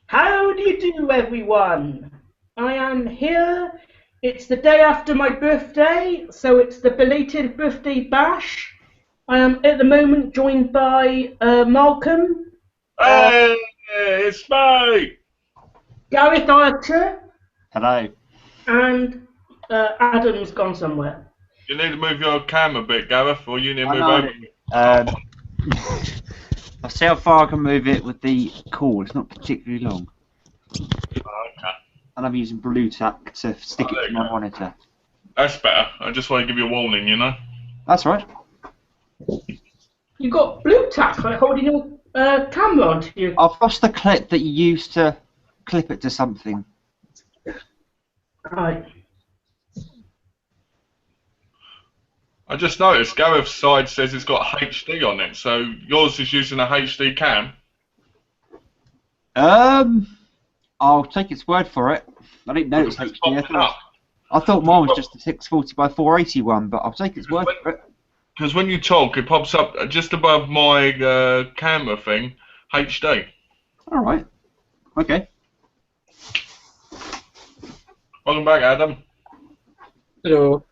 How do you do, everyone? I am here. It's the day after my birthday, so it's the belated birthday bash. I am at the moment joined by Malcolm, uh, Hey, it's me! Gareth Archer, Hello. and Adam's gone somewhere. You need to move your camera a bit, Gareth, or you need to I move know. over. I'll see how far I can move it with the cord. It's not particularly long. Okay. And I'm using Bluetooth to stick Oh, there it to you my go. monitor. That's better. I just want to give you a warning, you know? That's right. You got blue tack like holding your camera onto you. I've lost the clip that you used to clip it to something. Right. I just noticed Gareth's side says it's got HD on it, so yours is using a HD cam. I'll take its word for it. I didn't know it was Because it's HD. popping up. I thought mine was just a 640 by 480 one, but I'll take its word for it. Because when you talk, it pops up just above my camera thing, HD. Alright. Okay. Welcome back, Adam. Hello.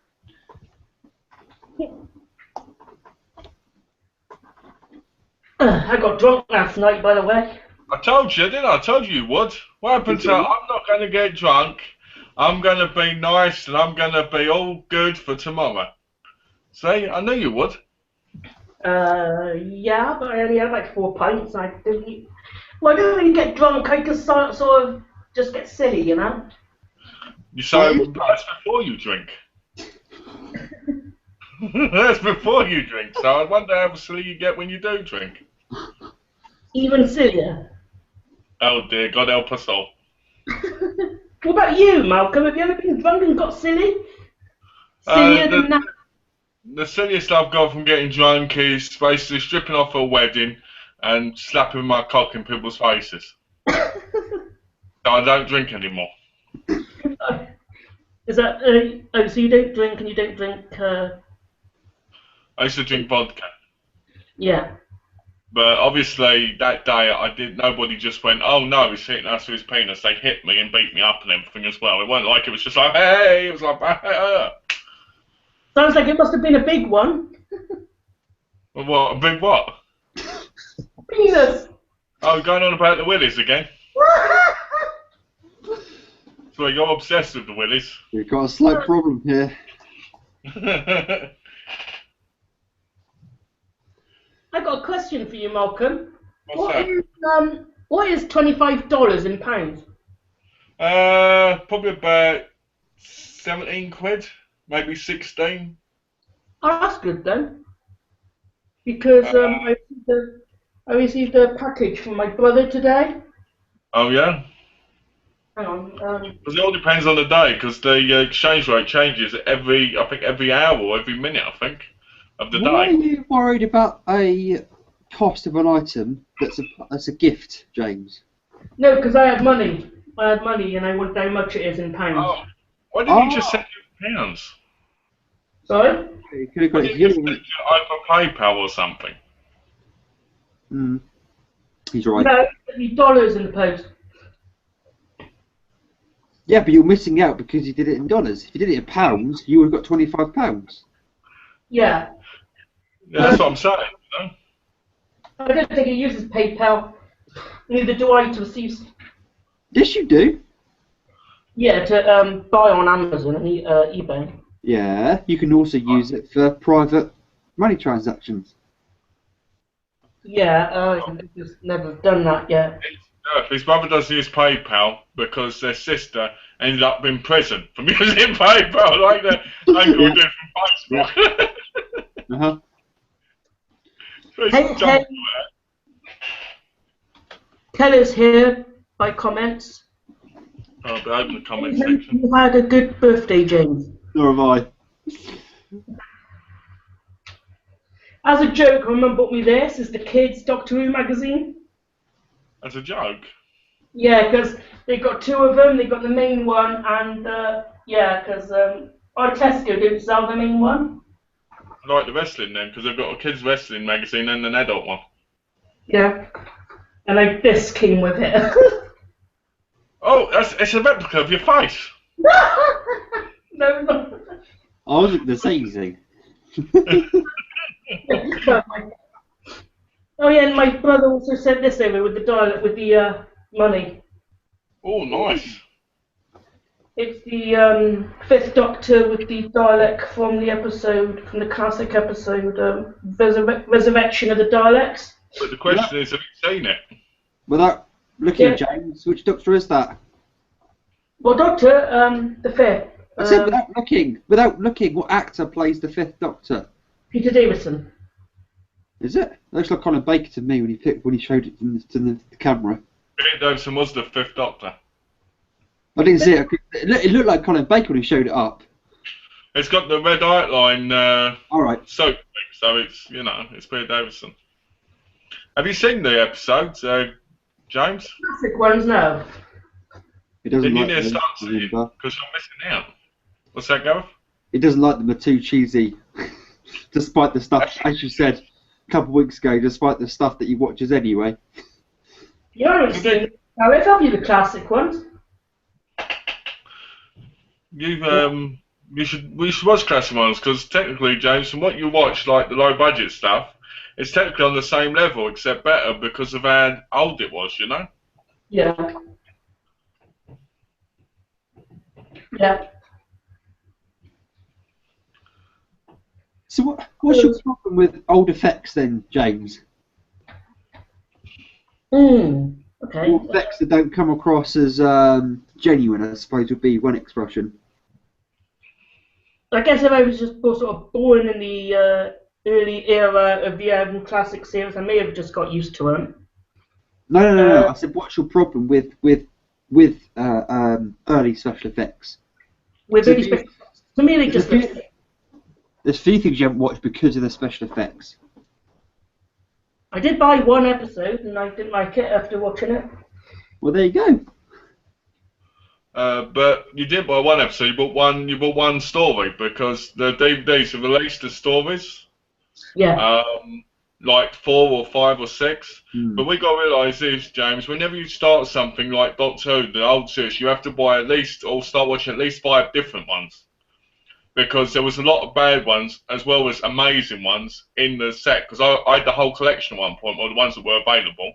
I got drunk last night, by the way. I told you, didn't I? I told you would. What happened to I'm not going to get drunk. I'm going to be nice and I'm going to be all good for tomorrow. See, I knew you would. Yeah, but I only had like 4 pints. I didn't. Well, I don't really get drunk. I just sort of just get silly, you know. So that's before you drink. That's before you drink. So I wonder how silly you get when you do drink. Even sillier. Oh dear, God help us all. What about you, Malcolm? Have you ever been drunk and got silly? Sillier than that. The silliest I've got from getting drunk is basically stripping off a wedding and slapping my cock in people's faces. So I don't drink anymore. Is that? Oh, so you don't drink and you don't drink? I used to drink vodka. Yeah. But obviously that day nobody just went, oh no, he's hitting us with his penis. They hit me and beat me up and everything as well. It wasn't like it was just like, hey, it was like, Sounds like it must have been a big one. What, a big what? Penis. Oh, going on about the willies again? So you're obsessed with the willies. We've got a slight problem here. I got a question for you, Malcolm. What's that? What is $25 in pounds? Probably about 17 quid, maybe 16. Oh, that's good then. Because I received a package from my brother today. Oh yeah? Hang on. Because it all depends on the day, because the exchange rate changes I think every hour or every minute, I think, of the Why are day. you worried about a cost of an item that's a gift, James? No, because I had money. I had money, and I wondered how much it is in pounds. Oh, why didn't you just send you pounds? Sorry? You could have Why got didn't you it. send it over PayPal or something? He's right. No, it's dollars in the post. Yeah, but you're missing out because you did it in dollars. If you did it in pounds, you would have got £25. Yeah. Yeah, that's what I'm saying. You know? I don't think it uses PayPal. Neither do I to receive. Yes, you do. Yeah, to buy on Amazon and eBay. Yeah, you can also use it for private money transactions. Yeah, I've just never done that yet. His brother does use PayPal because their sister ended up in prison from using PayPal, like the uncle did from Facebook. Uh-huh. So Hey, it's jumped tell us here by comments. I'll be open the comment section. You had a good birthday, James. Nor have I. As a joke, Mum bought me this. It's the kids' Doctor Who magazine. As a joke. Yeah, because they got two of them. They got the main one, and yeah, because our Tesco didn't sell the main one. I like the wrestling then, because they've got a kids' wrestling magazine and an adult one. Yeah, and like this came with it. Oh, it's a replica of your face. No, no. I wasn't going to say anything. Oh yeah, and my brother also sent this over with the dialect with the money. Oh, nice. It's the Fifth Doctor with the Dalek from the classic episode, Resurrection of the Daleks. But the question is, have you seen it? Without looking, Yeah. James, which Doctor is that? Well, Doctor, the Fifth. I said without looking. Without looking, what actor plays the Fifth Doctor? Peter Davison. Is it? Looks like Colin Baker to me when he showed it to the camera. Peter Davison was the Fifth Doctor. I didn't see it. It looked like Colin Baker when he showed it up. It's got the red outline. All right. So it's it's Peter Davison. Have you seen the episodes, James? Classic ones, no. He doesn't Then you like need to them, start seeing remember? because you're missing out. What's that, Gareth? He doesn't like them. They're too cheesy. Despite the stuff, as you said a couple of weeks ago, despite the stuff that he watches anyway. You haven't seen Gareth, have you, the classic ones? We should watch classic ones because technically, James, from what you watch, like the low budget stuff, it's technically on the same level except better because of how old it was, you know. Yeah. Yeah. So what's your problem with old effects then, James? Okay. Or effects that don't come across as genuine, I suppose would be one expression. I guess if I was just sort of born in the early era of the classic series, I may have just got used to them. No. I said, what's your problem with early special effects? With So early special effects. To me, they just look. There's few things you haven't watched because of the special effects. I did buy one episode and I didn't like it after watching it. Well, there you go. But you did buy one episode. You bought one story because the DVDs have released the stories. Yeah. Like 4 or 5 or 6. Hmm. But we got to realise this, James. Whenever you start something like Doctor Who, the old series, you have to buy start watching at least 5 different ones. Because there was a lot of bad ones as well as amazing ones in the set. Because I had the whole collection at one point, or the ones that were available.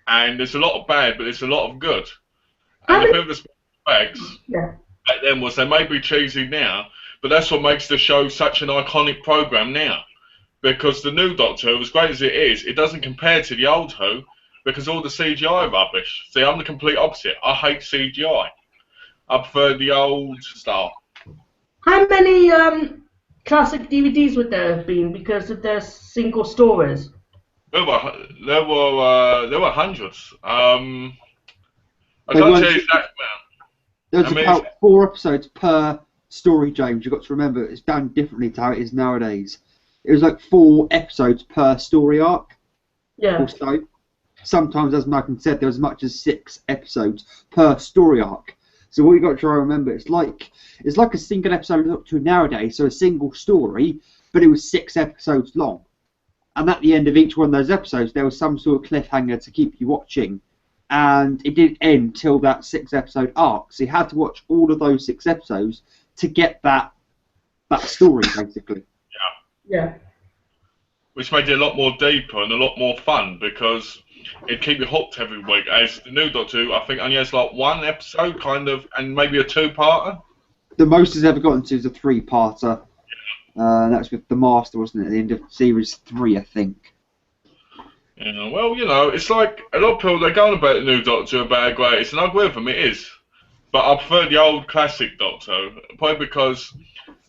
And there's a lot of bad, but there's a lot of good. And the thing with the special effects back then was they may be cheesy now, but that's what makes the show such an iconic program now. Because the new Doctor Who, as great as it is, it doesn't compare to the old Who because all the CGI are rubbish. See, I'm the complete opposite. I hate CGI. I prefer the old style. How many classic DVDs would there have been because of their single stories? There were hundreds. I They can't weren't- tell you exact amount. There's I mean, about 4 episodes per story, James. You've got to remember it's done differently to how it is nowadays. It was like 4 episodes per story arc Yeah. or so. Sometimes, as Malcolm said, there was as much as 6 episodes per story arc. So what you got to try to remember, it's like a single episode of Doctor Who nowadays, so a single story, but it was 6 episodes long. And at the end of each one of those episodes, there was some sort of cliffhanger to keep you watching. And it didn't end till that 6 episode arc. So you had to watch all of those 6 episodes to get that story, basically. Yeah. Which made it a lot more deeper and a lot more fun because it'd keep you hooked every week. As the new Doctor Who, I think only has like 1 episode, kind of, and maybe a 2-parter. The most it's ever gotten to is a 3-parter. That's with the Master, wasn't it? At the end of series 3, I think. Yeah, well, it's like a lot of people, they're going about the new Doctor Who, about how great it is, and I agree with them, it is. But I prefer the old classic Doctor Who, probably because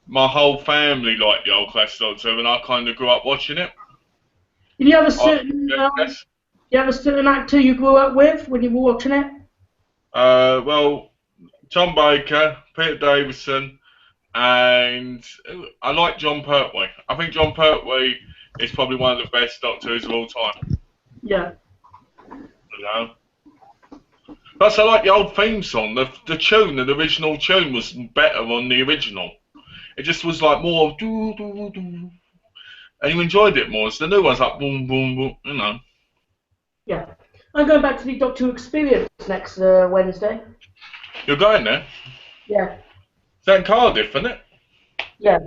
my whole family liked the old classic Doctor Who, and I kind of grew up watching it. Did you have a certain Yes. you have a certain actor you grew up with when you were watching it? Well, Tom Baker, Peter Davison, and I like John Pertwee. I think John Pertwee is probably one of the best Doctors of all time. Yeah. Plus, I like the old theme song. The tune, the original tune, was better on the original. It just was like more doo doo doo, and you enjoyed it more. So the new one's like boom boom boom, Yeah. I'm going back to the Doctor Who Experience next Wednesday. You're going there? Yeah, Is that in Cardiff, isn't it? yeah.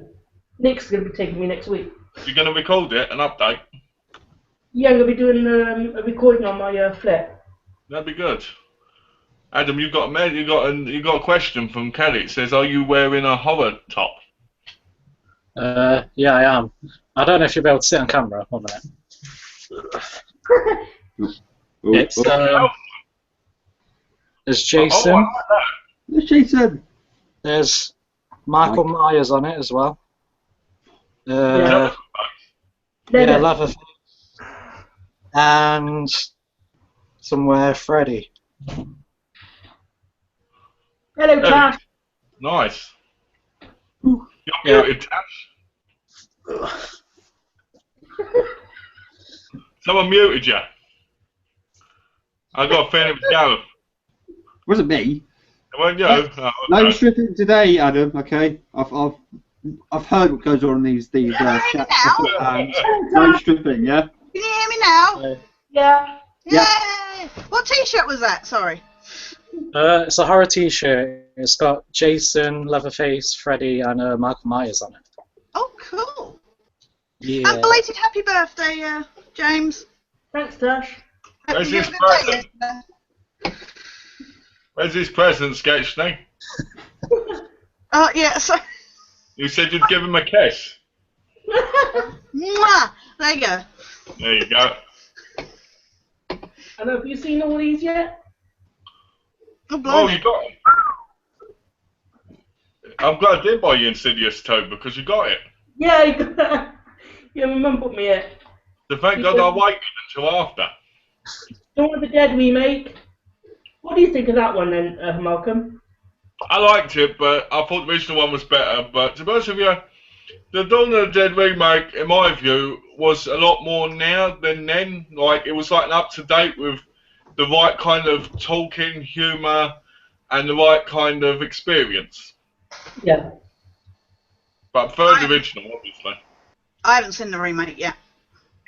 Nick's going to be taking me next week. You're going to record it, an update? Yeah, I'm going to be doing a recording on my flip. That'd be good. Adam, you got a question from Kelly. It says, "Are you wearing a horror top?" Yeah, I am. I don't know if you'll be able to see it on camera. 1 minute. There's Jason. Oh, I like that. What's Jason? There's Michael Myers on it as well. Yeah, Leatherface. And somewhere Freddy. Hello, Tash. Nice. Ooh. You're muted, Tash. Someone muted you. I got a feeling it was Gareth. Wasn't me. It wasn't you? No, Oh, no okay. stripping today, Adam. Okay, I've heard what goes on in these chats. No stripping, yeah. Can you hear me now? Yeah. Yay! What T-shirt was that? Sorry. It's a horror T-shirt. It's got Jason, Leatherface, Freddy, and Michael Myers on it. Oh, cool. Yeah. And belated happy birthday, James. Thanks, Tash. Where's You his had a good day present? yesterday. Where's his present, Sketchney? Oh, yeah, so... You said you'd give him a kiss. Mwah! There you go. There you go. And have you seen all these yet? Oh, Oh, blimey. you got it. I'm glad I did buy you Insidious 2 because you got it. Yeah, you got that. You haven't remembered me yet. So thank God I waited until after. Dawn of the Dead remake. What do you think of that one then, Malcolm? I liked it, but I thought the original one was better. But to be honest with you, the Dawn of the Dead remake, in my view, was a lot more now than then. Like, it was like up to date with the right kind of talking, humour, and the right kind of experience. Yeah. But third the original, obviously. I haven't seen the remake yet.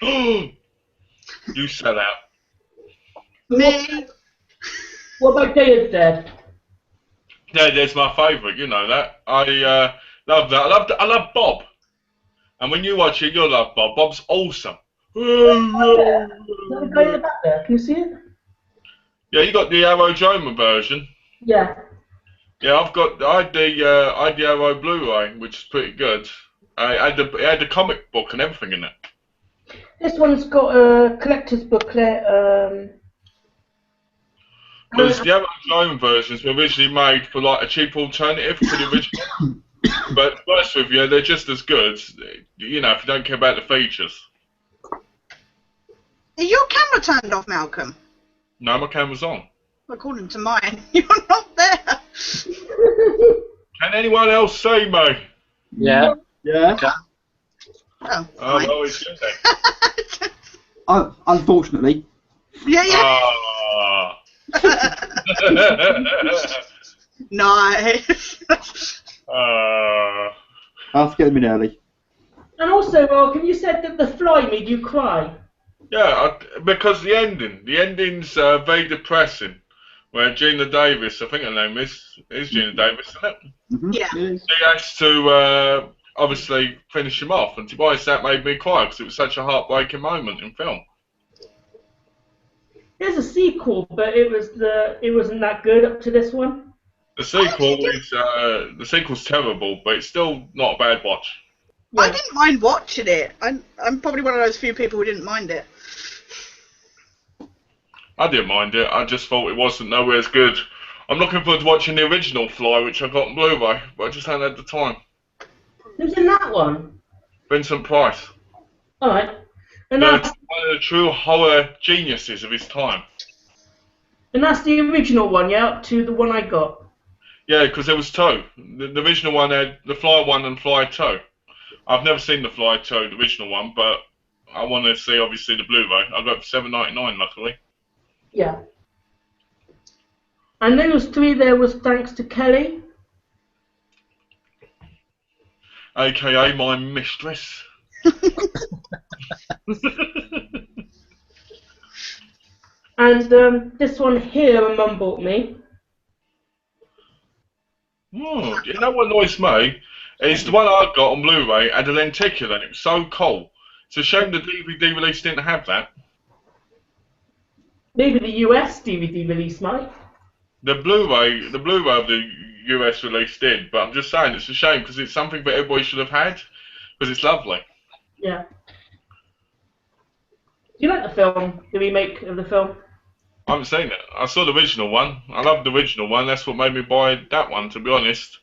You sell out. Me? What about Day of the Dead? Yeah, there's my favourite. You know that. I love that. I love Bob. And when you watch it, you'll love Bob. Bob's awesome. Is that the guy in the back there? Can you see it? Yeah, you got the Arrow Joma version. Yeah. Yeah, I had the Arrow Blu-ray, which is pretty good. It had the comic book and everything in it. This one's got a collector's booklet. Because the Arrow Joma versions were originally made for like a cheap alternative to the original. But to be honest with you, they're just as good. You know, if you don't care about the features. Is your camera turned off, Malcolm? No, my camera's on. According to mine, you're not there. Can anyone else see me? Yeah. Yeah. Okay. Oh, Oh, fine. well, it's good then. Unfortunately. Yeah, yeah. Nice. I'll have to get them in early. And also, Malcolm, you said that The Fly made you cry. Yeah, because the ending's very depressing. Where Gina Davis, I think her name is Gina Davis, isn't it? Mm-hmm. Yeah. It is. She has to obviously finish him off, and to be honest, that made me cry because it was such a heartbreaking moment in film. There's a sequel, but it wasn't that good up to this one. The sequel's terrible, but it's still not a bad watch. Yeah. I didn't mind watching it. I'm probably one of those few people who didn't mind it. I didn't mind it. I just thought it wasn't nowhere as good. I'm looking forward to watching the original Fly, which I got on Blu-ray, but I just hadn't had the time. Who's in that one? Vincent Price. Alright. And One that's, of the true horror geniuses of his time. and that's the original one, yeah, up to the one I got. Yeah, because there was two. The original one had the Fly 1 and Fly 2. I've never seen the Fly 2, the original one, but I want to see, obviously, the Blu-ray. I got it for $7.99, luckily. Yeah. And those three there was thanks to Kelly. AKA my mistress. And this one here, my mum bought me. You know what annoys me? It's the one I got on Blu-ray had a lenticular and it was so cool. It's a shame the DVD release didn't have that. Maybe the US DVD release might. The Blu-ray of the US release did, but I'm just saying it's a shame because it's something that everybody should have had because it's lovely. Yeah. Do you like the film? The remake of the film? I haven't seen it. I saw the original one. I love the original one. That's what made me buy that one, to be honest.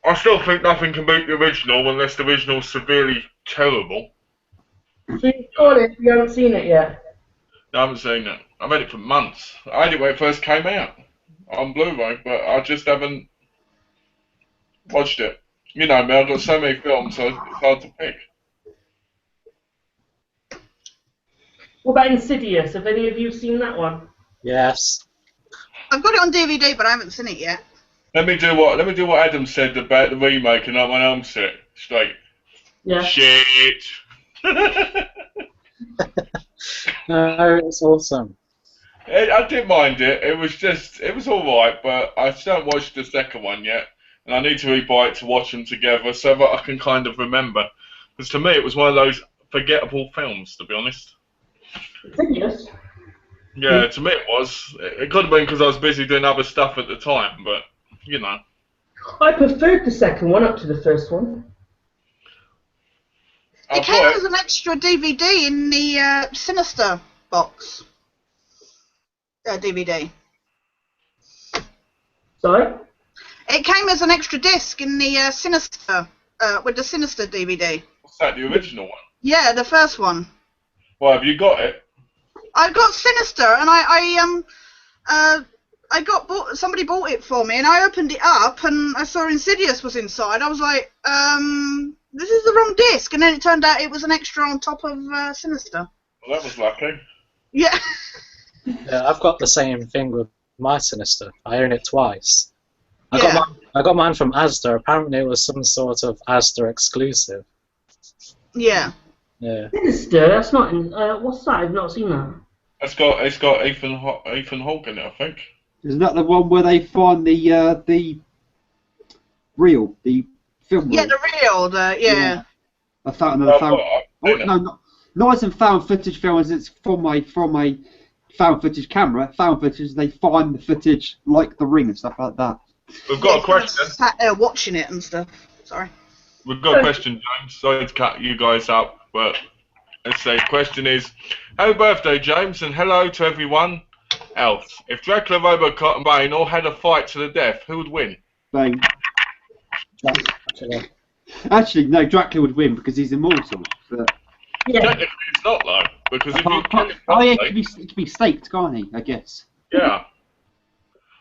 I still think nothing can beat the original unless the original's severely terrible. So you've got it, you haven't seen it yet? No, I haven't seen it. I've had it for months. I had it when it first came out on Blu-ray, but I just haven't watched it. You know me, I've got so many films, so it's hard to pick. What about Insidious? Have any of you seen that one? Yes. I've got it on DVD, but I haven't seen it yet. Let me do what Adam said about the remake and Nightmare on Elm Street. Straight. Yeah. Shit. No, it's awesome. I didn't mind it. It was alright, but I still haven't watched the second one yet. And I need to rebuy it to watch them together so that I can kind of remember. Because to me, it was one of those forgettable films, to be honest. Insidious? Yeah, to me it was. It could have been because I was busy doing other stuff at the time, but, you know. I preferred the second one up to the first one. It came as an extra DVD in the Sinister box. DVD. Sorry? It came as an extra disc in the Sinister, with the Sinister DVD. What's that, the original one? Yeah, the first one. Well, have you got it? I got Sinister, and I got somebody bought it for me, and I opened it up, and I saw Insidious was inside. I was like, this is the wrong disc, and then it turned out it was an extra on top of Sinister. Well, that was lucky. Yeah. Yeah, I've got the same thing with my Sinister. I own it twice. I got mine from Asda. Apparently, it was some sort of Asda exclusive. Yeah. Yeah. Sinister? That's not in. What's that? I've not seen that. It's got Ethan Hawke in it, I think. Isn't that the one where they find the film reel? Yeah, the reel, yeah. I found not as in found footage film as it's from my found footage camera. Found footage, they find the footage like The Ring and stuff like that. We've got a question. Sat there watching it and stuff. Sorry. We've got a question, James. Sorry to cut you guys up, but let's say the question is, happy birthday, James, and hello to everyone else. If Dracula, Robocop, and Bane all had a fight to the death, who would win? Bane. Actually, no, Dracula would win because he's immortal. But... Yeah. Technically, it's not though, because if you kill him oh yeah, properly, it could be staked, can't he? I guess. yeah.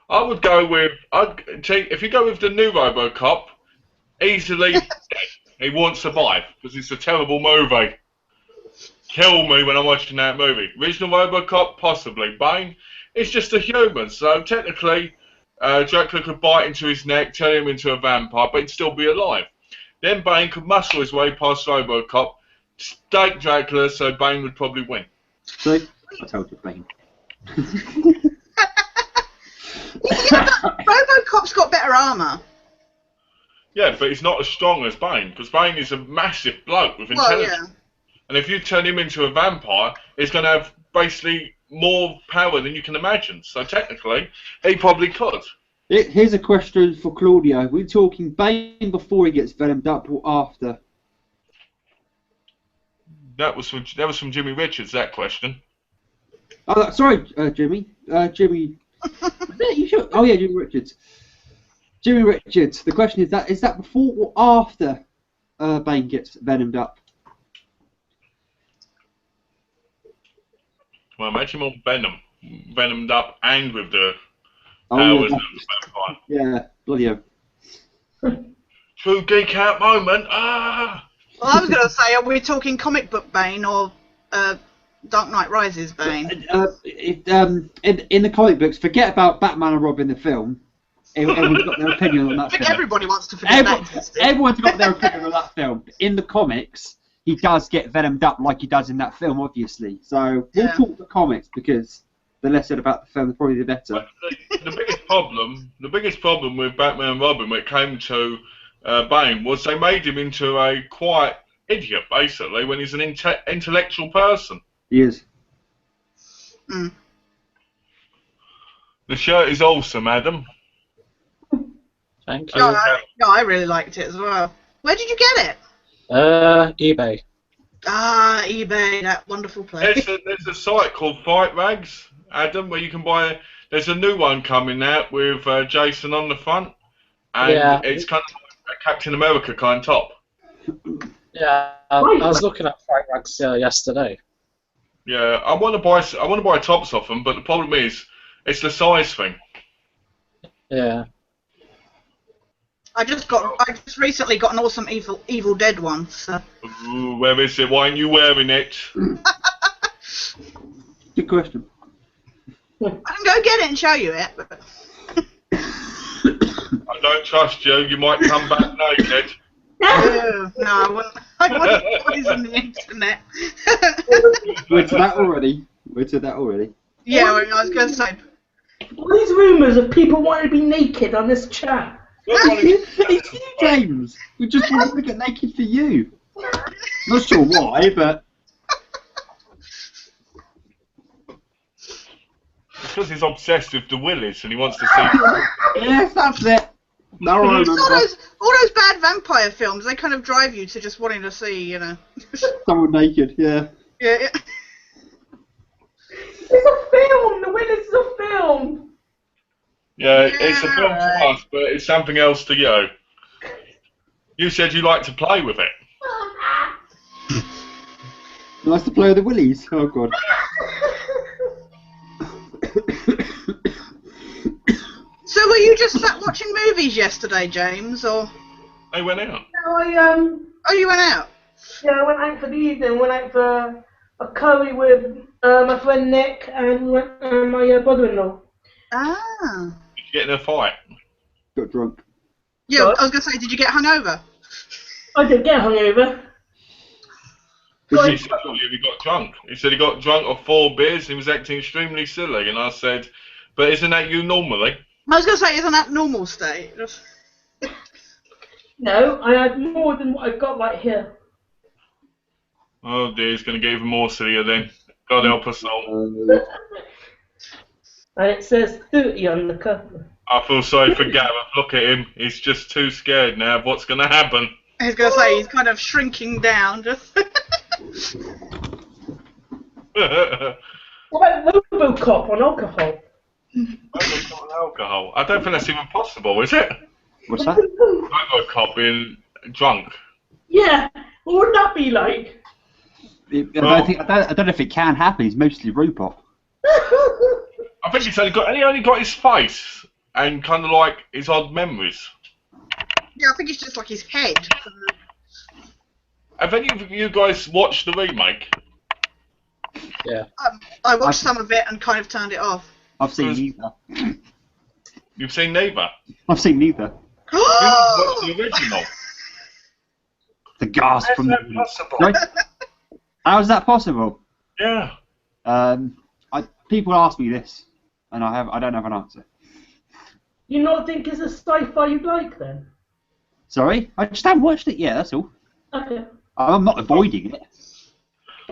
I would go with. If you go with the new RoboCop, easily dead. He won't survive because it's a terrible movie. Kill me when I'm watching that movie. Original RoboCop, possibly. Bane, it's just a human, so technically, Dracula could bite into his neck, turn him into a vampire, but he'd still be alive. Then Bane could muscle his way past RoboCop, stake Dracula, so Bane would probably win. So I told you, Bane. Yeah, but RoboCop's got better armour. Yeah, but he's not as strong as Bane, because Bane is a massive bloke with intelligence. Well, yeah. And if you turn him into a vampire, he's going to have basically more power than you can imagine. So technically, he probably could. Here's a question for Claudio. We're talking Bane before he gets venomed up or after? That was from Jimmy Richards, that question. Oh, sorry, Jimmy. Jimmy. You sure? Oh yeah, Jimmy Richards. Jimmy Richards. The question is that before or after Bane gets venomed up? Well, imagine more venomed up and with the Oh, powers of the vampire. yeah, bloody hell. True geek out moment. Ah! Well, I was going to say, are we talking comic book Bane or Dark Knight Rises Bane? In the comic books, forget about Batman and Robin the film. Everyone's got their opinion on that I think film. everybody wants to forget that. Everyone's got their opinion on that film. In the comics, he does get venomed up like he does in that film, obviously. So we'll talk the comics because the less said about the film, probably the better. But the biggest problem with Batman and Robin when it came to Bane was they made him into a quiet idiot, basically, when he's an intellectual person. He is. Mm. The shirt is awesome, Adam. Thank you. No, I really liked it as well. Where did you get it? eBay. Ah, eBay, that wonderful place. There's a site called Fight Rags, Adam, where you can buy. There's a new one coming out with Jason on the front, and it's kind of like a Captain America kind of top. Yeah, I was looking at Fight Rags yesterday. Yeah, I want to buy tops off them, but the problem is, it's the size thing. Yeah. I just recently got an awesome Evil Dead one. So. Ooh, where is it? Why aren't you wearing it? Good question. I can go get it and show you it. But... I don't trust you. You might come back naked. No, I wouldn't. I wouldn't poison the internet. We're to that already. Yeah, I was going to say. All these rumours of people wanting to be naked on this chat. It's you, James. We just want to get naked for you. Not sure why, but Because he's obsessed with the Willies and he wants to see. yes, that's it. Now I It's remember. all those bad vampire films, they kind of drive you to just wanting to see, you know. Someone naked, yeah. Yeah. It's a film! The Willis is a film! Yeah, it's a film to us, but it's something else to you. You said you like to play with it. Nice to play with the willies. Oh god. So were you just sat watching movies yesterday, James, or? They went out. No, Oh, you went out? I went out for the evening. Went out for a curry with my friend Nick and my brother-in-law. Ah. Did you get in a fight? Got drunk. Yeah, What? I was going to say, did you get hungover? I didn't get hungover. He said he got drunk. He said he got drunk off 4 beers and he was acting extremely silly. And I said, but isn't that you normally? I was going to say, isn't that normal state? No, I had more than what I've got right here. Oh dear, he's going to get even more sillier then. God help us all. And it says 30 on the cover. I feel sorry for Gareth. Look at him. He's just too scared now of what's going to happen. I was going to say, he's kind of shrinking down. Just. What about Robocop on alcohol? Alcohol. I don't think that's even possible, is it? What's that? Robocop being drunk. Yeah, what would that be like? I don't know if it can happen. He's mostly robot. I think he only got his face and kind of like his odd memories. Yeah, I think it's just like his head. Have any of you guys watched the remake? Yeah. I watched some of it and kind of turned it off. I've seen neither. You've seen neither. I've seen neither. You watched the original. The gasp How's from that the. possible? Sorry? How is that possible? Yeah. People ask me this, and I don't have an answer. You not think it's a sci-fi you'd like then? Sorry, I just haven't watched it yet. That's all. Okay. I'm not avoiding it.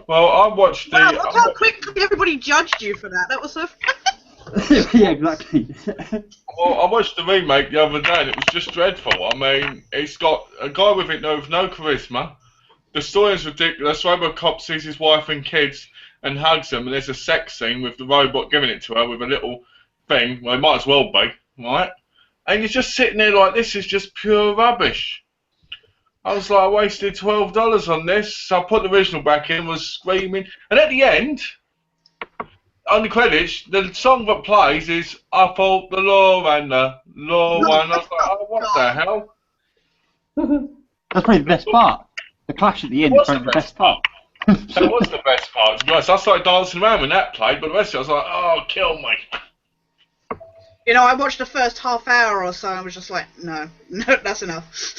Well, I watched the. Wow, look how quickly everybody judged you for that. That was so. Yeah, exactly. Well, I watched the remake the other day and it was just dreadful. I mean, it's got a guy with it with no charisma. The story is ridiculous. Robocop sees his wife and kids and hugs them, and there's a sex scene with the robot giving it to her with a little thing. Well, it might as well be, right? And he's just sitting there like, this is just pure rubbish. I was like, I wasted $12 on this. So I put the original back in, was screaming. And at the end, on the credits, the song that plays is I fought the law and the law won. I was like, oh, what the hell? That's probably the best part. The clash at the end is probably the best part. That was the best part, to be honest. I started dancing around when that played, but the rest of it, I was like, oh, kill me. You know, I watched the first half hour or so and was just like, no, that's enough.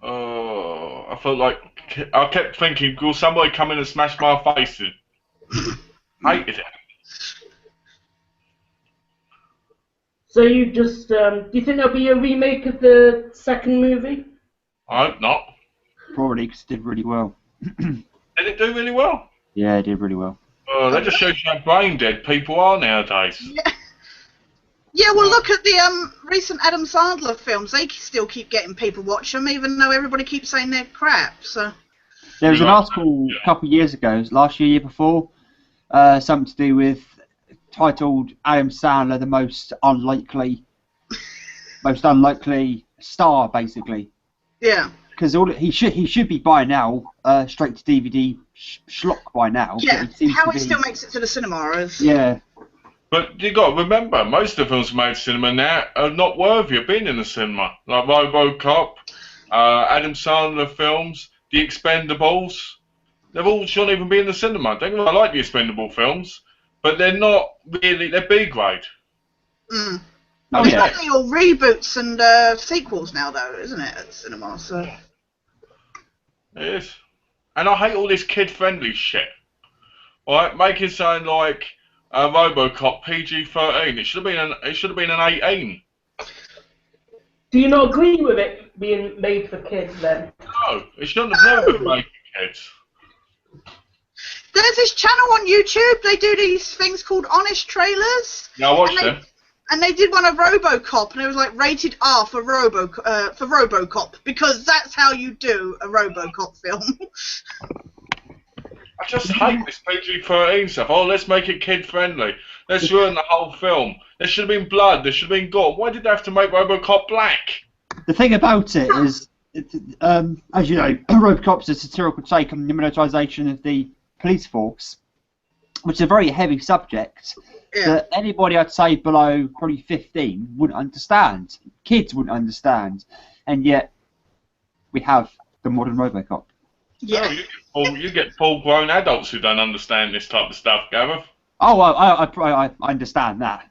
Oh, I felt like I kept thinking, will somebody come in and smash my face in? Hated it. So you just, do you think there'll be a remake of the second movie? I hope not. Probably because it did really well. Did it do really well? Yeah, it did really well. Oh, that just shows you how brain dead people are nowadays. Yeah. Yeah, well, look at the recent Adam Sandler films. They still keep getting people watch them, even though everybody keeps saying they're crap. So There was an article a couple of years ago, last year, year before, something to do with titled Adam Sandler, the most unlikely star, basically. yeah, Because he should be by now, straight to DVD schlock by now. yeah. But he How it still makes it to the cinema is. Yeah. But you got to remember, most of the films made in cinema now are not worthy of being in the cinema. Like RoboCop, Adam Sandler films, The Expendables. They all shouldn't even be in the cinema. Don't get me wrong, I like the Expendable films, but they're not really, they're B grade. Mm. Oh, It's yeah. mainly all reboots and sequels now, though, isn't it, at the cinema? So. It is. And I hate all this kid-friendly shit. Alright, making something like RoboCop PG-13. It should have been an 18. Do you not agree with it being made for kids then? No, it shouldn't have never been made for kids. There's this channel on YouTube. They do these things called honest trailers. Yeah, I watched them. And they did one of RoboCop, and it was like rated R for RoboCop, because that's how you do a RoboCop film. I just hate this PG-13 stuff. Oh, let's make it kid-friendly. Let's ruin the whole film. There should have been blood. There should have been gore. Why did they have to make RoboCop black? The thing about it is, as you know, RoboCop's a satirical take on the militarisation of the police force, which is a very heavy subject that anybody, I'd say, below probably 15 wouldn't understand. Kids wouldn't understand. And yet, we have the modern RoboCop. Yeah. Oh, you get full-grown adults who don't understand this type of stuff, Gareth. Oh, I understand that.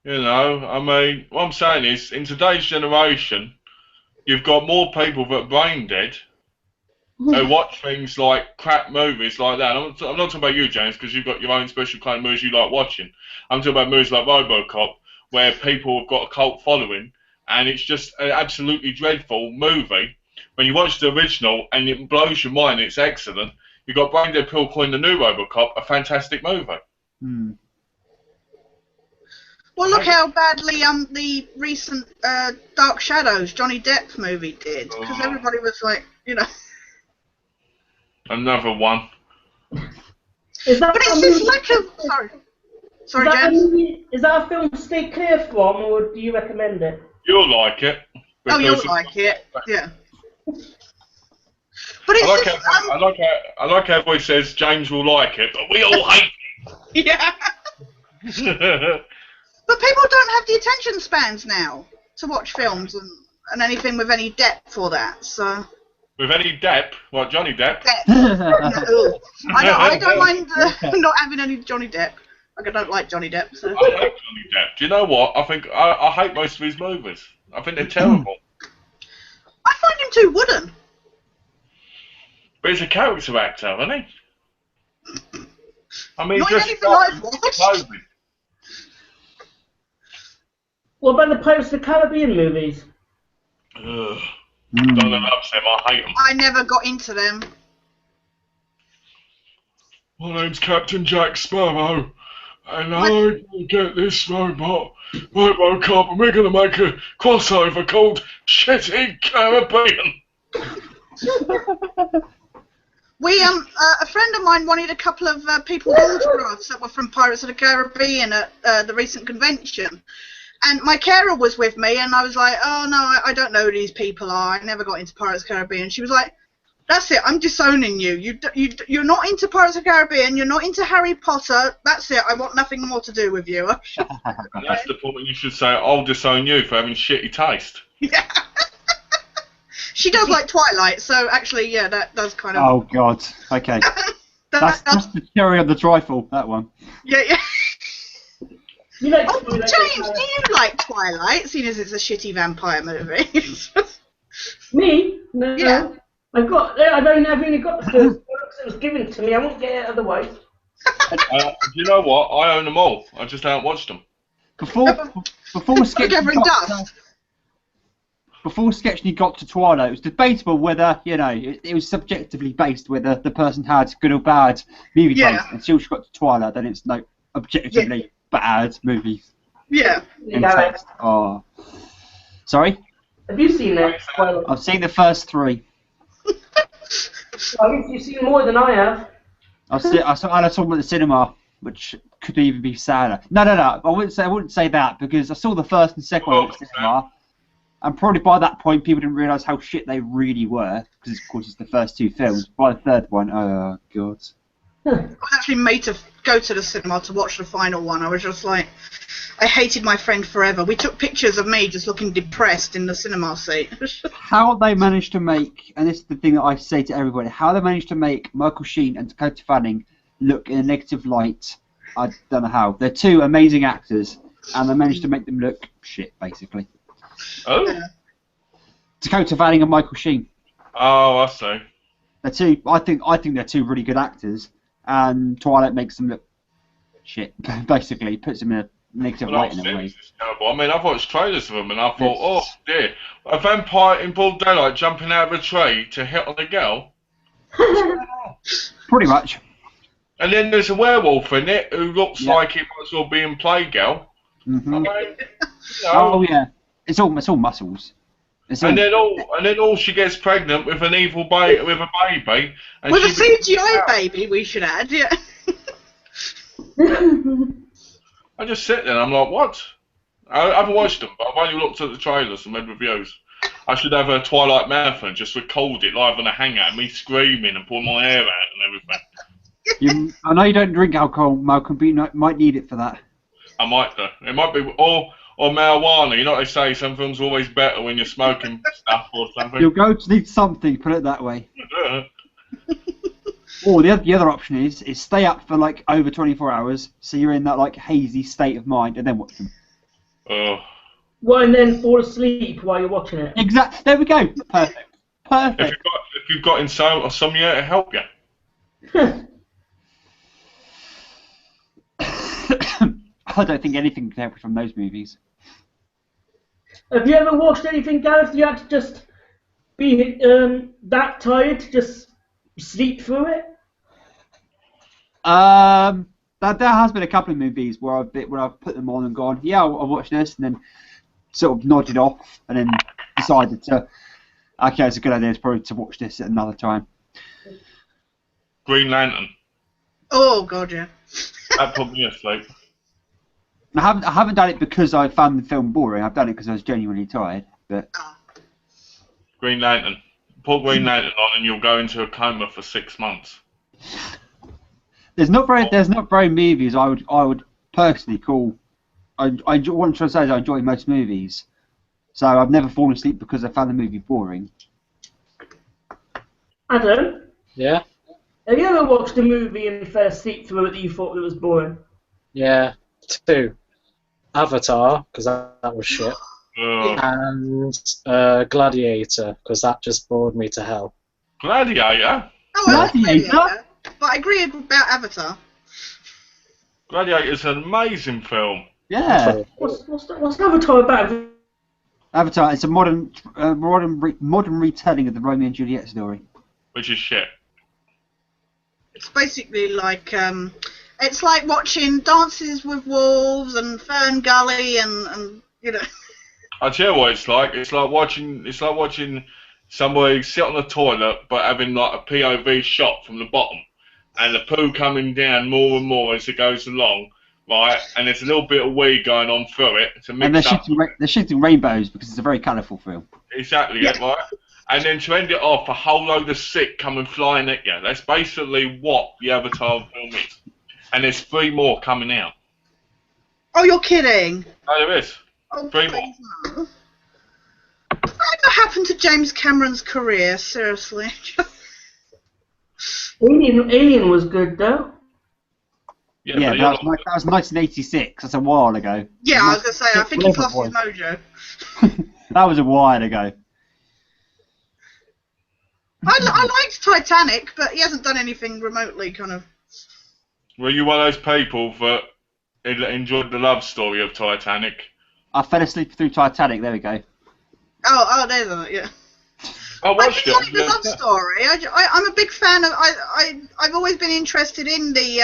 You know, I mean, what I'm saying is, in today's generation, you've got more people that are brain dead who watch things like crap movies like that. I'm not talking about you, James, because you've got your own special kind of movies you like watching. I'm talking about movies like RoboCop, where people have got a cult following, and it's just an absolutely dreadful movie. When you watch the original and it blows your mind, it's excellent. You've got brain dead people calling the new RoboCop a fantastic movie. Hmm. Well, look how badly the recent Dark Shadows Johnny Depp movie did, because everybody was like, you know. Another one. Is that But it's just like a sorry, James. Is that a film to stay clear from, or do you recommend it? You'll like it. Oh, you'll like it, yeah. But it's I like how everybody says James will like it, but we all hate yeah. it. But people don't have the attention spans now to watch films and anything with any depth or that, so. With any Depp, what, Johnny Depp? I don't mind not having any Johnny Depp. Like, I don't like Johnny Depp, so. I hate Johnny Depp. Do you know what? I think I hate most of his movies. I think they're terrible. I find him too wooden. But he's a character actor, isn't he? I mean, Not just anything I've watched. What about the Pirates of the Caribbean movies? Ugh. Don't let me upset him, I hate them. I never got into them. My name's Captain Jack Sparrow, and I get this RoboCop, and we're going to make a crossover called Shitty Caribbean. We a friend of mine wanted a couple of people's autographs that were from Pirates of the Caribbean at the recent convention. And my carer was with me, and I was like, oh, no, I don't know who these people are. I never got into Pirates of the Caribbean. She was like, that's it, I'm disowning you. You're not into Pirates of the Caribbean. You're not into Harry Potter. That's it. I want nothing more to do with you. That's the point when you should say, I'll disown you for having shitty taste. Yeah. She does like Twilight, so actually, yeah, that does kind of... Oh, God. Okay. that's the cherry on the trifle, that one. Yeah, yeah. You like Oh, Twilight, James, do you like Twilight, seeing as it's a shitty vampire movie? Me? No. Yeah. I've only got the first book that was given to me. I won't get it otherwise. Do you know what? I own them all. I just haven't watched them. Before Gathering dust. Before Sketchney got to Twilight, it was debatable whether, it was subjectively based whether the person had good or bad movie taste. Until she got to Twilight, then it's no objectively bad movie. Yeah. Taste. Oh. Sorry? Have you seen it? I've seen the first 3. I guess you've seen more than I have. I saw them at the cinema, which could even be sadder. No. I wouldn't say that, because I saw the first and second one at the cinema, and probably by that point people didn't realise how shit they really were, because of course it's the first 2 films. By the third one, oh god. I was actually made to go to the cinema to watch the final one. I was just like, I hated my friend forever. We took pictures of me just looking depressed in the cinema seat. How they managed to make, and this is the thing that I say to everybody, how they managed to make Michael Sheen and Dakota Fanning look in a negative light, I don't know how. They're 2 amazing actors, and they managed to make them look shit, basically. Oh? Yeah. Dakota Fanning and Michael Sheen. Oh, I see. They're 2. I think they're 2 really good actors, and Twilight makes them look shit. Basically, puts them in a negative light in a way. It's terrible. I mean, I've watched trailers of them, and I thought, oh dear, a vampire in broad daylight jumping out of a tree to hit on a girl. Pretty much. And then there's a werewolf in it who looks like he might as well be in Playgirl. Mm-hmm. I mean, Oh yeah, it's all muscles. And then all she gets pregnant with an evil with a baby. And with a CGI baby, we should add, yeah. I just sit there and I'm like, what? I haven't watched them, but I've only looked at the trailers and read reviews. I should have a Twilight marathon, just record it live on a hangout, me screaming and pulling my hair out and everything. I know you don't drink alcohol, Malcolm, but you might need it for that. I might do. It might be, or marijuana. You know what they say, some films are always better when you're smoking stuff or something. You'll go to need something, put it that way. Or the other option is stay up for like over 24 hours, so you're in that like hazy state of mind, and then watch them. Well, and then fall asleep while you're watching it. Exactly. There we go. Perfect. If you've got insomnia, to help you. I don't think anything can help you from those movies. Have you ever watched anything, Gareth? You had to just be that tired to just sleep through it? There has been a couple of movies where I've put them on and gone, yeah, I'll watch this, and then sort of nodded off, and then decided to, okay, it's a good idea, it's probably to watch this at another time. Green Lantern. Oh god, yeah. That put me asleep. I haven't done it because I found the film boring. I've done it because I was genuinely tired. But Green Lantern. Put Green Lantern on, and you'll go into a coma for 6 months. There's not very movies I would personally call. What I'm trying to say is I enjoy most movies, so I've never fallen asleep because I found the movie boring. Adam? Yeah? Have you ever watched a movie and fell asleep through it that you thought it was boring? Yeah, 2. Avatar, because that was shit. And Gladiator, because that just bored me to hell. Gladiator? Oh, well, Gladiator? But I agree about Avatar. Gladiator's an amazing film. Yeah. What's Avatar about? Avatar is a modern retelling of the Romeo and Juliet story. Which is shit. It's basically like it's like watching Dances with Wolves and Fern Gully and you know. I'll tell you what it's like. It's like watching somebody sit on the toilet but having like a POV shot from the bottom, and the poo coming down more and more as it goes along, right? And there's a little bit of wee going on through it to mix up. They're shooting rainbows because it's a very colourful film. Exactly, yeah. Right? And then to end it off, a whole load of sick coming flying at you. That's basically what the Avatar film is. And there's 3 more coming out. Oh, you're kidding? No, there is. Oh, 3 more. No. What happened to James Cameron's career? Seriously. Alien was good though. Yeah, that was 1986. That's a while ago. Yeah, I was gonna say. I think he's lost his mojo. That was a while ago. I liked Titanic, but he hasn't done anything remotely kind of. Were you one of those people that enjoyed the love story of Titanic. I fell asleep through Titanic. There we go. Oh, there's a yeah. I watched did it. like the love story. I'm a big fan of. I've always been interested in the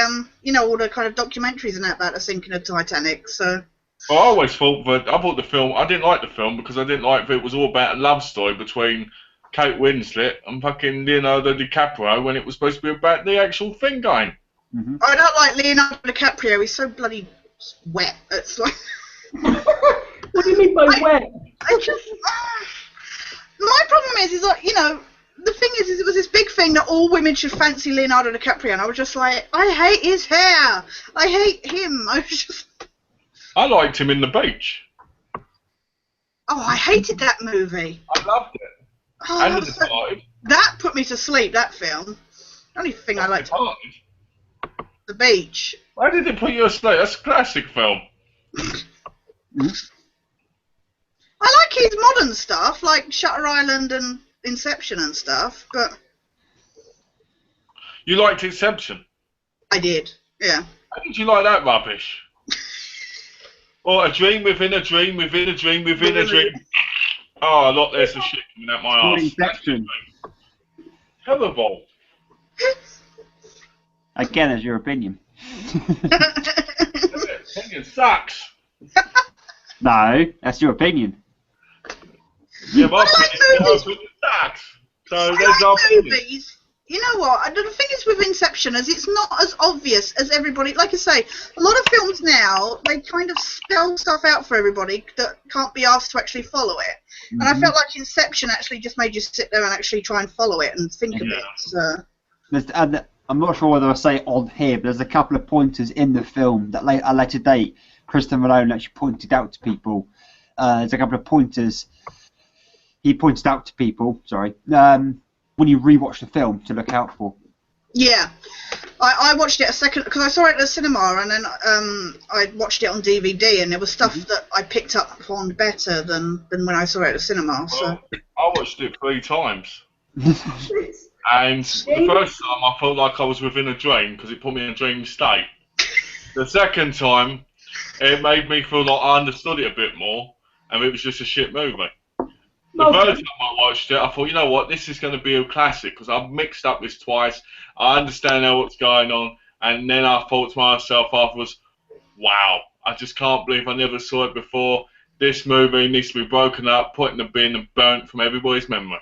all the kind of documentaries and that about the sinking of Titanic. So. Well, I always thought that I didn't like the film because I didn't like that it was all about a love story between Kate Winslet and fucking Leonardo DiCaprio when it was supposed to be about the actual thing going. Mm-hmm. I don't like Leonardo DiCaprio. He's so bloody wet. It's like. What do you mean by wet? I just. My problem is like, the thing is it was this big thing that all women should fancy Leonardo DiCaprio, and I was just like, I hate his hair. I hate him. I liked him in The Beach. Oh, I hated that movie. I loved it. Oh, And The Departed. that put me to sleep, that film. The only thing I liked. Departed. The Beach. Why did it put you asleep? That's a classic film. I like his modern stuff, like Shutter Island and Inception and stuff, but... You liked Inception? I did, yeah. How did you like that rubbish? Or a dream within a dream within a dream within a dream. Oh, look, there's the shit coming out my arse. Inception. Terrible. Again, as your opinion. Opinion sucks. No, that's your opinion. Yeah, my I like opinion sucks. So I there's our like opinion. movies. You know what? The thing is with Inception is it's not as obvious as everybody. Like I say, a lot of films now they kind of spell stuff out for everybody that can't be asked to actually follow it. Mm-hmm. And I felt like Inception actually just made you sit there and actually try and follow it and think of it. So. And I'm not sure whether I say it on here, but there's a couple of pointers in the film that at a later date, Christopher Malone actually pointed out to people. There's a couple of pointers he pointed out to people. Sorry. When you rewatch the film to look out for. Yeah, I watched it a second because I saw it at the cinema and then I watched it on DVD and there was stuff that I picked up on better than when I saw it at the cinema. So. Well, I watched it 3 times. And the first time I felt like I was within a dream because it put me in a dream state. The second time it made me feel like I understood it a bit more and it was just a shit movie. The first time I watched it, I thought, you know what, this is going to be a classic because I've mixed up this twice. I understand now what's going on. And then I thought to myself afterwards, wow, I just can't believe I never saw it before. This movie needs to be broken up, put in the bin and burnt from everybody's memory.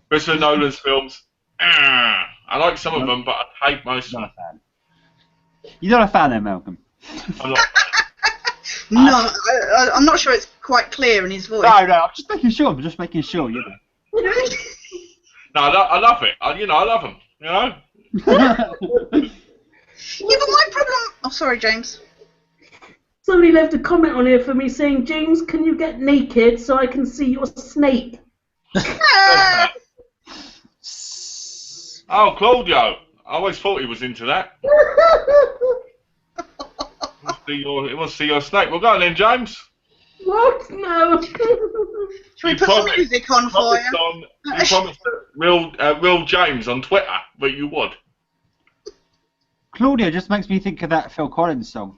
Christopher Nolan's films, I like some of them, but I hate most of them. You're not a fan then, Malcolm? I'm not a fan. No, I'm not sure it's quite clear in his voice. No, I'm just making sure. I'm just making sure, you know. No, I love it. I love them, you know? Yeah, but my problem... Oh, sorry, James. Somebody left a comment on here for me saying, James, can you get naked so I can see your snake? Oh, Claudio. I always thought he was into that. He wants to see your snake. Well, go on then, James. What? No. Should we put some music on for you? You promised real James on Twitter, but you would. Claudia just makes me think of that Phil Collins song.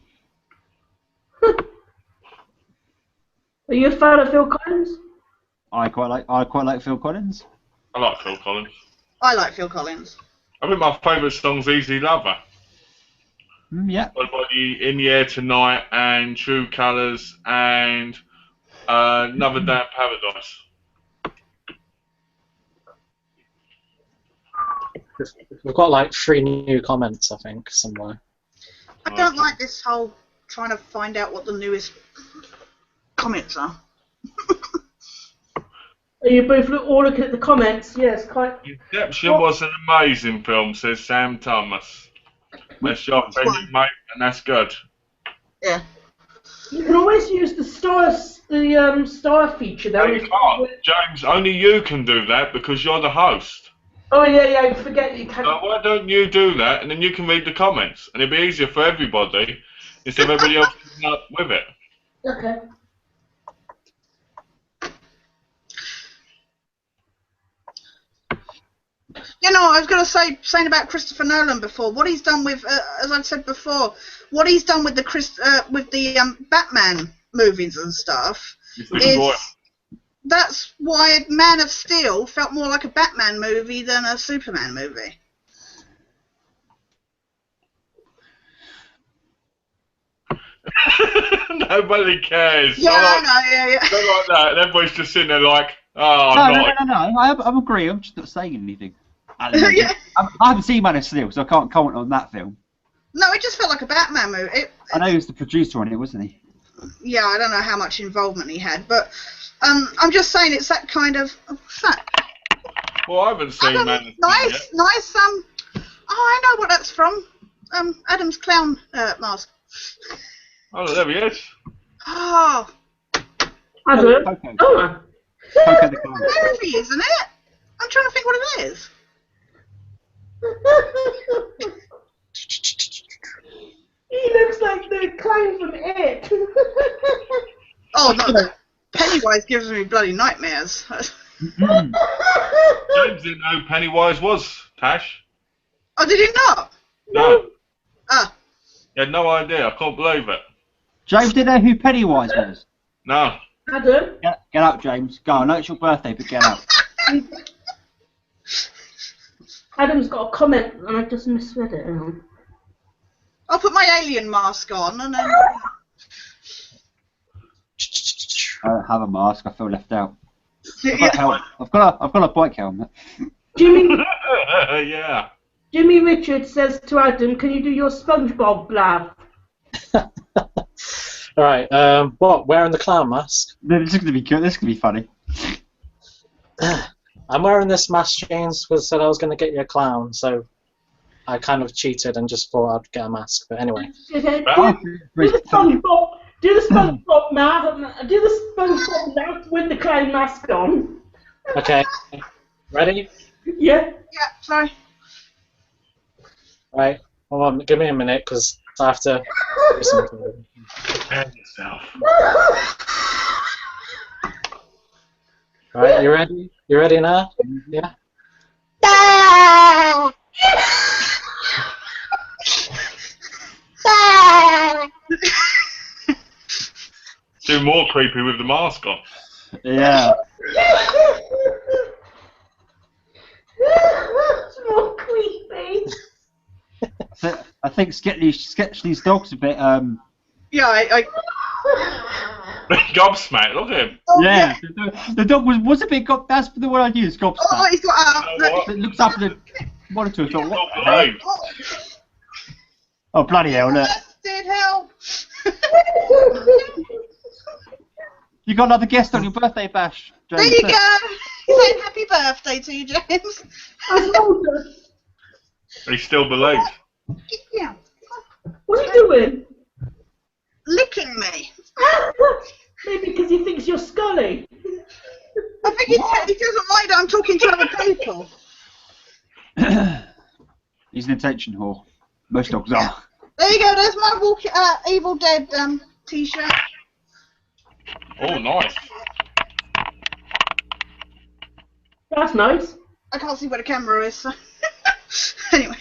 Are you a fan of Phil Collins? I quite like Phil Collins. I like Phil Collins. I like Phil Collins. I think my favourite song's Easy Lover. Yeah. In the Air Tonight and True Colours and Another Day in Paradise. We've got like 3 new comments, I think, somewhere. I don't like this whole trying to find out what the newest comments are. Are you both all looking at the comments? Yes, quite. Inception was an amazing film, says Sam Thomas. That's your opinion, mate, and that's good. Yeah. You can always use the star feature though. No, you can't. James, only you can do that because you're the host. Oh yeah, I forget you can. So why don't you do that, and then you can read the comments, and it'll be easier for everybody instead of everybody else coming up with it. Okay. You know, I was going to saying about Christopher Nolan before. What he's done with, as I've said before, what he's done with the Batman movies and stuff is that's why Man of Steel felt more like a Batman movie than a Superman movie. Nobody cares. Yeah, I know, yeah. Not like that. And everybody's just sitting there like, oh, No. I'm agreeing. I'm just not saying anything. I haven't seen Man of Steel, so I can't comment on that film. No, it just felt like a Batman movie. I know he was the producer on it, wasn't he? Yeah, I don't know how much involvement he had, but I'm just saying it's that kind of. What's that? Well, I haven't seen Man of Steel nice. Oh, I know what that's from. Adam's clown mask. Oh, there he is. Oh. Adam. Poco. Oh. Poco the Clown. Movie, isn't it? I'm trying to think what it is. He looks like the clown from It. Oh, no. Pennywise gives me bloody nightmares. Mm-hmm. James didn't know Pennywise was, Tash. Oh, did he not? No. Ah. He had no idea. I can't believe it. James didn't know who Pennywise was. No. Adam. Get out, James. Go. I know it's your birthday, but get out. Adam's got a comment, and I just misread it. Hang on. I'll put my alien mask on and then. I don't have a mask. I feel left out. I've got a bike helmet. Jimmy Yeah. Jimmy Richards says to Adam, "Can you do your SpongeBob blab?" Right, what, wearing the clown mask? This is going to be good. This is going to be funny. I'm wearing this mask, James, because I said I was going to get you a clown, so I kind of cheated and just thought I'd get a mask, but anyway. Okay, do the SpongeBob. Do the SpongeBob mask. Do the SpongeBob mask with the clown mask on. Okay, ready? Yeah. Yeah, sorry. Right, hold on, give me a minute, because I have to do something. Prepare yourself. Right, you ready? You ready now? Yeah? Do more creepy with the mask on. Yeah. It's more creepy. I think Sketchley's dog's a bit Yeah, I Gobsmacked, look at him. oh, yeah. The dog was a bit that's the word I used, Oh, gobsmacked. he's got what? It looks up at the monitor and thought, Not what the hell? believed. Oh bloody hell, look. did help. You got another guest on your birthday bash, James. There you go. Saying happy birthday to you, James. He still believes. Yeah. What are you doing? Licking me. Maybe because he thinks you're Scully. I think he doesn't mind I'm talking to other people. He's an attention whore. Most dogs are. There you go. There's my Evil Dead t-shirt. Oh, nice. That's nice. I can't see where the camera is. So. Anyway.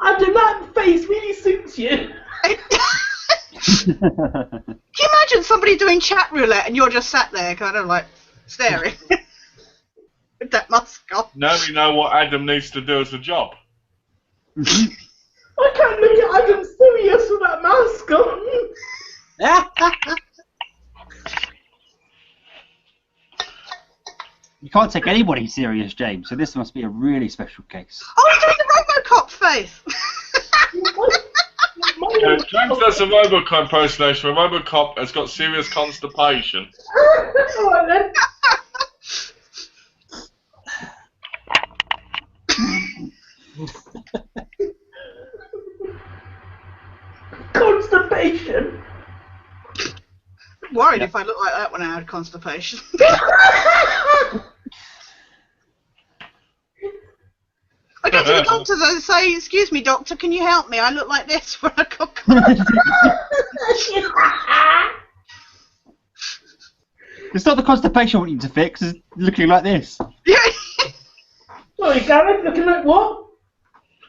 Adam, that face really suits you. Can you imagine somebody doing chat roulette and you're just sat there kind of like staring with that mask on? Now we know what Adam needs to do as a job. I can't look at Adam serious with that mask on. You can't take anybody serious, James, so this must be a really special case. Oh, he's doing the Robocop face! James does a Robocop impersonation. Robocop has got serious constipation. Alright then. Constipation. Worried if I look like that when I had constipation. I go to the doctors and say, "Excuse me, doctor, can you help me? I look like this when I got constipation." It's not the constipation I want you to fix. It's looking like this. Yeah. Sorry, Gareth, looking like what?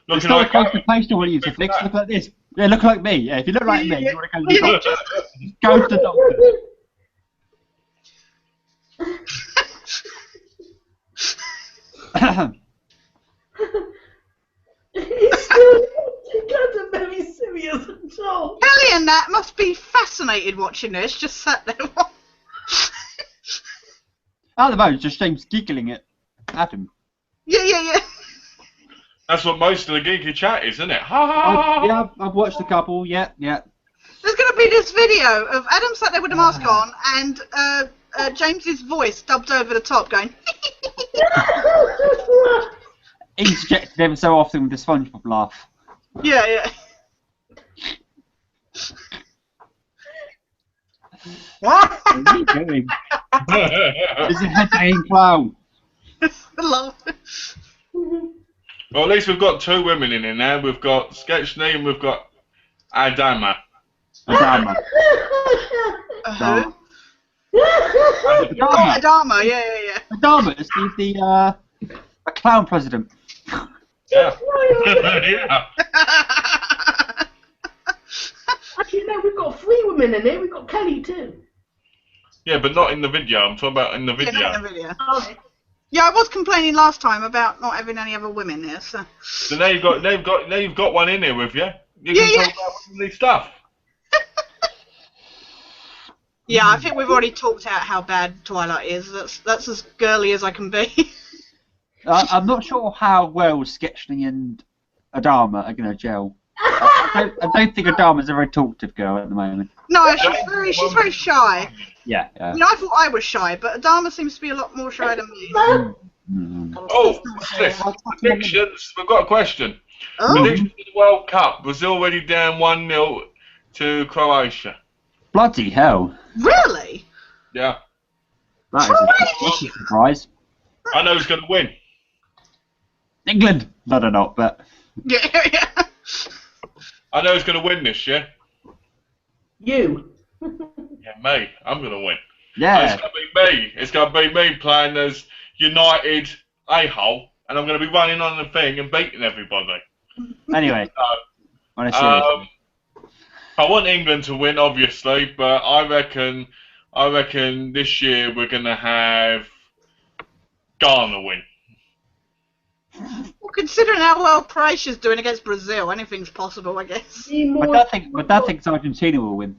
It's Looking not like the constipation I want you to fix. Look like this. Yeah, look like me. Yeah, if you look like me, you want to go to the doctor. Go to the doctor. He's still not very serious at all. Kelly and Nat must be fascinated watching this, just sat there. At the moment, just James giggling at him. Yeah. That's what most of the geeky chat is, isn't it? Ha ha ha, ha. Yeah, I've watched a couple. Yeah. There's going to be this video of Adam sat there with a mask on and James's voice dubbed over the top going. Interjected ever so often with the SpongeBob laugh. Yeah. What are you doing? It's a head-banging clown. Love. Well, at least we've got 2 women in here now. We've got Sketchney and we've got Adama. Adama. Who? Adama. Adama, yeah. Adama is the a clown president. Yeah. Yeah. Actually, no, we've got 3 women in here. We've got Kelly too. Yeah, but not in the video. I'm talking about in the video. Yeah, not in the video. Oh, Yeah, I was complaining last time about not having any other women here, so. So now you've got one in here with you. You Yeah, can yeah. talk about this stuff. Yeah, I think we've already talked out how bad Twilight is. That's as girly as I can be. I'm not sure how well Sketchney and Adama are going to gel. I don't think Adama's a very talkative girl at the moment. No, she's very shy. Yeah. I thought I was shy, but Adama seems to be a lot more shy than me. Oh, what's this? Predictions. We've got a question. Oh, Predictions for the World Cup. Brazil already down 1-0 to Croatia. Bloody hell. really? Yeah. That's a surprise. I know who's going to win. England! No, they're not, but... Yeah. I know who's going to win this, yeah? you. Yeah, me. I'm going to win. Yeah. It's going to be me. It's going to be me playing as United a-hole, and I'm going to be running on the thing and beating everybody. Anyway. On a serious note. I want England to win, obviously, but I reckon this year we're going to have Ghana win. Well, considering how well Croatia's doing against Brazil, anything's possible, I guess. My dad thinks Argentina will win.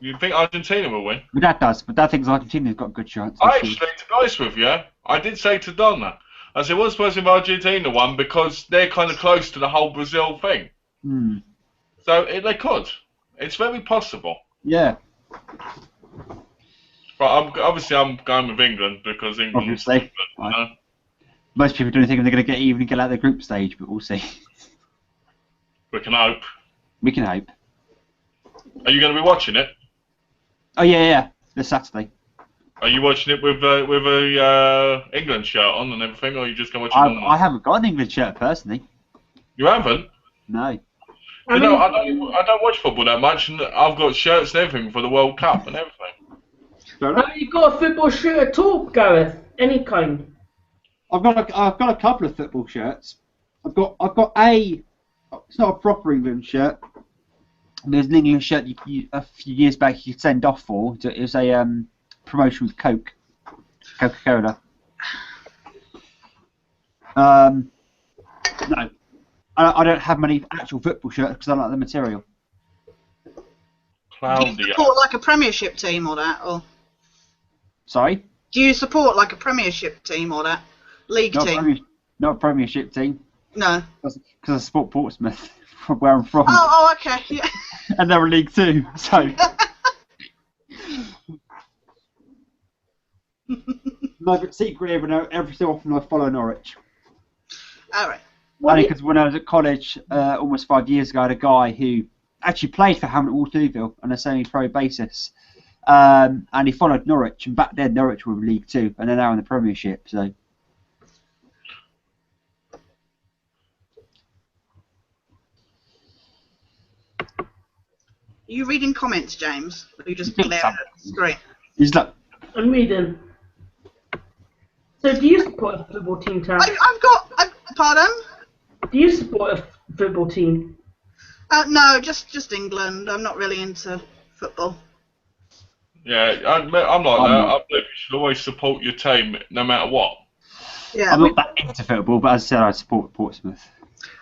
You think Argentina will win? My dad does, but dad thinks Argentina's got a good chance. Actually, to be honest with you, I did say to Donna, I said, what's supposed if Argentina won because they're kind of close to the whole Brazil thing. So they could. It's very possible. Yeah. But I'm going with England because England. Obviously. Most people don't think they're going to get out of the group stage, but we'll see. We can hope. We can hope. Are you going to be watching it? Oh yeah, this Saturday. Are you watching it with a England shirt on and everything, or are you just going to watch it I haven't got an England shirt personally. You haven't? No. I don't watch football that much, and I've got shirts and everything for the World Cup and everything. Have you got a football shirt at all, Gareth? Any kind? I've got a couple of football shirts. I've got a. It's not a proper England shirt. There's an England shirt you a few years back you could send off for. It was a promotion with Coca-Cola. No, I don't have many actual football shirts because I don't like the material. Do you support like a Premiership team or that, or? Sorry? Do you support like a Premiership team or that? League team? Not a Premiership team. No. Because I support Portsmouth, from where I'm from. Oh, okay, yeah. And they're in League Two, so... No, but secretly, every so often I follow Norwich. Alright. Only because when I was at college, almost 5 years ago, I had a guy who actually played for Hamlet Waterlooville on a semi-pro basis. And he followed Norwich, and back then Norwich were in League Two, and they're now in the Premiership, so... you reading comments, James? Or are you just glaring at the screen? He's like, I'm reading. So, do you support a football team, Tam? Pardon? Do you support a football team? No, just England. I'm not really into football. Yeah, I'm like that. I believe you should always support your team, no matter what. Yeah. I'm not that into football, but as I said, I support Portsmouth.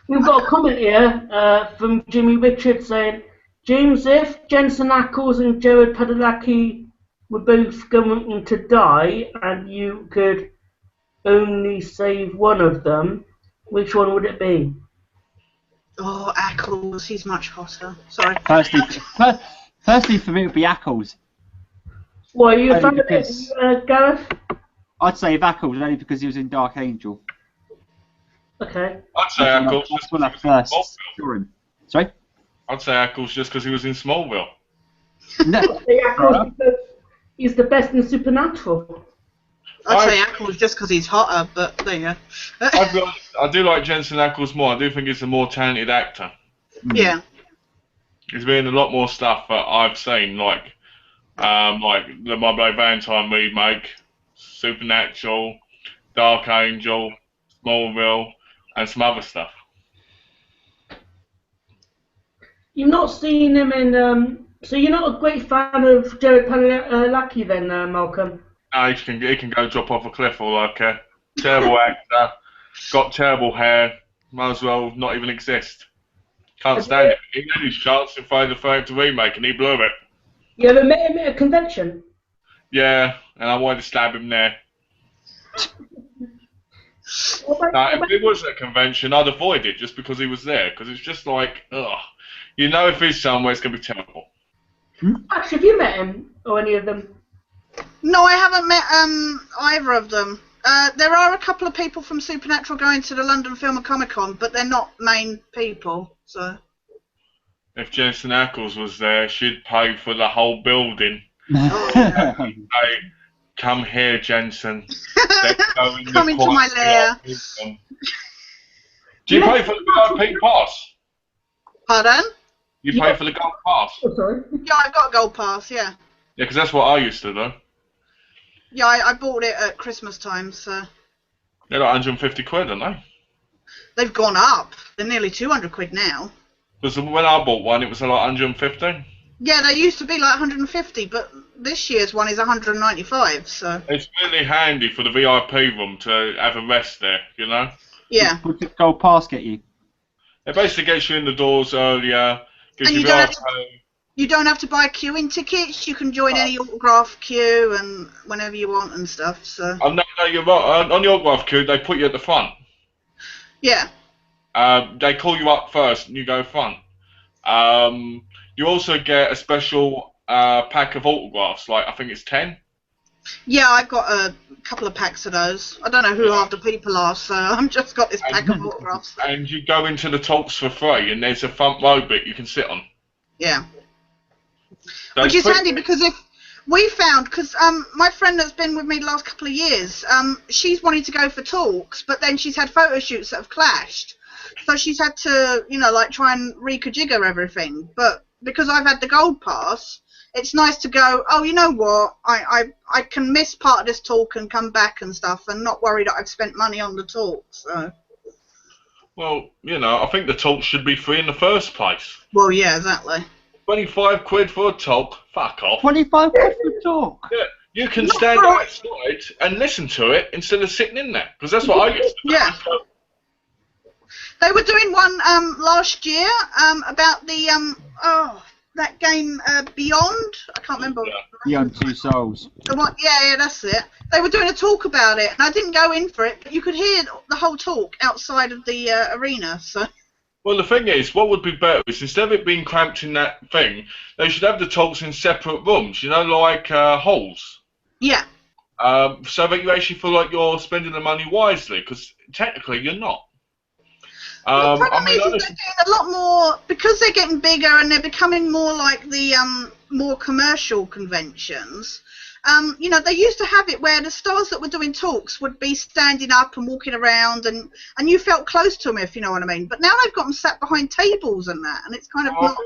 We've got a comment here from Jimmy Richards saying, James, if Jensen Ackles and Jared Padalecki were both going to die and you could only save one of them, which one would it be? Oh, Ackles, he's much hotter. Sorry. Firstly, for me, it would be Ackles. What, are you a fan of because- it, Gareth? I'd say Ackles only because he was in Dark Angel. Okay. I'd say Ackles That's just when I because he was in first Smallville. saw him. Sorry? I'd say Ackles just because he was in Smallville. No. He's the best in Supernatural. I'd say Ackles just because he's hotter, but there you go. I do like Jensen Ackles more. I do think he's a more talented actor. Yeah. He's been in a lot more stuff that I've seen, like the My Bloody Valentine remake, Supernatural, Dark Angel, Smallville, and some other stuff. You've not seen him in. So you're not a great fan of Jared Padalecki then, Malcolm? No, he can go drop off a cliff or like a terrible actor, got terrible hair, might as well not even exist. Can't stand it. He had his chance to find the Fire to remake and he blew it. You ever met him at a convention? Yeah, and I wanted to stab him there. If it was a convention, I'd avoid it just because he was there, because it's just like, ugh. You know if he's somewhere, it's going to be terrible. Actually, have you met him, or any of them? No, I haven't met either of them. There are a couple of people from Supernatural going to the London Film and Comic Con, but they're not main people, so... If Jensen Ackles was there, she'd pay for the whole building. Oh, Hey, come here, Jensen. come into my lair. Do you pay for the VIP pass? Pardon? You pay for the gold pass? Oh, sorry. Yeah, I've got a gold pass, yeah. Yeah, because that's what I used to do. Yeah, I bought it at Christmas time, so... They're like 150 quid, aren't they? They've gone up. They're nearly 200 quid now. Because when I bought one, it was like 150. Yeah, they used to be like 150, but this year's one is 195, so... It's really handy for the VIP room to have a rest there, you know? Yeah. What did Gold Pass get you? It basically gets you in the doors earlier, gives And you you don't have to buy queuing tickets. You can join any autograph queue and whenever you want and stuff. So. Oh, no, you're right. On the autograph queue, they put you at the front. Yeah. They call you up first, and you go front. You also get a special pack of autographs, like I think it's 10. Yeah, I've got a couple of packs of those. I don't know who half the people are, so I've just got this pack of autographs. And you go into the talks for free, and there's a front row bit you can sit on. Yeah. So which is handy because if we found, because my friend that's been with me the last couple of years, she's wanted to go for talks, but then she's had photo shoots that have clashed. So she's had to, you know, like try and reconfigure everything. But because I've had the gold pass, it's nice to go, oh, you know what, I can miss part of this talk and come back and stuff and not worry that I've spent money on the talk. So. Well, you know, I think the talk should be free in the first place. Well, yeah, exactly. 25 quid for a talk? Fuck off. 25 quid for a talk? Yeah, you can stand outside and listen to it instead of sitting in there, because that's what I used to do. Yeah. They were doing one last year about the that game Beyond. I can't remember. Beyond Two Souls. The one, yeah, that's it. They were doing a talk about it, and I didn't go in for it, but you could hear the whole talk outside of the arena. So. Well, the thing is, what would be better is instead of it being cramped in that thing, they should have the talks in separate rooms. You know, like halls. Yeah. So that you actually feel like you're spending the money wisely, because technically you're not. The problem is they're doing a lot more, because they're getting bigger and they're becoming more like the more commercial conventions. you know, they used to have it where the stars that were doing talks would be standing up and walking around, and you felt close to them, if you know what I mean. But now they've got them sat behind tables and that, and it's kind of not.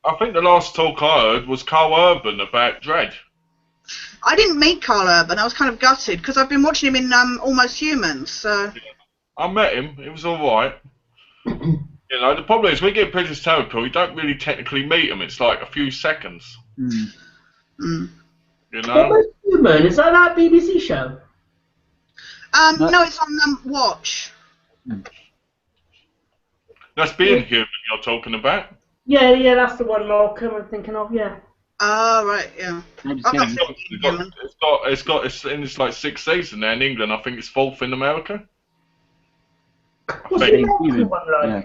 I think the last talk I heard was Carl Urban about Dredd. I didn't meet Carl Urban. I was kind of gutted because I've been watching him in Almost Human. So. I met him. It was all right. You know, the problem is when you get Princess Terrapil, you don't really technically meet him. It's like a few seconds. Mm. Mm. You know? Almost Human, is that BBC show? No, it's on Watch. That's Being Human you're talking about. Yeah, that's the one, Malcolm, I'm thinking of, yeah. Oh, right, yeah. It's in its like 6th season now in England. I think it's 4th in America. What's the American one like? Yeah.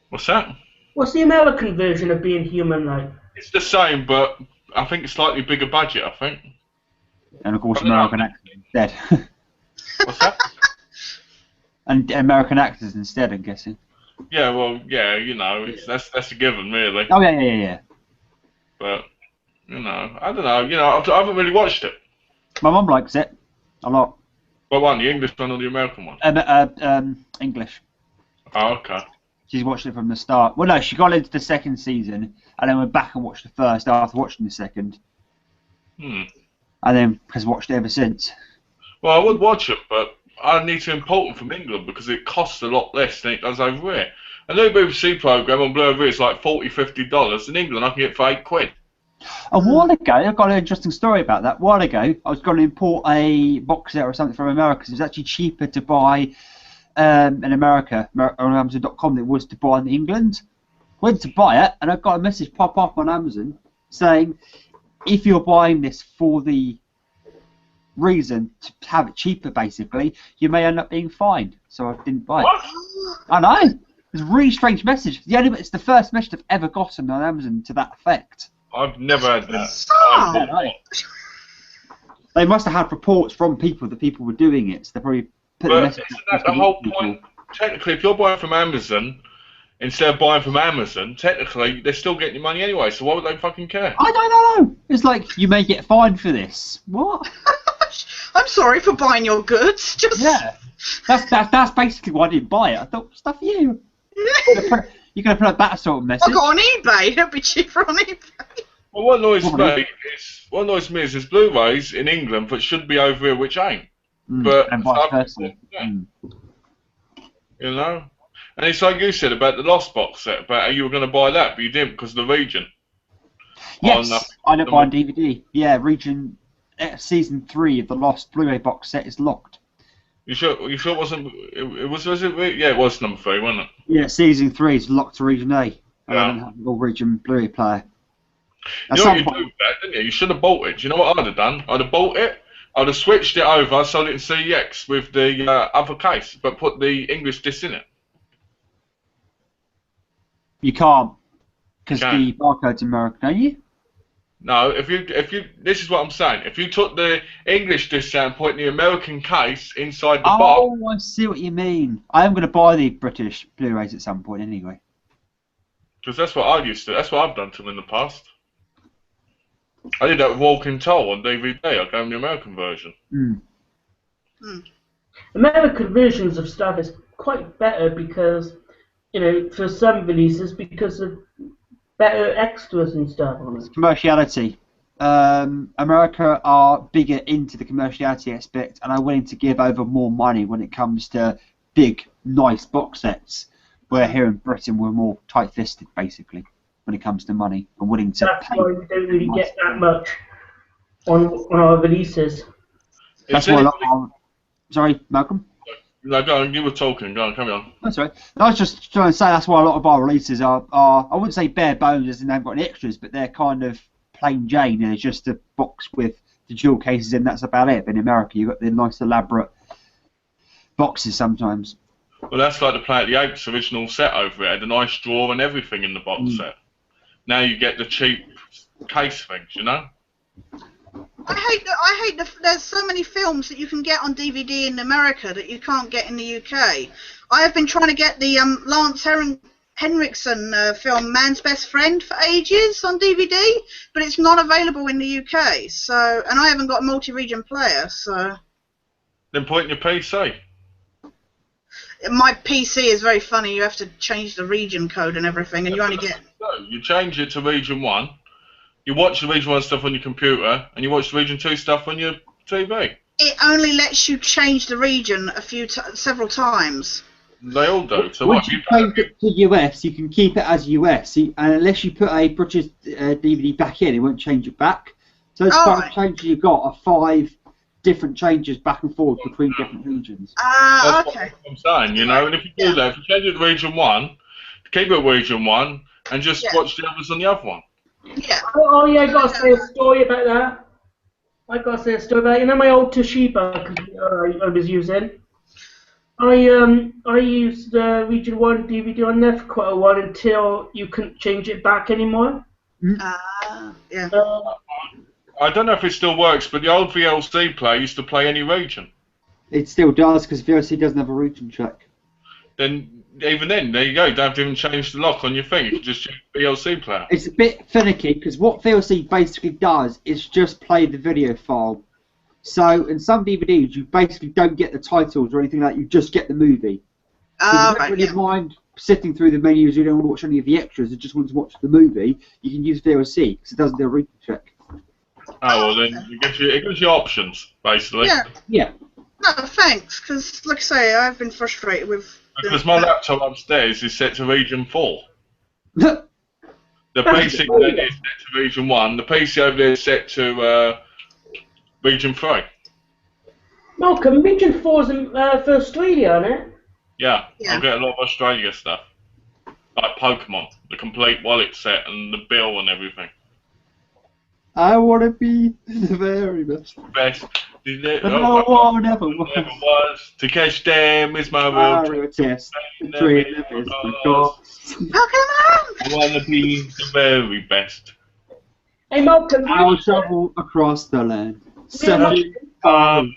What's that? What's the American version of Being Human like? It's the same, but I think it's slightly bigger budget, I think. And of course, American actors instead. What's that? And American actors instead, I'm guessing. Yeah, well, yeah, you know, that's a given, really. Oh, yeah. But, you know, I don't know. You know, I haven't really watched it. My mum likes it a lot. What one, the English one or the American one? English. Oh, okay. She's watched it from the start. Well, no, she got into the 2nd season, and then went back and watched the first after watching the 2nd. And then has watched it ever since. Well, I would watch it, but I need to import them from England because it costs a lot less than it does over here. A new BBC programme on Blu-ray is like $40, $50. In England, I can get it for £8. A while ago, I've got an interesting story about that. A while ago, I was going to import a box set or something from America because it was actually cheaper to buy in America on Amazon.com than it was to buy in England. Went to buy it, and I got a message pop up on Amazon saying, if you're buying this for the reason to have it cheaper, basically, you may end up being fined. So I didn't buy it. What? I know. It's a really strange message. It's the first message I've ever gotten on Amazon to that effect. I've never had that. I know. They must have had reports from people that people were doing it, so they probably put the message. Isn't that the whole point? Technically, if you're buying from Amazon instead of buying from Amazon, technically they're still getting your money anyway. So why would they fucking care? I don't know. It's like you may get fined for this. What? I'm sorry for buying your goods. Just Yeah. That's basically why I didn't buy it. I thought, stuff you. You're going to put up that sort of message. I got on eBay. It'd be cheaper on eBay. Well, what annoys me is there's Blu-rays in England that should be over here, which ain't. But and vice versa. You know, and it's like you said about the Lost box set, about how you were going to buy that, but you didn't because of the region. Yes, I don't buy on DVD. Yeah, region season 3 of the Lost Blu-ray box set is locked. You sure? You sure it wasn't? It was it? Yeah, it was number 3, wasn't it? Yeah, season 3 is locked to region A. Yeah. I don't have a region Blu-ray player. You know what you do with that, didn't you? You should have bought it. Do you know what I'd have done? I'd have bought it. I'd have switched it over, sold it in CEX with the other case, but put the English disc in it. You can't, because the barcode's American, are you? No, if you, this is what I'm saying. If you took the English disc out and put the American case inside the box. Oh, I see what you mean. I am going to buy the British Blu-rays at some point anyway. Because that's what I used to. That's what I've done to them in the past. I did that with Walking Tall on DVD. I gave them the American version. American versions of stuff is quite better because, you know, for some releases, because of better extras and stuff on it. Commerciality. America are bigger into the commerciality aspect and are willing to give over more money when it comes to big, nice box sets. Where here in Britain we're more tight-fisted, basically, when it comes to money and willing to That's pay. why we don't really get that much on our releases. That's why a lot of... Sorry, Malcolm? No, go on, you were talking. Go on, come on. That's right. I was just trying to say that's why a lot of our releases are I wouldn't say bare bones as in they haven't got any extras, but they're kind of plain Jane. It's just a box with the jewel cases in, that's about it. But in America, you've got the nice elaborate boxes sometimes. Well, that's like the Planet of the Apes original set over it. Had a nice drawer and everything in the box set. Now you get the cheap case things, you know? I hate there's so many films that you can get on DVD in America that you can't get in the UK. I have been trying to get the Lance Henriksen film Man's Best Friend for ages on DVD, but it's not available in the UK. So, and I haven't got a multi-region player, so. Then put it in your PC. My PC is very funny. You have to change the region code and everything, and you only get. No, you change it to Region 1. You watch the Region 1 stuff on your computer, and you watch the Region 2 stuff on your TV. It only lets you change the region several times. They all do. So once what? you change it to US, you can keep it as US, and unless you put a British DVD back in, it won't change it back. So as far as changes you've got are 5 different changes back and forth between different regions. That's Okay. what I'm saying, you know, and if you do that, if you change it to Region 1, keep it Region 1, and just watch the others on the other one. Yeah. Oh yeah, I got to say a story about that. I got to say a story about, you know, my old Toshiba computer I was using. I used the Region 1 DVD on there for quite a while until you couldn't change it back anymore. Yeah. I don't know if it still works, but the old VLC player used to play any region. It still does, because VLC doesn't have a region check. Then, even then, there you go. You don't have to even change the lock on your thing. You can just check the VLC player. It's a bit finicky, because what VLC basically does is just play the video file. So, in some DVDs, you basically don't get the titles or anything like that, you just get the movie. So if you don't really mind sitting through the menus, you don't want to watch any of the extras, you just want to watch the movie, you can use VLC, because it doesn't do a region check. Oh, well, then it gives you options, basically. Yeah. No, thanks, because, like I say, I've been frustrated with... Because my laptop upstairs is set to Region 4. The basic then is set to Region 1. The PC over there is set to Region 3. Malcolm, Region 4 is for Australia, isn't it? Yeah, I'll get a lot of Australia stuff. Like Pokemon, the complete wallet set and the bill and everything. I want to be the very best. Best. No one ever was. To catch them is my will. Test. The dream is my goal. Pokemon! I want to be the very best. Hey Malcolm, I'll travel across the land. 75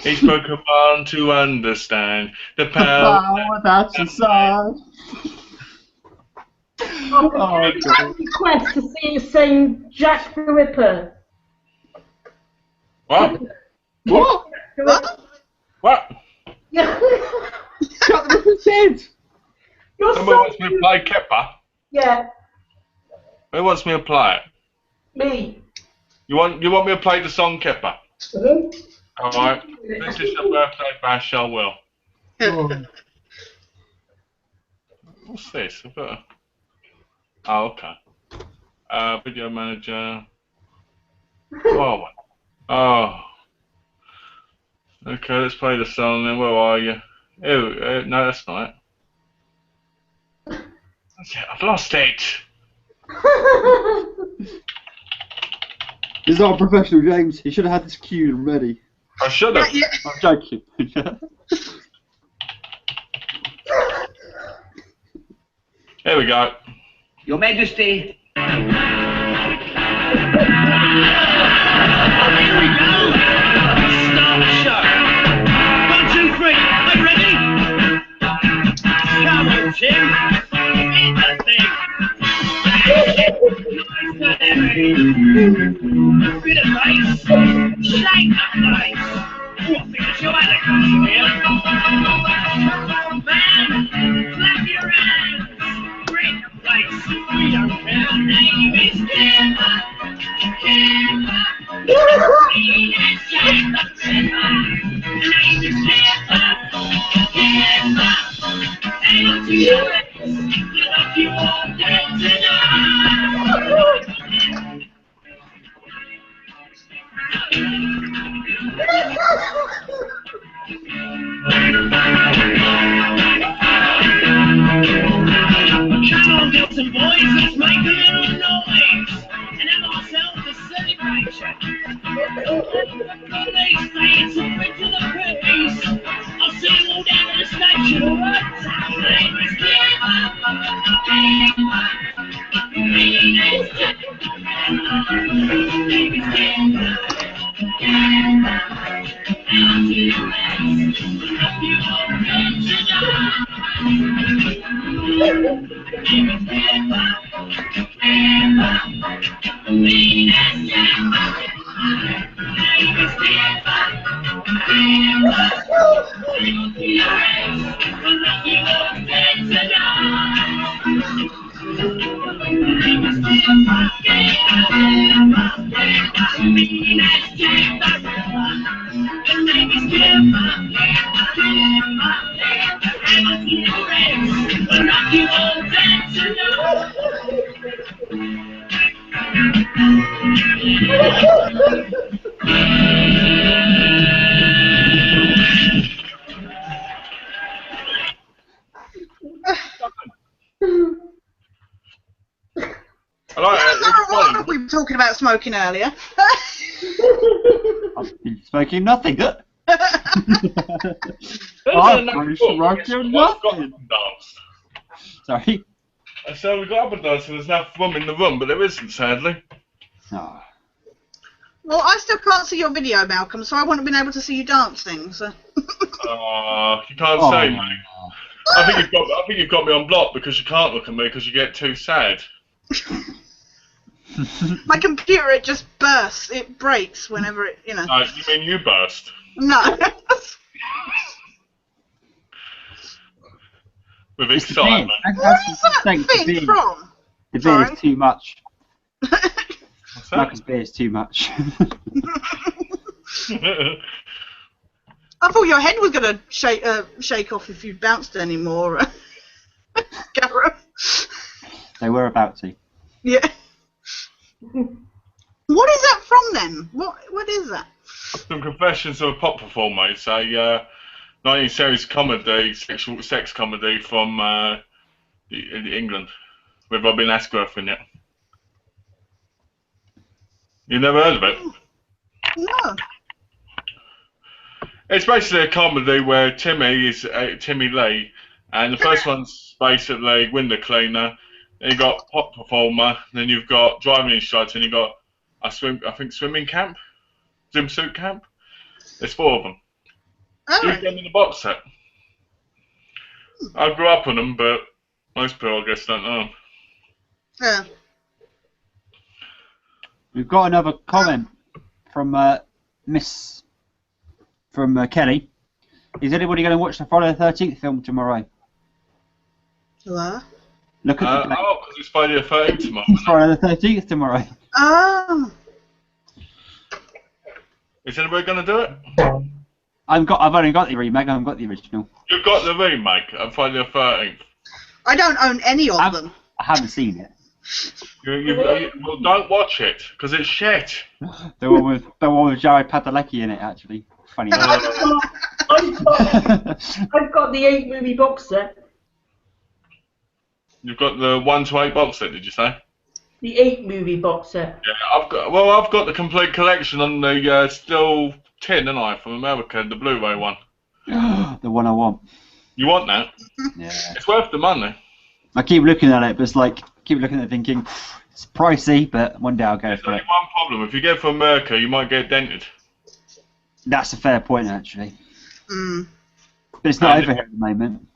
each Pokemon to understand the power that's inside. Malcolm, I have a request to see you sing Jack the Ripper. What? What? What? Yeah. Shut the Ripper's head! You're Somebody wants me to play Kepper? Yeah, Who wants me to play it? me. You want me to play the song Kepper? Mm-hmm. Alright. This is your birthday bash, I will. What's this? I've got a... Oh, okay. Video manager. Oh. Oh. Okay, let's play the song then. Where are you? Oh, no, that's not it. That's it. I've lost it. He's not a professional, James. He should have had this cued and ready. I should have. I'm joking. Here we go. Your Majesty. Here we go. Start the show. 1, 2, 3. Are you ready? Come on, Jim. Hit the thing. A bit of bass. Shake the place. What, because you're at a custom here? Man, clap your hands. Bring the place. We don't care. Our name is Kimber. Kimber. Name is Kimber. Name is Kimber. Kimber. And to your rest. Love you all day tonight. Come on, girls and boys, let's make a little noise and have ourselves a celebration. They say it's a bit to the peace. I'll see you all down at the station, alright? My name is Kimber. I like it. It's funny. We were talking about smoking earlier. I've been smoking nothing. There's I've enough been room. smoking I've got nothing. them dance. Sorry. So we've got other dancing. There's enough room in the room, but there isn't, sadly. Oh. Well, I still can't see your video, Malcolm, so I wouldn't have been able to see you dancing. So. You can't say, mate. I think you've got me on block because you can't look at me because you get too sad. My computer, it just bursts. It breaks whenever it, you know. You mean you burst? No. With It's the excitement. beard. Where is that thing from? The beard Sorry. is too much. What's that? Malcolm's beard is too much. I thought your head was going to shake off if you bounced anymore, Gareth. They were about to. Yeah. What is that from then? What is that? Some Confessions of a Pop Performer. It's a 19th series comedy, sexual sex comedy from England with Robin Ashworth in it. You never heard of it? No. It's basically a comedy where Timmy is Timmy Lee, and the first one's basically window cleaner. Then you got pop performer. Then you've got driving instructor. And you got swimming camp, swimsuit camp. There's 4 of them. Oh. You get them in the box set. I grew up on them, but most people I guess don't know them. Yeah. We've got another comment from Kelly. Is anybody going to watch the Friday the 13th film tomorrow? What? Look at the date. Oh, because it's Friday the 13th tomorrow. It's Friday the 13th tomorrow. Oh. Is anybody going to do it? I've only got the remake. I haven't got the original. You've got the remake of Friday the 13th. I don't own any of them. I haven't seen it. Well, don't watch it because it's shit. The one with Jared Padalecki in it, actually. Funny. I've got the 8 movie box set. You've got the 1 to 8 box set, did you say? The 8 movie box set. Yeah, I've got the complete collection on the still tin, haven't I, from America, the Blu-ray one. The one I want. You want that? Yeah. It's worth the money. I keep looking at it, but it's like keep looking at it thinking it's pricey, but one day I'll go There's for only it. one problem. If you get it from America, you might get dented. That's a fair point, actually. Mm. But it's not over here at the moment.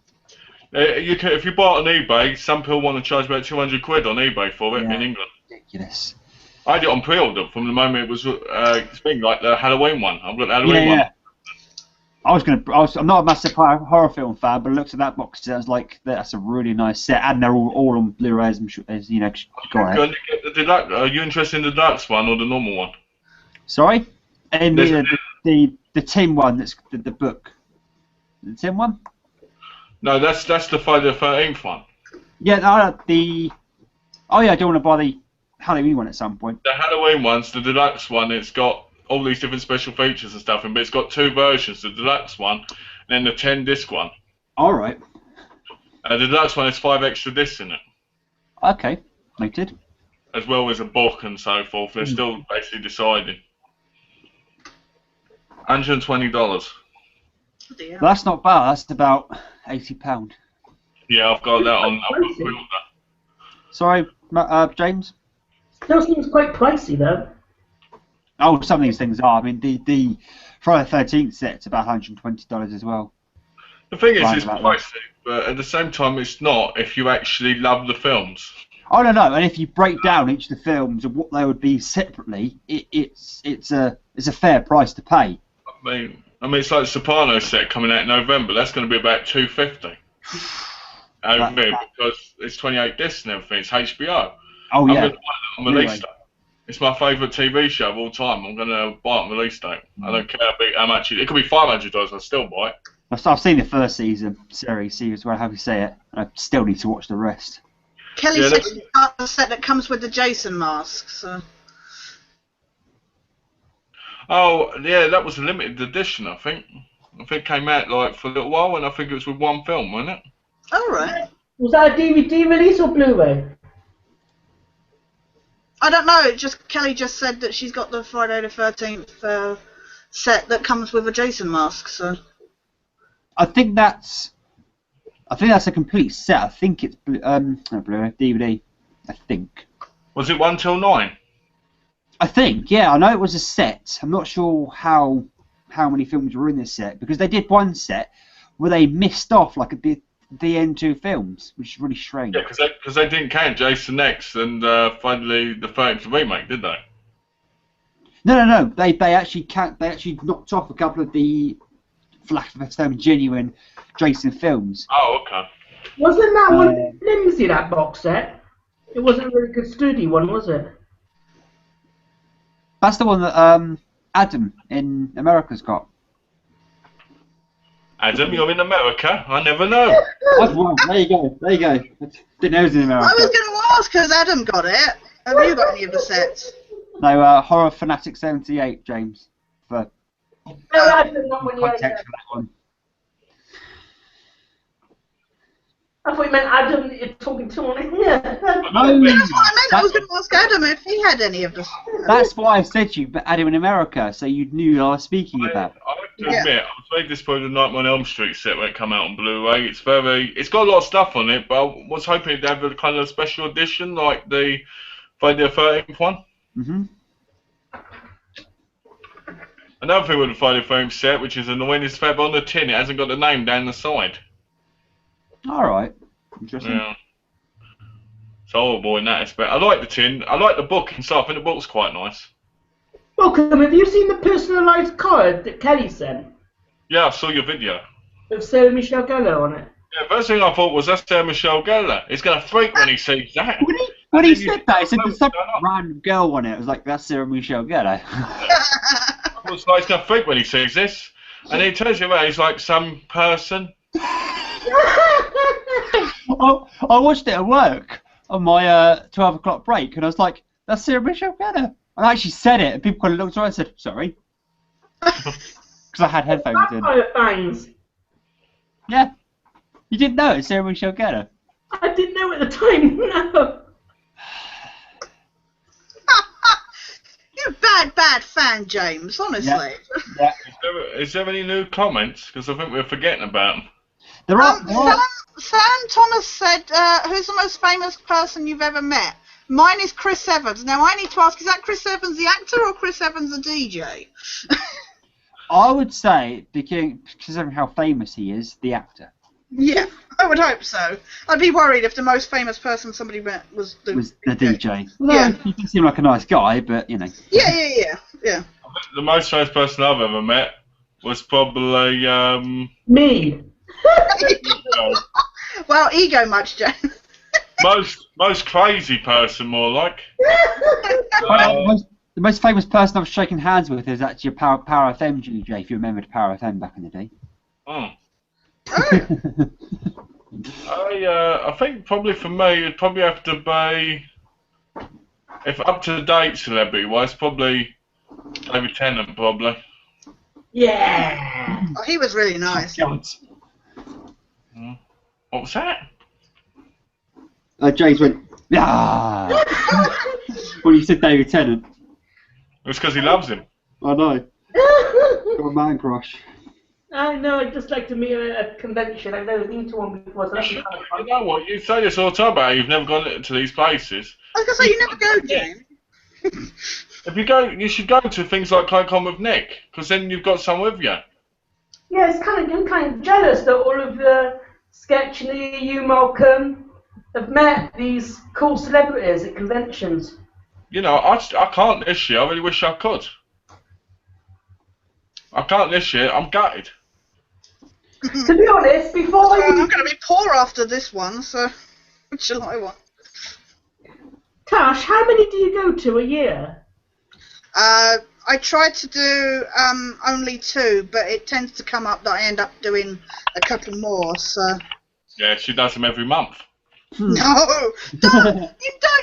If you buy it on eBay, some people want to charge about 200 quid on eBay for it Yeah. in England. Ridiculous. I did it on pre-order from the moment it was thing like the Halloween one. I've got the Halloween one. Yeah. I'm not a massive horror film fan, but I looked at that box set. I was like, that's a really nice set, and they're all on Blu-rays. I'm sure, as you know. Go ahead. Going to get the deluxe. Are you interested in the deluxe one or the normal one? Sorry, and the tin one. That's the book. The tin one. No, that's the Friday the 13th one. Yeah, I don't want to buy the Halloween one at some point. The Halloween one's the deluxe one. It's got all these different special features and stuff, but it's got 2 versions: the deluxe one and then the 10-disc one. All right. The deluxe one has 5 extra discs in it, Okay, noted. as well as a book and so forth. They're still basically deciding. $120. Oh dear. Well, that's not bad. That's about £80. Yeah, I've got that on. I've got pre-order. Sorry, James. Still seems quite pricey though. Oh, some of these things are. I mean, the Friday the 13th set's about $120 as well. The thing is, Right it's about pricey, but at the same time, it's not if you actually love the films. I don't know. And if you break down each of the films and what they would be separately, it's a fair price to pay. I mean, it's like the Sopranos set coming out in November. That's going to be about $250. Over here, because it's 28 discs and everything. It's HBO. Oh I'm yeah. going to buy that on the Anyway. list. It's my favourite TV show of all time. I'm going to buy it on release date. I don't care how much it could be $500. I'll still buy it. I've seen the first series, well, how you say it. I still need to watch the rest. Kelly said she's got the set that comes with the Jason mask. So. Oh, yeah, that was a limited edition, I think. I think it came out like for a little while, and I think it was with one film, wasn't it? All right. Was that a DVD release or Blu-ray? I don't know. Kelly just said that she's got the Friday the 13th set that comes with a Jason mask. So. I think that's a complete set. I think it's not Blu-ray, DVD. I think. Was it 1 till 9? I think, yeah. I know it was a set. I'm not sure how many films were in this set because they did one set where they missed off like the end 2 films, which is really strange. Yeah, because they didn't count Jason X and finally the 13th remake, did they? No. They actually knocked off a couple of the flash of a genuine Jason films. Oh, okay. Wasn't that one flimsy, that box set? It wasn't a really good sturdy one, was it? That's the one that Adam in America's got. Adam, you're in America? I never know. Well, there you go. Didn't know it was in America. I was going to ask because Adam got it. Have you got any of the sets? No, Horror Fanatic 78, James. For context for that one. I thought you meant Adam that you're talking to on it. Yeah. That's what I meant. I was going to ask Adam if he had any of the. That's why I said you, but Adam in America, so you knew what I was speaking about. I have to admit, I was very disappointed with the Nightmare on Elm Street set when it came out on Blu-ray. It's got a lot of stuff on it, but I was hoping it'd have a kind of special edition like the Friday the 13th one. Mhm. Another thing with the Friday the 13th set, which is annoying, is that on the tin it hasn't got the name down the side. All right, interesting. Yeah. It's horrible in that aspect. I like the tin. I like the book and stuff. I think the book's quite nice. Welcome. Have you seen the personalised card that Kelly sent Yeah, I saw your video. with Sarah Michelle Gellar on it? Yeah, first thing I thought was that's Sarah Michelle Gellar. He's gonna freak when he sees that. When he said that, he said there's some random girl on it. I was like, that's Sarah Michelle Gellar. I was like, he's gonna freak when he sees this, and he turns around. He's like some person. I watched it at work on my 12 o'clock break, and I was like, that's Sarah Michelle Gellar. I actually said it, and people kind of looked around and said, sorry. Because I had headphones in. Fangs. Yeah. You didn't know it's Sarah Michelle Gellar? I didn't know at the time, no. You're a bad fan, James, honestly. Yeah. Is there any new comments? Because I think we're forgetting about them. There are. Sam Thomas said, who's the most famous person you've ever met? Mine is Chris Evans. Now, I need to ask, is that Chris Evans the actor or Chris Evans the DJ? I would say, because of how famous he is, the actor. Yeah, I would hope so. I'd be worried if the most famous person somebody met was the DJ. Well, yeah. He did seem like a nice guy, but, you know. Yeah. I think the most famous person I've ever met was probably Me. Well, ego much, James. most crazy person, more like. The most famous person I've shaken hands with is actually a Power FM DJ, if you remember Power FM back in the day. Oh. I think probably for me it'd probably have to be, if up to date celebrity wise, probably David Tennant probably. Yeah. Oh, he was really nice. What was that? James went, yeah. When you said David Tennant. It's because he loves him. I know. Got a man crush. I know, I'd just like to meet him at a convention. I've never been to one before, so that'd be kind of I fun. know what you say this all the time about. You've never gone to these places. I was going to say, you never go, James. If you go, you should go to things like Con with Nick, because then you've got some with you. Yeah, I'm kind of jealous that all of the Sketchy, you, Malcolm, have met these cool celebrities at conventions. You know, I can't this year. I really wish I could. I can't this year. I'm gutted. To be honest, before I'm going to be poor after this one, so what shall I want? Tash, how many do you go to a year? I tried to do only 2, but it tends to come up that I end up doing a couple more. So Yeah, she does them every month. no, don't.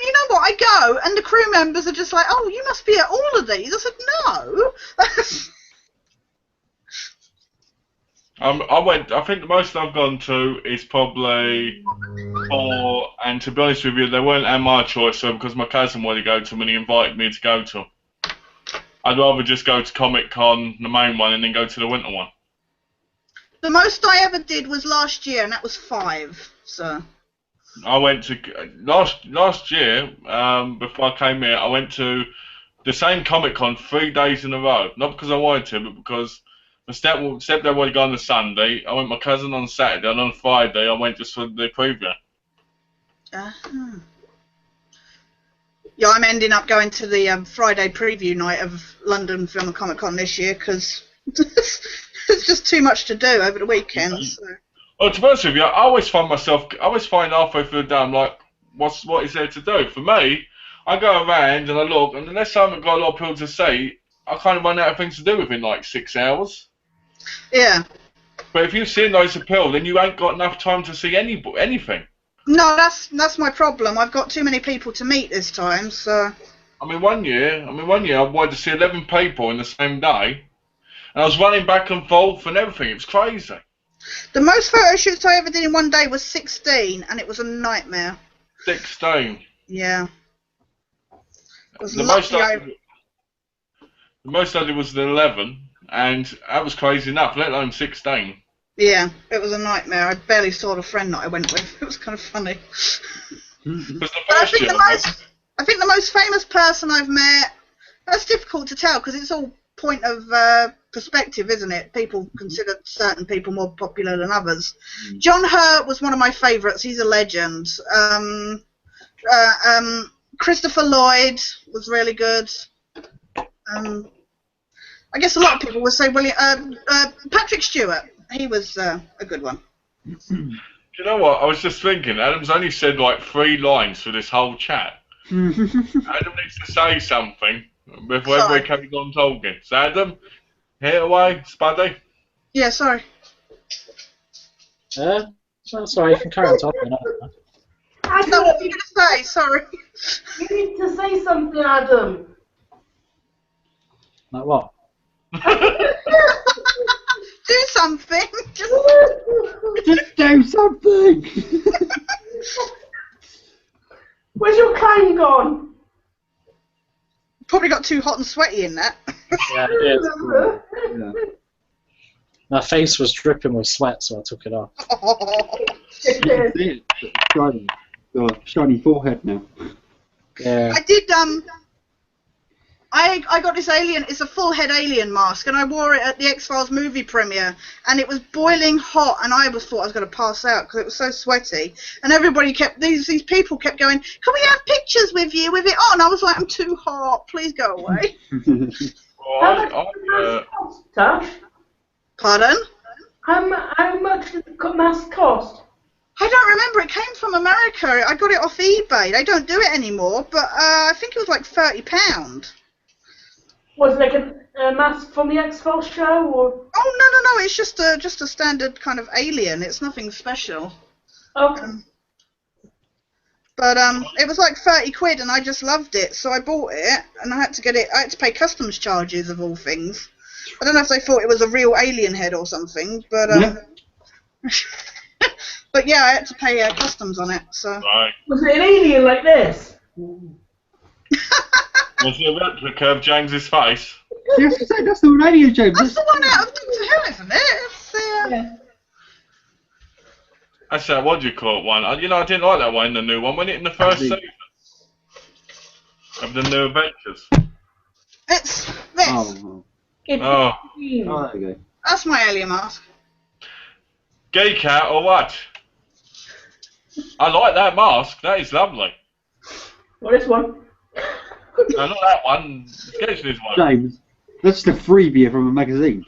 You know what? I go, and the crew members are just like, "Oh, you must be at all of these." I said, "No." I think the most I've gone to is probably 4, and to be honest with you, they weren't at my choice, so because my cousin wanted to go to them and he invited me to go to them. I'd rather just go to Comic Con, the main one, and then go to the winter one. The most I ever did was last year, and that was 5. So I went to last year, before I came here, I went to the same Comic Con 3 days in a row. Not because I wanted to, but because my stepdad wanted to go on the Sunday. I went with my cousin on Saturday, and on Friday I went just for the preview. Yeah, I'm ending up going to the Friday preview night of London Film and Comic Con this year because there's just too much to do over the weekend. So. Well, to be honest with you, I always find halfway through the day, I'm like, what is there to do? For me, I go around and I look, and unless I haven't got a lot of people to see, I kind of run out of things to do within like 6 hours. Yeah. But if you've seen those appeal, then you ain't got enough time to see anything. No, that's my problem. I've got too many people to meet this time, so. One year I wanted to see 11 people in the same day, and I was running back and forth and everything. It was crazy. The most photo shoots I ever did in one day was 16, and it was a nightmare. 16. Yeah. The most I did was the 11, and that was crazy enough, let alone 16. Yeah, it was a nightmare. I barely saw the friend that I went with. It was kind of funny. I think the most famous person I've met, that's difficult to tell because it's all point of perspective, isn't it? People consider certain people more popular than others. John Hurt was one of my favourites. He's a legend. Christopher Lloyd was really good. I guess a lot of people would say Patrick Stewart. He was a good one. You know what? I was just thinking, Adam's only said like 3 lines for this whole chat. Adam needs to say something before we carry on talking. So Adam, hit away, Spuddy. Yeah, sorry. That's alright, you can carry on talking. Adam, what were you going to say? Sorry. You need to say something, Adam. Like what? Do something. Just do something. Where's your clown gone? Probably got too hot and sweaty in that. Yeah, it did. Yeah. My face was dripping with sweat, so I took it off. Shiny forehead now. Yeah. I did. I got this alien. It's a full head alien mask, and I wore it at the X-Files movie premiere, and it was boiling hot, and I thought I was going to pass out because it was so sweaty. And everybody these people kept going, "Can we have pictures with you with it on?" I was like, "I'm too hot. Please go away." How much cost, Tash? Pardon? How much did the mask cost? I don't remember. It came from America. I got it off eBay. They don't do it anymore, but I think it was like £30. Was it like a mask from the X-Files show, or? Oh no! It's just a standard kind of alien. It's nothing special. Okay. But it was like 30 quid, and I just loved it, so I bought it, and I had to pay customs charges of all things. I don't know if they thought it was a real alien head or something, but but yeah, I had to pay customs on it. So. Right. Was it an alien like this? Was it a replica of James's face? Yes, that's the radio, James. That's the one out of Doctor Who, isn't it? It's Yeah. That's that, what do you call it one? I didn't like that one in the new one. Wasn't it in the first season of the New Adventures? It's this. Oh, It's Oh. there you go. That's my alien mask. Geek out or what? I like that mask. That is lovely. Well, this one. No, not that one. Sketch's one. James, that's the freebie from a magazine.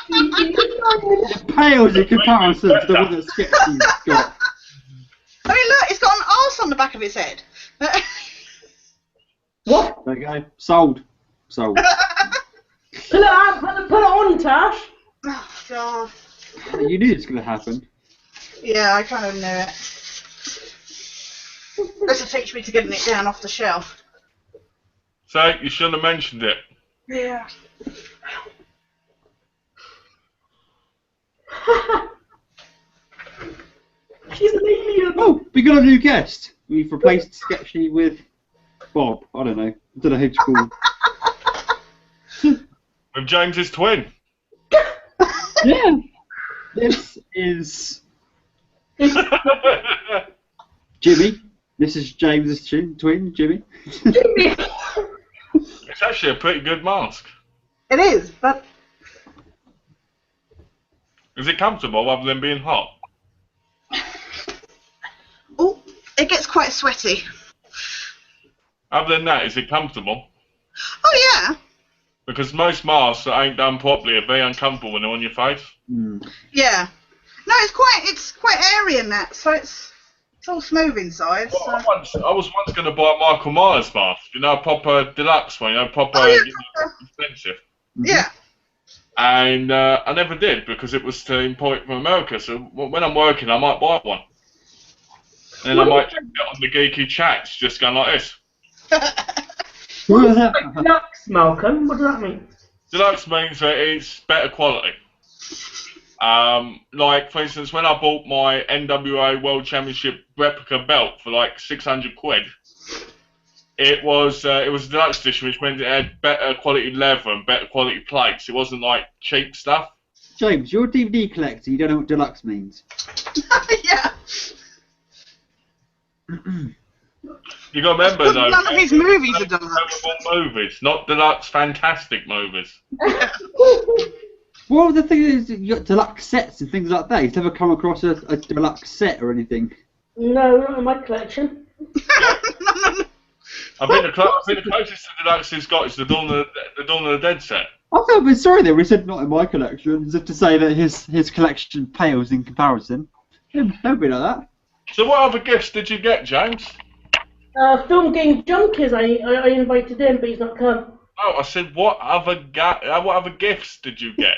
It pales in comparison to the one that Sketchy's got. I mean, look, it's got an arse on the back of its head. What? There you go. Sold. Sold. Put it on, Tash. Oh, God. You knew it's going to happen. Yeah, I kind of knew it. This will teach me to getting it down off the shelf. So, you shouldn't have mentioned it. Yeah. She's an alien. Oh, we got a new guest. We've replaced Sketchy with Bob. I don't know. I don't know who to call. With James's twin. Yeah. This is Jimmy. This is James's twin, Jimmy. Jimmy. It's actually a pretty good mask. It is, but Is it comfortable other than being hot? oh, it gets quite sweaty. Other than that, is it comfortable? Oh yeah. Because most masks that ain't done properly are very uncomfortable when they're on your face. Yeah. No, it's quite airy in that, so it's all smooth inside. Well, So. I was once going to buy a Michael Myers mask, you know, a proper deluxe one, you know, proper expensive. Yeah. And I never did because it was to import it from America. So when I'm working, I might buy one. And I might check it on the geeky chats, just going like this. Deluxe, Malcolm. What does that mean? Deluxe means that it's better quality. Like, for instance, when I bought my NWA World Championship replica belt for like 600 quid, it was a deluxe edition, which meant it had better quality leather and better quality plates. It wasn't like cheap stuff. James, you're a DVD collector. You don't know what deluxe means. Yeah. You got to remember though. None of his movies are deluxe. Movies, not deluxe, fantastic movies. Well, the thing is, you got deluxe sets and things like that. You've never come across a deluxe set or anything. No, not in my collection. No. I think the closest to deluxe he's got is the Dawn of the Dead set. I feel a bit sorry there. We said not in my collection, as if to say that his collection pales in comparison. Don't be like that. So what other gifts did you get, James? Film Game Junkies, I invited him, but he's not come. Oh, I said what other gifts did you get?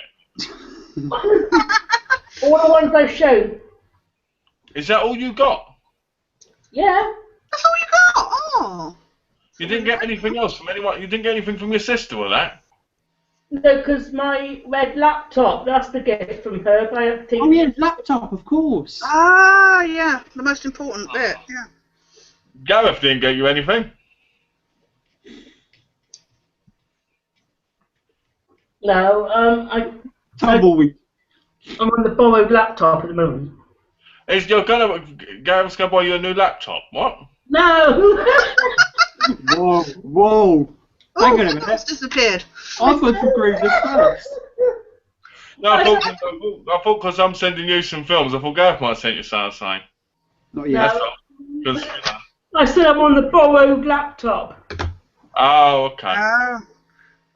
All the ones I've shown. Is that all you got? Yeah. That's all you got. Oh. You didn't get anything else from anyone? You didn't get anything from your sister or that? No, because my red laptop, that's the gift from her. But I have to Oh yeah, laptop, of course. Ah, yeah. The most important bit. Yeah. Gareth didn't get you anything. No, Tumbleweed. I'm on the borrowed laptop at the moment. Gareth's gonna buy you a new laptop? What? No! Whoa. Hang on a minute. It's disappeared. I've got to agree with this first. No, I thought because I'm sending you some films, I thought Gareth might have sent you something. Not yet. That's all. 'Cause, you know. I said I'm on the borrowed laptop. Oh, okay. I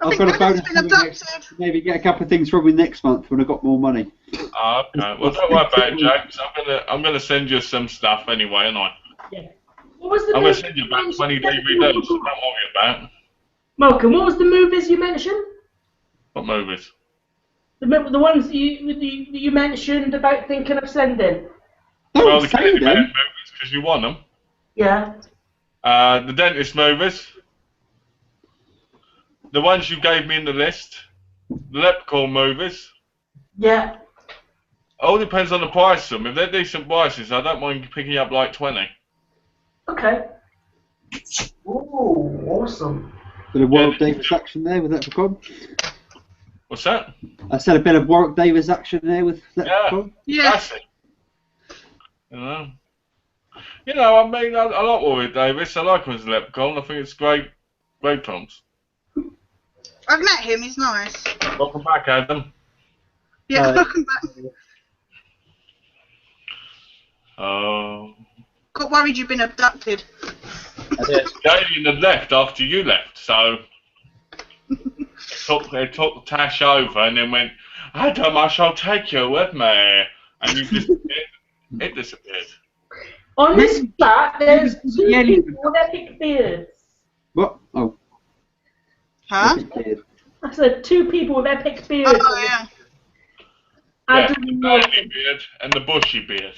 I've think got a Rena's bonus been coming abducted. Maybe get a couple of things from me next month when I've got more money. Oh, okay. Well, don't worry about it, James. I'm gonna send you some stuff anyway, and Yeah. What was the I'm gonna movie send you you back mentioned? 20 DVDs. So don't worry about it. Malcolm, what was the movies you mentioned? What movies? The ones you mentioned about thinking of sending. Well, Don't the say Candyman them. movies because you won them. Yeah. The Dentist movies. The ones you gave me in the list. The Leprechaun movies. Yeah. All depends on the price of them. If they're decent prices, I don't mind picking up like 20. Okay. Ooh, awesome. Bit of Warwick Davis action there with Leprechaun. What's that? I said a bit of Warwick Davis action there with Leprechaun. Yeah. That's it. You know, I mean, I like Warwick Davis. I like him as a Leprechaun. I think it's great films. I've met him. He's nice. Welcome back, Adam. Yeah, welcome back. Oh. Got worried you've been abducted. The alien had left after you left, so they took Tash over and then went, Adam, I shall take you with me. And you disappeared. It disappeared. On this flat, there's two Yeah, people with epic beards. What? Oh. Huh? I said 2 people with epic beards. Oh, yeah. I Yeah, didn't the know. bandy beard and the bushy beard.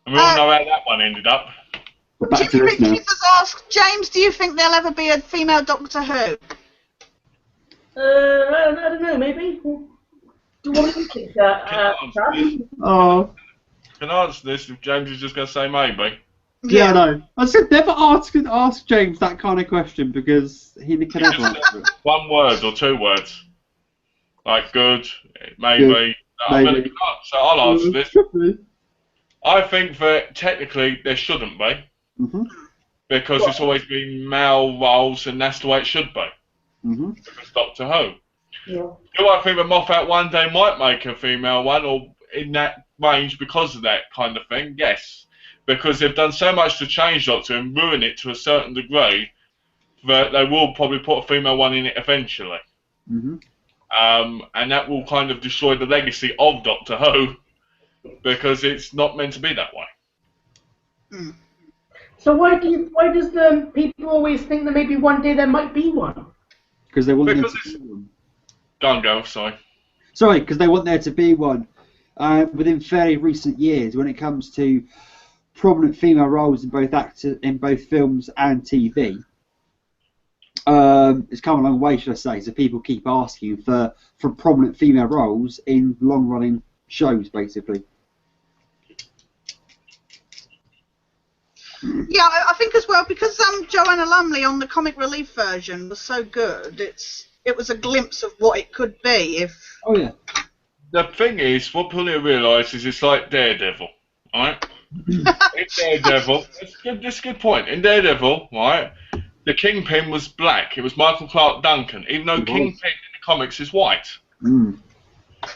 And we all know how that one ended up. We're back to this now. Keith has asked, James, do you think there'll ever be a female Doctor Who? I don't know, maybe. Do you want to think that? Oh. Can I answer this if James is just going to say maybe? Yeah, no. I said never ask James that kind of question because he can never answer it. 1 word or 2 words. Like good, maybe. Good, I'm maybe. gonna, so I'll answer this. I think that technically there shouldn't be. Mm-hmm. Because it's always been male roles and that's the way it should be. Mm-hmm. It's Doctor Who. Yeah. Do I think that Moffat one day might make a female one or in that range because of that kind of thing? Yes. Because they've done so much to change Doctor and ruin it to a certain degree that they will probably put a female one in it eventually. Mm-hmm. And that will kind of destroy the legacy of Doctor Who because it's not meant to be that way. Mm. So why does the people always think that maybe one day there might be one? Because they want there Because to it's- be one. Go on, go, sorry. Sorry, because they want there to be one. Within fairly recent years, when it comes to prominent female roles in both films and TV, it's come a long way, should I say? So people keep asking for prominent female roles in long-running shows, basically. Yeah, I think as well, because Joanna Lumley on the comic relief version was so good, it was a glimpse of what it could be if... Oh, yeah. The thing is, what people need to realise is it's like Daredevil, right? In Daredevil, that's a good point. In Daredevil, right, the Kingpin was black. It was Michael Clark Duncan, even though Kingpin in the comics is white. Mm.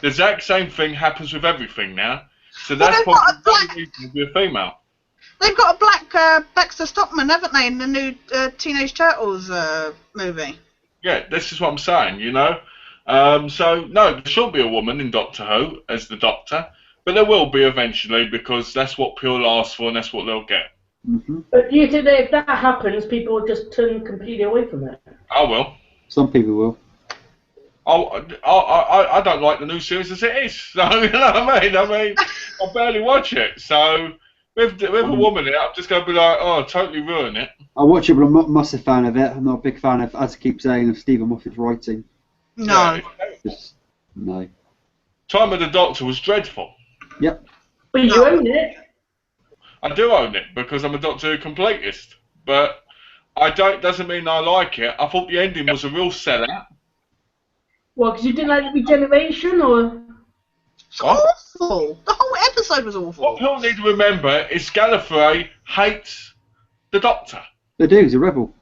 The exact same thing happens with everything now. So that's Well, they've got probably a the reason to be a female. They've got a black Baxter Stockman, haven't they, in the new Teenage Turtles movie? Yeah, this is what I'm saying, you know. So, no, there should be a woman in Doctor Who as the Doctor, but there will be eventually because that's what people ask for and that's what they'll get. Mm-hmm. But do you think that if that happens, people will just turn completely away from it? I will. Some people will. I don't like the new series as it is. So, you know what I mean? I barely watch it. So, with a woman in it, I'm just going to be like, oh, totally ruin it. I watch it, but I'm not a massive fan of it. I'm not a big fan of, as I keep saying, of Stephen Moffat's writing. No. Just, no. Time of the Doctor was dreadful. Yep. But you own it. I do own it because I'm a Doctor Who completist. But doesn't mean I like it. I thought the ending was a real sellout. Well, because you didn't like the regeneration, or? It's awful. The whole episode was awful. What people need to remember is Gallifrey hates the Doctor. They do, he's a rebel.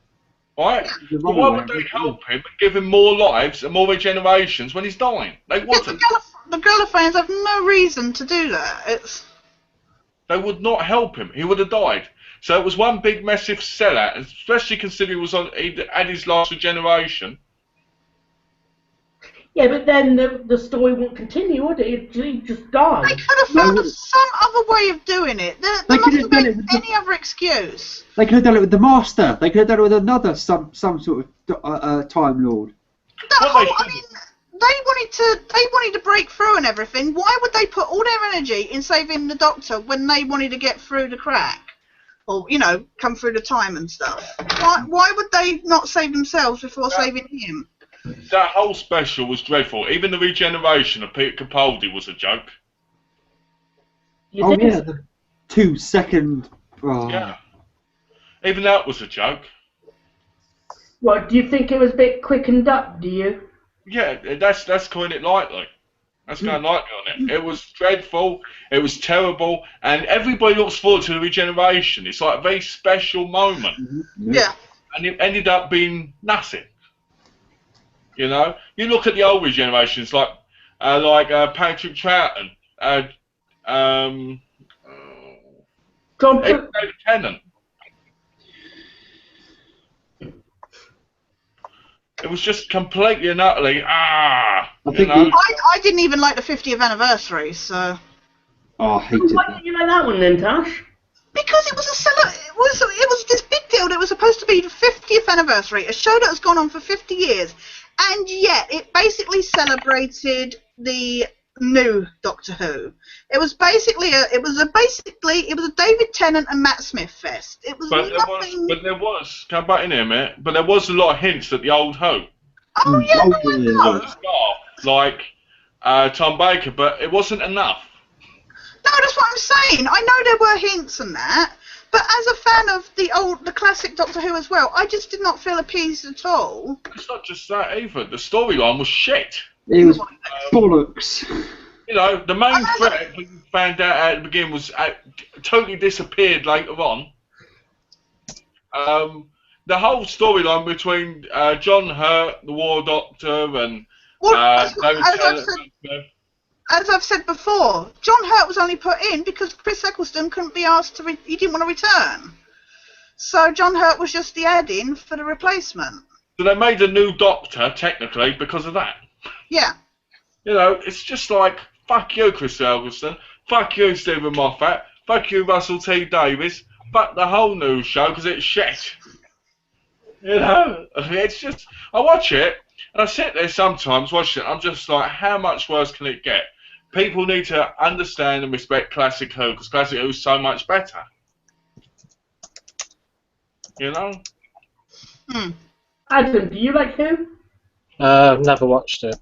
Right? He's a So rebel, why would man. they help him and give him more lives and more regenerations when he's dying? They Yeah, wouldn't. the Gallifreyans have no reason to do that. It's... They would not help him. He would have died. So it was one big massive sellout, especially considering he had his last regeneration. Yeah, but then the story won't continue, would it? He just died. They could have found some other way of doing it. There They must could have have done been it with any other excuse. They could have done it with the Master. They could have done it with another some sort of Time Lord. They wanted to break through and everything. Why would they put all their energy in saving the Doctor when they wanted to get through the crack? Or, you know, come through the time and stuff. Why would they not save themselves before saving him? That whole special was dreadful. Even the regeneration of Peter Capaldi was a joke. You did. Yeah, the 2 second. Oh. Yeah. Even that was a joke. What, do you think it was a bit quickened up, do you? Yeah, that's calling it lightly. That's going lightly on it. It was dreadful, it was terrible, and everybody looks forward to the regeneration. It's like a very special moment. Mm-hmm. Yeah. And it ended up being nothing. You know? You look at the old regenerations like Patrick Troughton, John David Tennant. It was just completely and utterly, I you think know? I didn't even like the 50th anniversary, so... Oh, I hated Why that. didn't you like that one then, Tash? Because it was it was this big deal. It was supposed to be the 50th anniversary, a show that has gone on for 50 years, and yet it basically celebrated the new Doctor Who. It was basically a David Tennant and Matt Smith fest. It was nothing. There was. Come back in here, mate. But there was a lot of hints at the old Who. Oh yeah, no, I know. The star, like Tom Baker, but it wasn't enough. No, that's what I'm saying. I know there were hints and that, but as a fan of the classic Doctor Who as well, I just did not feel appeased at all. It's not just that either. The storyline was shit. It was bollocks. You know, the main threat we found out at the beginning was totally disappeared later on. The whole storyline between John Hurt, the War Doctor, and David Tennant. As I've said before, John Hurt was only put in because Chris Eccleston couldn't be asked to. He didn't want to return, so John Hurt was just the add-in for the replacement. So they made a new Doctor technically because of that. Yeah. You know, it's just like fuck you, Chris Eccleston, fuck you, Stephen Moffat, fuck you, Russell T Davies, fuck the whole new show because it's shit. You know, it's just I watch it and I sit there sometimes watching it. I'm just like, how much worse can it get? People need to understand and respect Classic Who because Classic Who is so much better. You know? Adam, do you like Who? I've never watched it.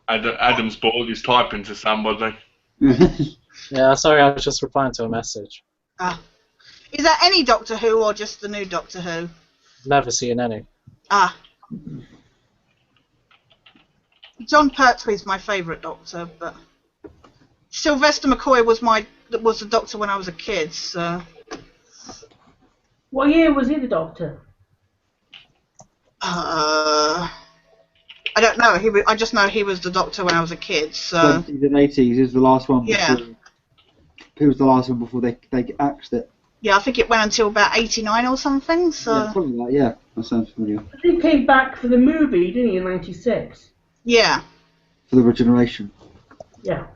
Adam's bored. He's typing to somebody. Yeah, sorry, I was just replying to a message. Is that any Doctor Who or just the new Doctor Who? Never seen any. John Pertwee's my favourite Doctor, but Sylvester McCoy was the Doctor when I was a kid. So. What year was he the Doctor? I don't know. I just know he was the Doctor when I was a kid. So. 70s and 80s. He was the last one. Yeah. He was the last one before they axed it. Yeah, I think it went until about 89 or something. So. Yeah, something like that. Yeah, that sounds familiar. He came back for the movie, didn't he, in '96? Yeah. For the regeneration. Yeah.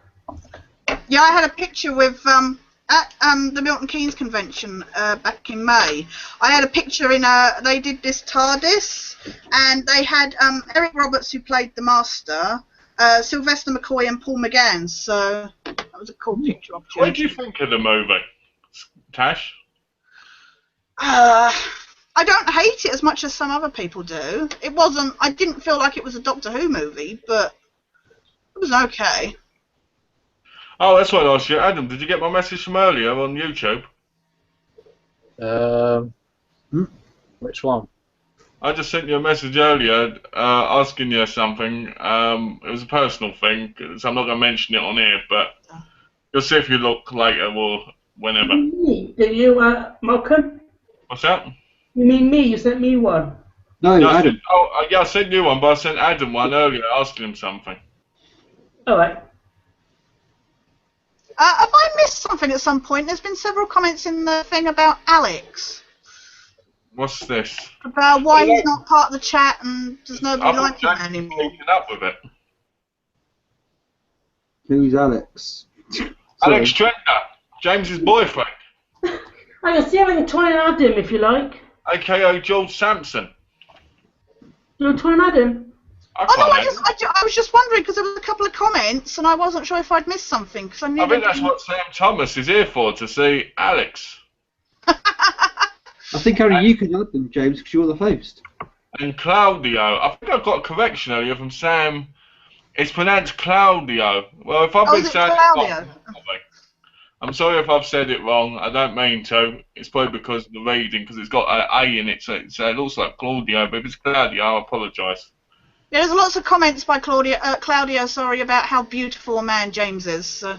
Yeah, I had a picture with at the Milton Keynes convention back in May. I had a picture in they did this TARDIS, and they had Eric Roberts, who played the Master, Sylvester McCoy and Paul McGann. So that was a cool picture opportunity. What did you think of the movie, Tash? I don't hate it as much as some other people do. It wasn't. I didn't feel like it was a Doctor Who movie, but it was okay. Oh, that's what I asked you. Adam, did you get my message from earlier on YouTube? Which one? I just sent you a message earlier asking you something. It was a personal thing, so I'm not going to mention it on here, but you'll see if you look later or whenever. Me? Did you, Malcolm? What's that? You mean me? You sent me one. No, Adam. I sent you one, but I sent Adam one earlier asking him something. Alright. Have I missed something at some point? There's been several comments in the thing about Alex. What's this? About why he's not part of the chat and does nobody like him James anymore. keeping up with it. Who's Alex? Alex Trender, James's boyfriend, I can see having a try and add him if you like. aka George Sampson. You want to try and add him? I was just wondering because there was a couple of comments and I wasn't sure if I'd missed something. Cause I think that's what Sam Thomas is here for, to see Alex. I think only you can add them, James, because you're the host. And Claudio. I think I got a correction earlier from Sam. It's pronounced Claudio. Well, if I've been saying it wrong, I'm sorry if I've said it wrong. I don't mean to. It's probably because of the reading, because it's got an A in it, so it looks like Claudio. But if it's Claudio, I apologise. Yeah, there's lots of comments by Claudio, about how beautiful a man James is. So.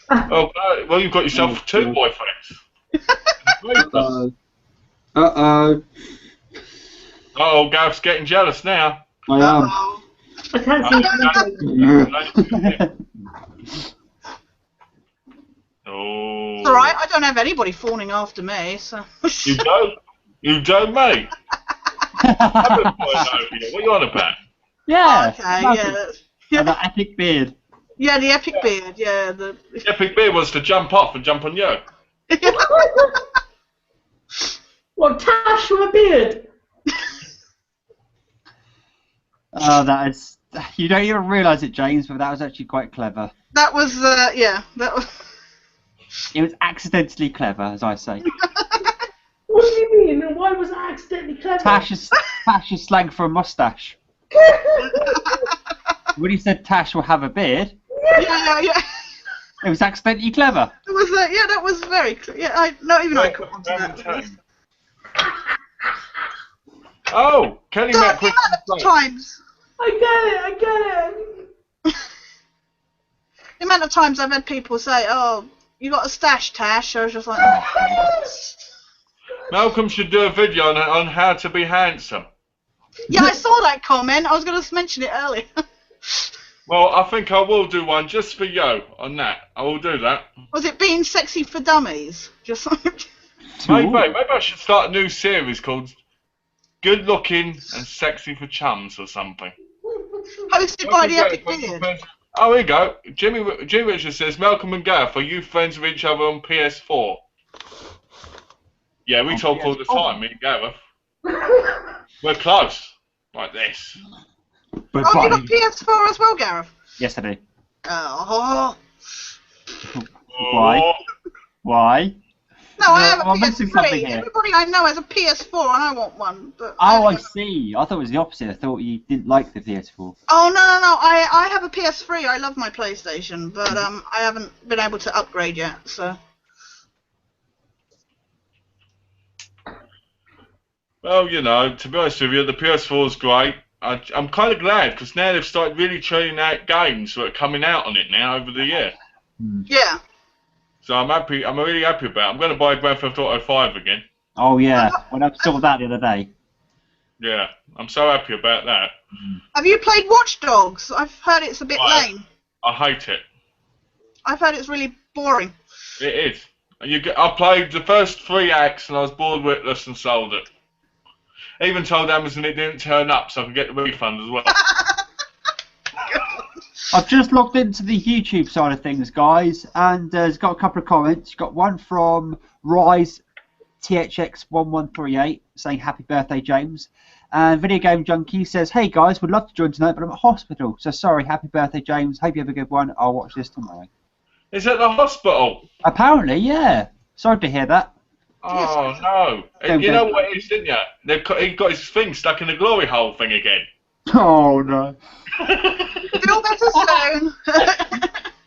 Well, you've got yourself two boyfriends. Uh-oh. Oh, Gav's getting jealous now. I am. I can't see Oh. It's alright, I don't have anybody fawning after me, so. You don't? You don't, mate? What are you on about? Yeah. Okay, yeah. An epic beard. Yeah, the epic beard. Yeah, the Epic beard was to jump off and jump on you. What, Tash with a beard? Oh, that is. You don't even realise it, James, but that was actually quite clever. That was yeah. That was. It was accidentally clever, as I say. What do you mean? And why was it accidentally clever? Tash is slang for a mustache. When he said Tash will have a beard, Yeah. it was accidentally clever. It was yeah, that was very yeah. I caught on to that. Oh, Kelly met Chris. Times. I get it. The amount of times I've had people say, "Oh, you got a stash, Tash." I was just like, oh. Malcolm should do a video on how to be handsome. Yeah, I saw that comment. I was going to mention it earlier. Well, I think I will do one just for you on that. I will do that. Was it being sexy for dummies? Just like... Maybe I should start a new series called Good Looking and Sexy for Chums or something. Hosted by the Epic Beard. Oh, here you go. Jimmy Richard says, Malcolm and Gareth, are you friends with each other on PS4? Yeah, we talk all the time, me and Gareth. We're close. Like this. But Oh, you got PS4 as well, Gareth? Yes, I do. Oh. Why? Why? No, I have a I'm missing something PS3. here. Everybody I know has a PS4 and I want one. But Oh, I see. I thought it was the opposite. I thought you didn't like the PS4. Oh, no. I have a PS3. I love my PlayStation, but I haven't been able to upgrade yet, so... Well, you know, to be honest with you, the PS4 is great. I'm kind of glad because now they've started really churning out games that are coming out on it now over the year. Yeah. So I'm happy. I'm really happy about it. I'm going to buy Grand Theft Auto 5 again. Oh, yeah. When I saw that the other day. Yeah, I'm so happy about that. Have you played Watch Dogs? I've heard it's a bit lame. I hate it. I've heard it's really boring. It is. I played the first 3 acts and I was bored witless and sold it. Even told Amazon it didn't turn up so I could get the refund as well. I've just logged into the YouTube side of things, guys, and it's got a couple of comments. You've got one from Rise THX1138 saying happy birthday, James. And Video Game Junkie says, hey guys, would love to join tonight, but I'm at hospital. So sorry, happy birthday, James. Hope you have a good one. I'll watch this tomorrow. Is it the hospital? Apparently, yeah. Sorry to hear that. Oh, no. You know what it is, didn't you? He got his thing stuck in the glory hole thing again. Oh, no. Feel better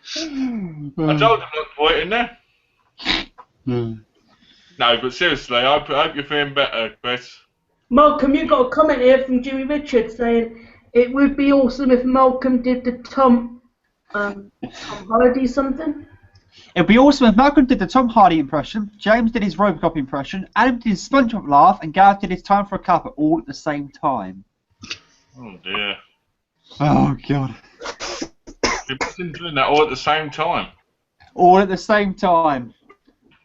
soon. I told him not to put it in there. No, but seriously, I hope you're feeling better, Chris. Malcolm, you got a comment here from Jimmy Richards saying it would be awesome if Malcolm did the Tom Hardy something. It would be awesome if Malcolm did the Tom Hardy impression, James did his Robocop impression, Adam did his SpongeBob laugh, and Gareth did his Time for a Cuppa all at the same time. Oh, dear. Oh, God. Imagine doing that all at the same time. All at the same time.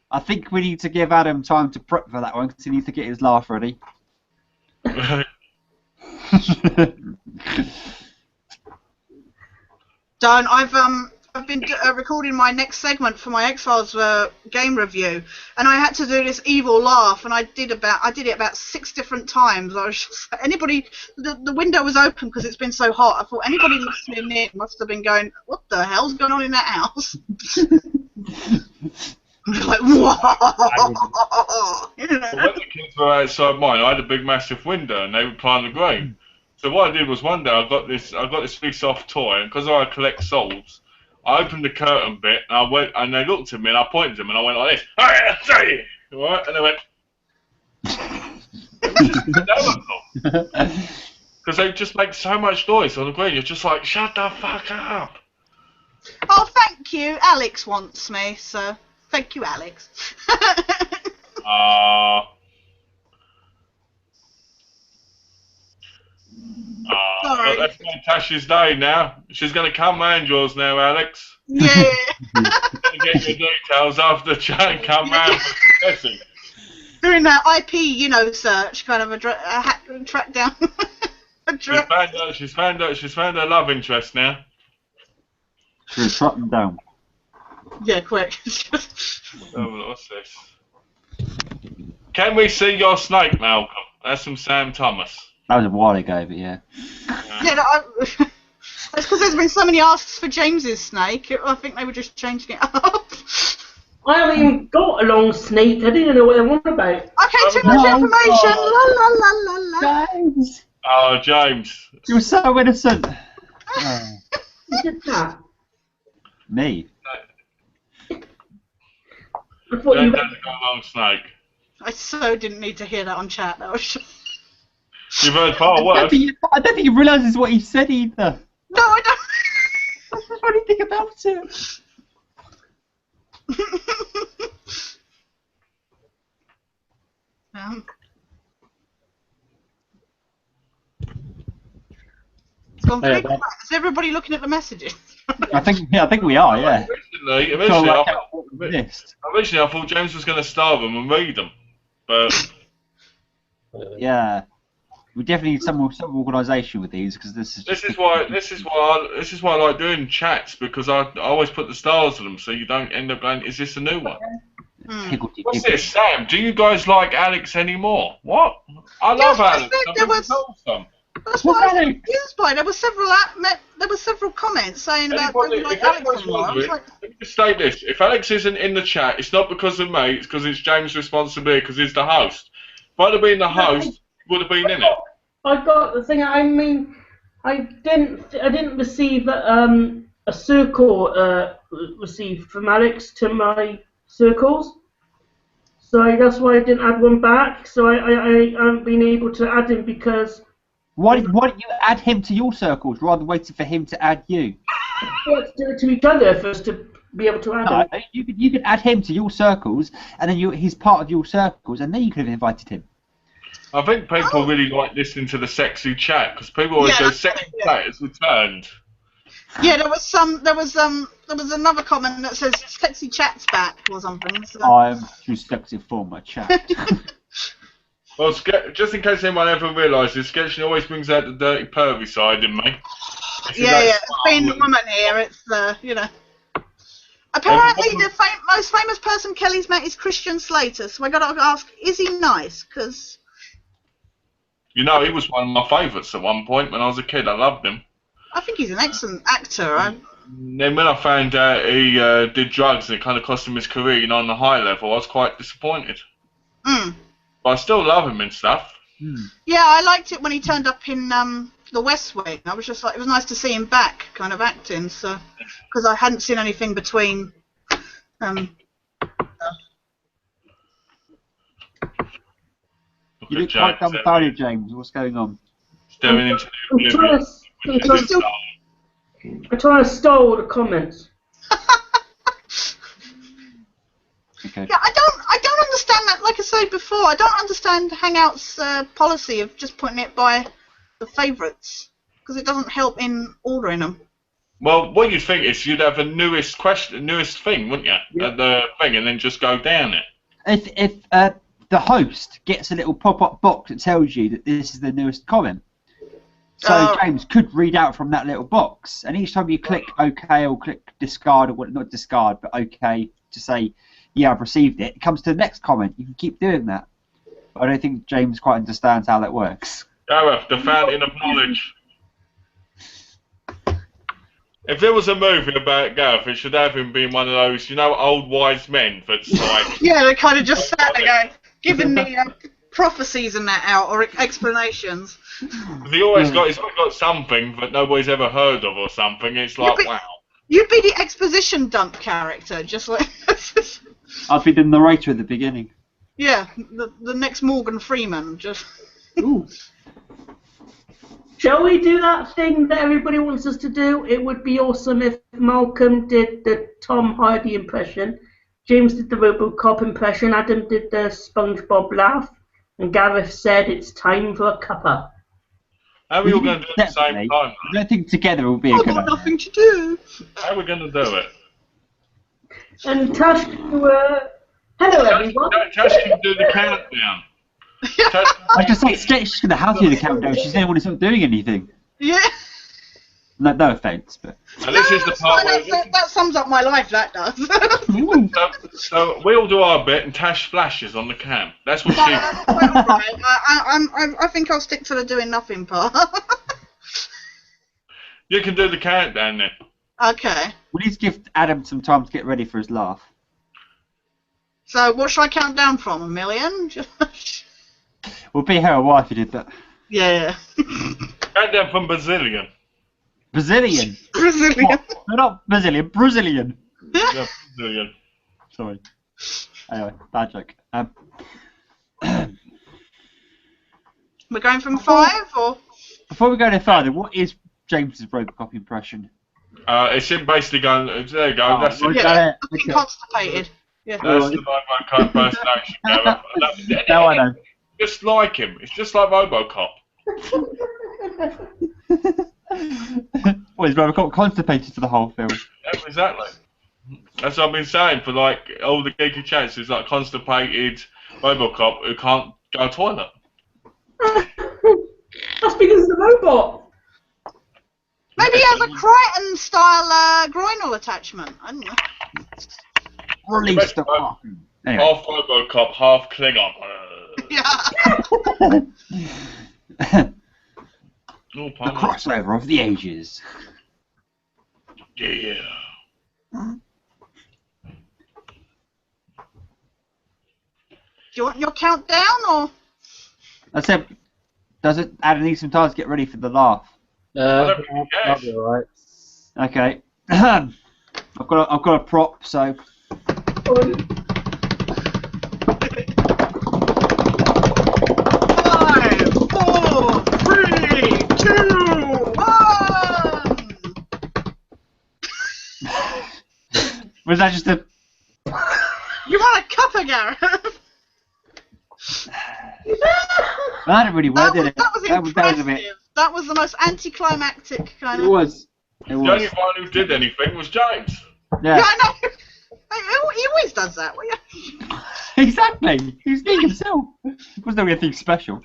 I think we need to give Adam time to prep for that one because he needs to get his laugh ready. Don't. I've been recording my next segment for my X-Files game review, and I had to do this evil laugh, and I did it about 6 different times. I was just the window was open because it's been so hot. I thought anybody listening in must have been going, "What the hell's going on in that house?" Like, whoa! When the kids were outside mine, I had a big, massive window, and they were playing the game. So what I did was one day I got this big soft toy, and because I collect souls, I opened the curtain bit, and I went, and they looked at me, and I pointed to them, and I went like this, hey, right, and they went, it was just hysterical. Because they just make so much noise on the green. You're just like, shut the fuck up. Oh, thank you. Alex wants me, so thank you, Alex. Sorry. That's Natasha's day now. She's going to come round yours now, Alex. Yeah. Get your details off the chat and come round for testing. Doing that IP, search, kind of a track down. She's found her love interest now. Should have shut them down. Yeah, quick. Oh, what's this? Can we see your snake, Malcolm? That's from Sam Thomas. That was a while ago, but yeah. Yeah, no, that's because there's been so many asks for James's snake. I think they were just changing it up. I haven't even got a long snake. I didn't know what they want about. Okay, too much information. La la la la la. James! Oh, James. You were so innocent. Oh. Who did that? Me. I thought you James hasn't got a long snake. I so didn't need to hear that on chat. That was just... You've heard far I worse. don't think he realises what he said either. No, I don't. That's the funny thing about it. It's gone Yeah, pretty quiet. Is everybody looking at the messages? I think we are, yeah. Eventually, So, I thought James was going to starve them and read them, but Yeah. We definitely need some organisation with these because this is. this is why I like doing chats, because I always put the stars on them so you don't end up going, is this a new one? What's this, Sam? Do you guys like Alex anymore? What? I love Alex. That's what I was confused by. There were several comments saying about don't like Alex anymore. I was like, Let me just state this: if Alex isn't in the chat, it's not because of me. It's because it's James' responsibility, because he's the host. If I'd have been the host, he would have been in it. I got the thing. I mean, I didn't receive a circle received from Alex to my circles, so that's why I didn't add one back. So I haven't been able to add him because. Why didn't you add him to your circles rather than waiting for him to add you? We have to do it to each other first to be able to add him. You could add him to your circles, and then he's part of your circles, and then you could have invited him. I think people really like listening to the sexy chat, because people always go, "Sexy chat has returned." yeah, there was another comment that says "sexy chat's back" or something. So. I'm too sexy for my chat. Well, just in case anyone ever realises, Sketching always brings out the dirty pervy side in me. Yeah. Being the woman here, it's you know. Apparently, the most famous person Kelly's met is Christian Slater. So I got to ask, is he nice? Because you know, he was one of my favourites at one point when I was a kid. I loved him. I think he's an excellent actor. Then when I found out he did drugs and it kind of cost him his career, you know, on the high level, I was quite disappointed. But I still love him and stuff. Yeah, I liked it when he turned up in The West Wing. I was just like, it was nice to see him back, kind of acting. So, because I hadn't seen anything between. You look quite dumbfounded, James. What's going on? Staring into the I'm trying to stall the comments. Okay. Yeah, I don't understand that. Like I said before, I don't understand Hangout's policy of just putting it by the favourites, because it doesn't help in ordering them. Well, what you'd think is you'd have a newest thing, wouldn't you? Yeah. The thing, and then just go down it. If the host gets a little pop-up box that tells you that this is the newest comment, so James could read out from that little box, and each time you click OK or click discard, or not discard, but OK to say, yeah, I've received it, it comes to the next comment. You can keep doing that. But I don't think James quite understands how that works. Gareth, the fountain of knowledge. If there was a movie about Gareth, it should have him being one of those, you know, old wise men that's like... Yeah, they kind of just sat there going, giving the prophecies and that out, or explanations. He's always got something that nobody's ever heard of or something. It's like, wow. You'd be the exposition dump character, just like... I'd be the narrator at the beginning. Yeah, the next Morgan Freeman, just... Ooh. Shall we do that thing that everybody wants us to do? It would be awesome if Malcolm did the Tom Hardy impression, James did the RoboCop impression, Adam did the SpongeBob laugh, and Gareth said it's time for a cuppa. How are we all going to do it at the same time? I don't think together will be a I've good got idea. nothing to do. How are we going to do it? And Tash, hello everyone. Tash can do the countdown. I just say Sketch is going to have to do the countdown. She's the only one who's not doing anything. Yeah. No offence, but And this is the part where that sums up my life. That does. so we all do our bit, and Tash flashes on the cam. That's what she. I think I'll stick to the doing nothing part. You can do the countdown then. Okay. we need to give Adam some time to get ready for his laugh. So what should I count down from? 1 million? We'll be her wife who did that. Yeah. Countdown from Brazilian. Brazilian. Brazilian. What? No, not Brazilian. Brazilian. Yeah, Brazilian. Sorry. Anyway, bad joke. We're going from 5 or? Before we go any further, what is James's Robocop impression? It's him basically going. There you go. That's it. Yeah, looking constipated. Yeah. That's the Robocop impersonation. Now I know. Just like him. It's just like Robocop. Well, is Robocop constipated for the whole film? Yeah, exactly. That's what I've been saying for like all the geeky chats. It's like constipated Robocop who can't go to the toilet. That's because it's a robot. Maybe he has a Crichton-style groinal attachment. I don't know. Release the fucking. Anyway. Half Robocop, half Klingon. Yeah. Oh, The crossover of the ages. Yeah. Do you want your countdown or? I said, does it Adam need some time to get ready for the laugh? I'll be alright. Okay. I've got a prop, so. 5, 4, 3, 2, 1. Was that just a? You want a cuppa, Gareth? That didn't really work, did it? That was That was impressive. a bit. That was the most anticlimactic kind It of. was. It The only was. one who did anything was James. Yeah, Yeah. I know. He always does that. Exactly. He was being himself. It wasn't doing anything special.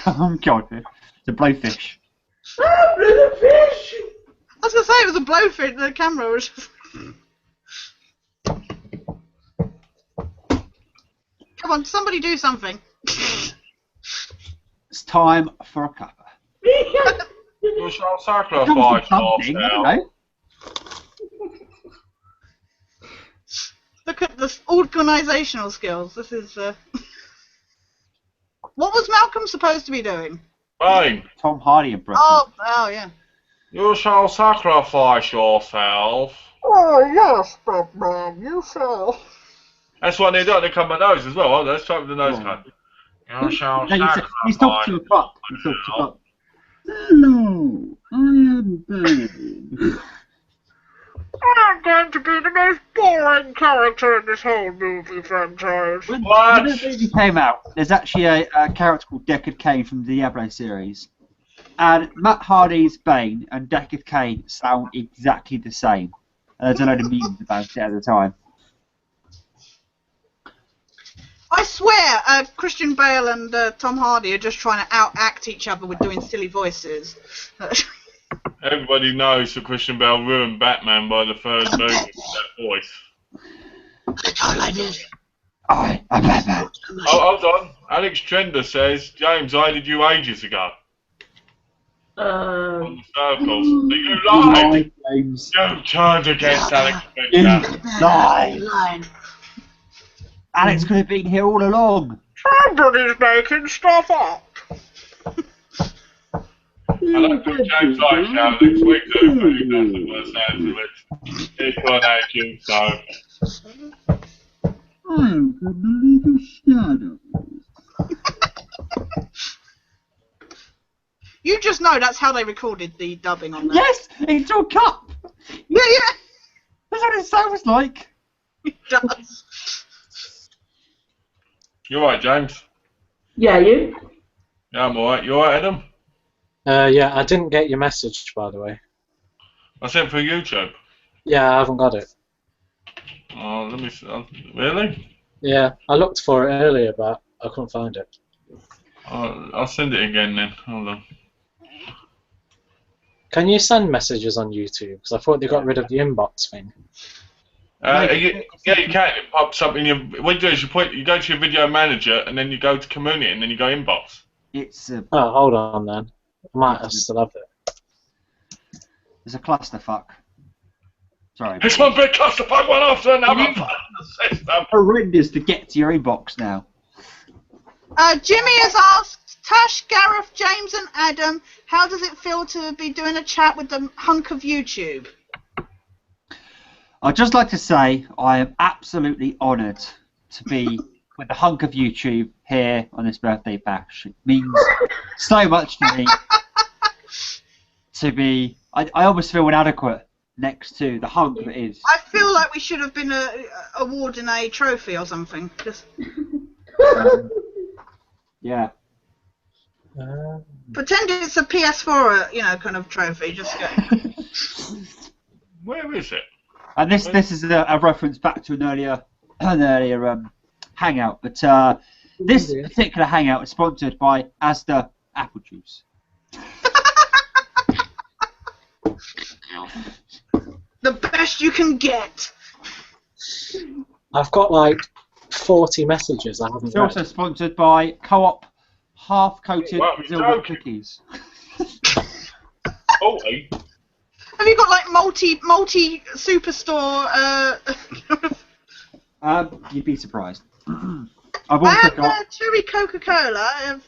Oh god, it's a blowfish. Ah, blue fish! I was gonna say it was a blowfish. The camera was just. Come on, somebody do something. It's time for a cuppa. You shall sacrifice Something, I don't know. Look at the organisational skills. This is. What was Malcolm supposed to be doing? Fine. Tom Hardy impression. Oh yeah. You shall sacrifice yourself. Oh yes, Batman, you shall. That's what they do. They cut my nose as well. Let's try with the nose cut. You shall No, sacrifice. he's talking to a pup. He's talking to a pup. Hello, I am Ben. I'm going to be the most boring character in this whole movie franchise. When What? the movie came out, there's actually a character called Deckard Cain from the Diablo series. And Matt Hardy's Bane and Deckard Cain sound exactly the same. There's a load of memes about it at the time. I swear, Christian Bale and Tom Hardy are just trying to outact each other with doing silly voices. Everybody knows that Christian Bale ruined Batman by the third movie with that voice. I like this. I'm Batman. Oh, hold on. Alex Trender says, James, I did you ages ago. On the circles. You lied! James. You turned against Alex You Trender. lied. Alex could have been here all along. Somebody's making stuff up. I don't think James likes now next week though, but he does the first answer it. He's got an IQ, so. I can believe a shadow. You just know that's how they recorded the dubbing on that. Yes, into a cup. Yeah, That's what it sounds like. it does. You alright, James? Yeah, you? Yeah, I'm alright. You alright, Adam? Yeah, I didn't get your message, by the way. I sent for YouTube. Yeah, I haven't got it. Oh, let me see. Really? Yeah, I looked for it earlier, but I couldn't find it. I'll send it again then. Hold on. Can you send messages on YouTube? Because I thought they got rid of the inbox thing. Yeah, you can. It pops up in your. What you do is you go to your video manager and then you go to community and then you go inbox. It's Oh, hold on then. I might have still have it. it's a clusterfuck. Sorry. It's one big clusterfuck one after another. Horrendous to get to your inbox now. Jimmy has asked Tash, Gareth, James, and Adam, how does it feel to be doing a chat with the hunk of YouTube? I'd just like to say I am absolutely honoured to be with the hunk of YouTube here on this birthday bash. It means so much to me to be. I almost feel inadequate next to the hunk that is. I feel like we should have been awarding a trophy or something. Just Yeah. pretend it's a PS4, kind of trophy. Just go. Where is it? And this is a reference back to an earlier hangout, but this particular hangout is sponsored by Asda Apple Juice. The best you can get. I've got like 40 messages I haven't It's read. also sponsored by Co-op half-coated Wow, Zilbert joking. cookies. 40. Have you got like multi superstore? You'd be surprised. I've also And got. cherry Coca-Cola.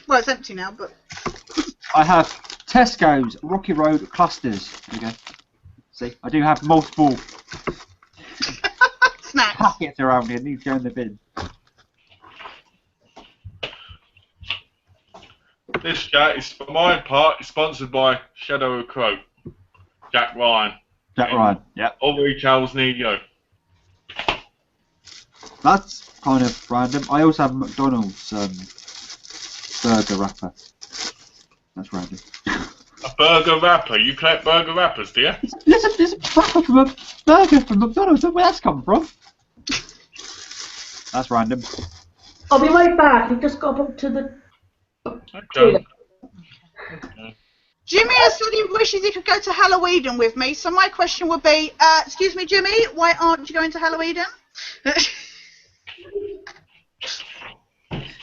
Well, it's empty now, but I have Tesco's Rocky Road clusters. There you go. See, I do have multiple snacks. packets around here. These go in the bin. This chat is, for my part, is sponsored by Shadow of Crow. Jack Ryan. Jack Ryan. Yep. All retails near you. That's kind of random. I also have McDonald's burger wrapper. That's random. A burger wrapper. You collect burger wrappers, do you? There's a wrapper from a burger from McDonald's. Where that's come from? That's random. I'll be right back. We've just got up to the Okay. toilet. Jimmy has said he wishes he could go to Halloween with me. So my question would be, excuse me, Jimmy, why aren't you going to Halloween?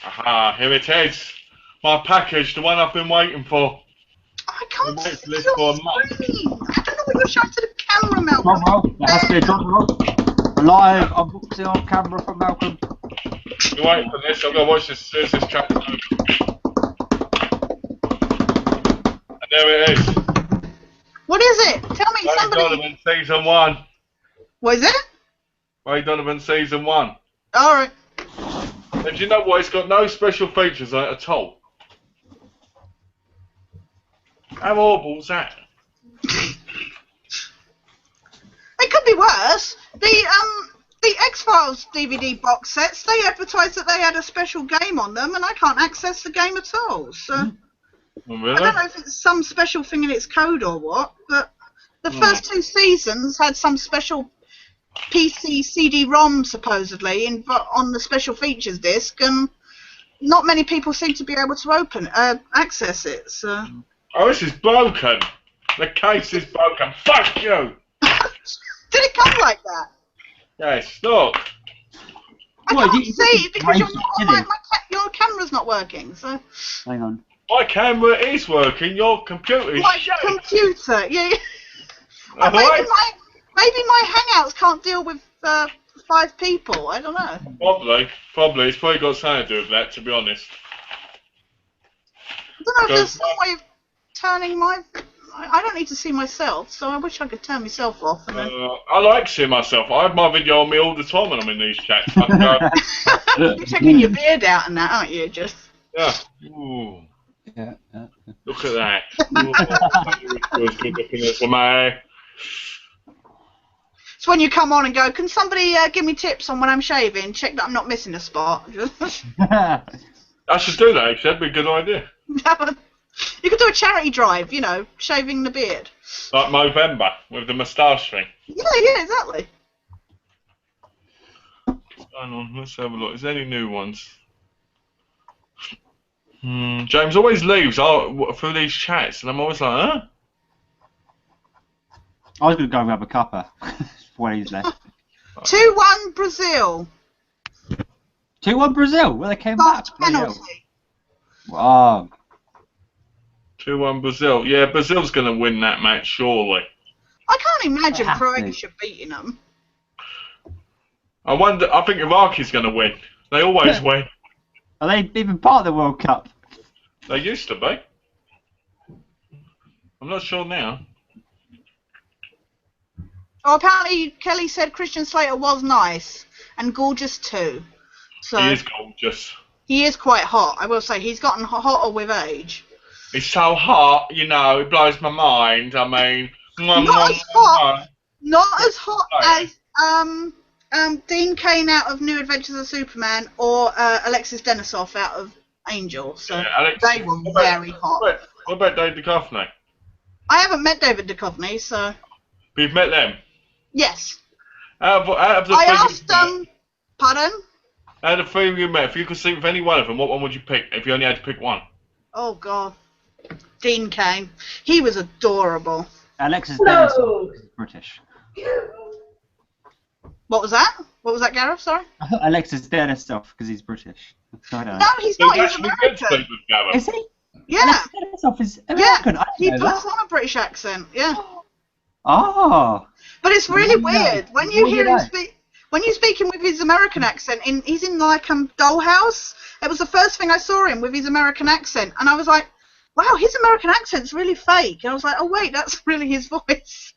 Aha, here it is. My package, the one I've been waiting for. I can't Wait, see let's your go on, Mike. screen. I don't know what you're showing to the camera, Drum Malcolm. roll. There has to be a drum roll. Live unboxing on camera from Malcolm. You wait for this, I'm going to watch this as soon as this chat is over. And there it is. What is it? Tell me, Ray somebody. Donovan Season 1. What is it? Ray Donovan Season 1. All right. And you know what? It's got no special features on it at all. How horrible is that? It could be worse. The X-Files DVD box sets, they advertised that they had a special game on them, and I can't access the game at all. So Oh, I really? don't know if it's some special thing in its code or what, but the first 2 seasons had some special PC CD-ROM supposedly on the special features disc, and not many people seem to be able to access it. So Oh, this is broken. The case is broken. Fuck you! did it come like that? Yes, look. I Well, can't you- see because you- you're not on your camera's not working. So Hang on. My camera is working, your computer is my shit. computer, yeah. Well, Alright? maybe my Hangouts can't deal with 5 people. I don't know. Probably. It's probably got something to do with that, to be honest. I don't know if Go there's some way of turning my. I don't need to see myself, so I wish I could turn myself off. And then... I like seeing myself. I have my video on me all the time when I'm in these chats. I can go, You're checking your beard out and that, aren't you? Just. yeah. Ooh, Yeah. look at that. Ooh, feels good looking at me. It's when you come on and go, can somebody give me tips on when I'm shaving? Check that I'm not missing a spot. I should do that, actually. That'd be a good idea. You could do a charity drive, shaving the beard. Like Movember, with the moustache thing. Yeah, exactly. Hang on, let's have a look. Is there any new ones? James always leaves through these chats, and I'm always like, huh? I was going to go and grab a cuppa when he's left. 2-1 Brazil. 2-1 Brazil. Well, they came back. Last penalty. Wow. 2-1 Brazil. Yeah, Brazil's going to win that match, surely. I can't imagine They have Croatia beating them. I think Iraqi's going to win. They always win. Are they even part of the World Cup? They used to be. I'm not sure now. Oh, apparently Kelly said Christian Slater was nice and gorgeous too. So He is gorgeous. he is quite hot. I will say he's gotten hotter with age. He's so hot, you know, it blows my mind. I mean... Not as hot. Not as hot as Dean Cain out of New Adventures of Superman or Alexis Denisov out of Angel. So Yeah, they were very hot. What about David Duchovny? I haven't met David Duchovny, so We've met them. yes. Out of the I three asked you met, pardon? out of the three you met, if you could sleep with any one of them, what one would you pick? If you only had to pick one. Oh God, Dean Cain. He was adorable. Alexis No. Denisov is British. What was that? What was that, Gareth? Sorry. Alexis Denisov, because he's British. I don't know. No, he's So not. you He's actually did American. sleep with Gareth. Is he? Yeah. Alexis Denisov is American. I He didn't know puts that. on a British accent. Yeah. Oh. But it's really No. weird when you Really hear him nice. speak. When you speak him with his American accent, he's in like Dollhouse. It was the first thing I saw him with his American accent, and I was like, "Wow, his American accent's really fake." And I was like, "Oh wait, that's really his voice."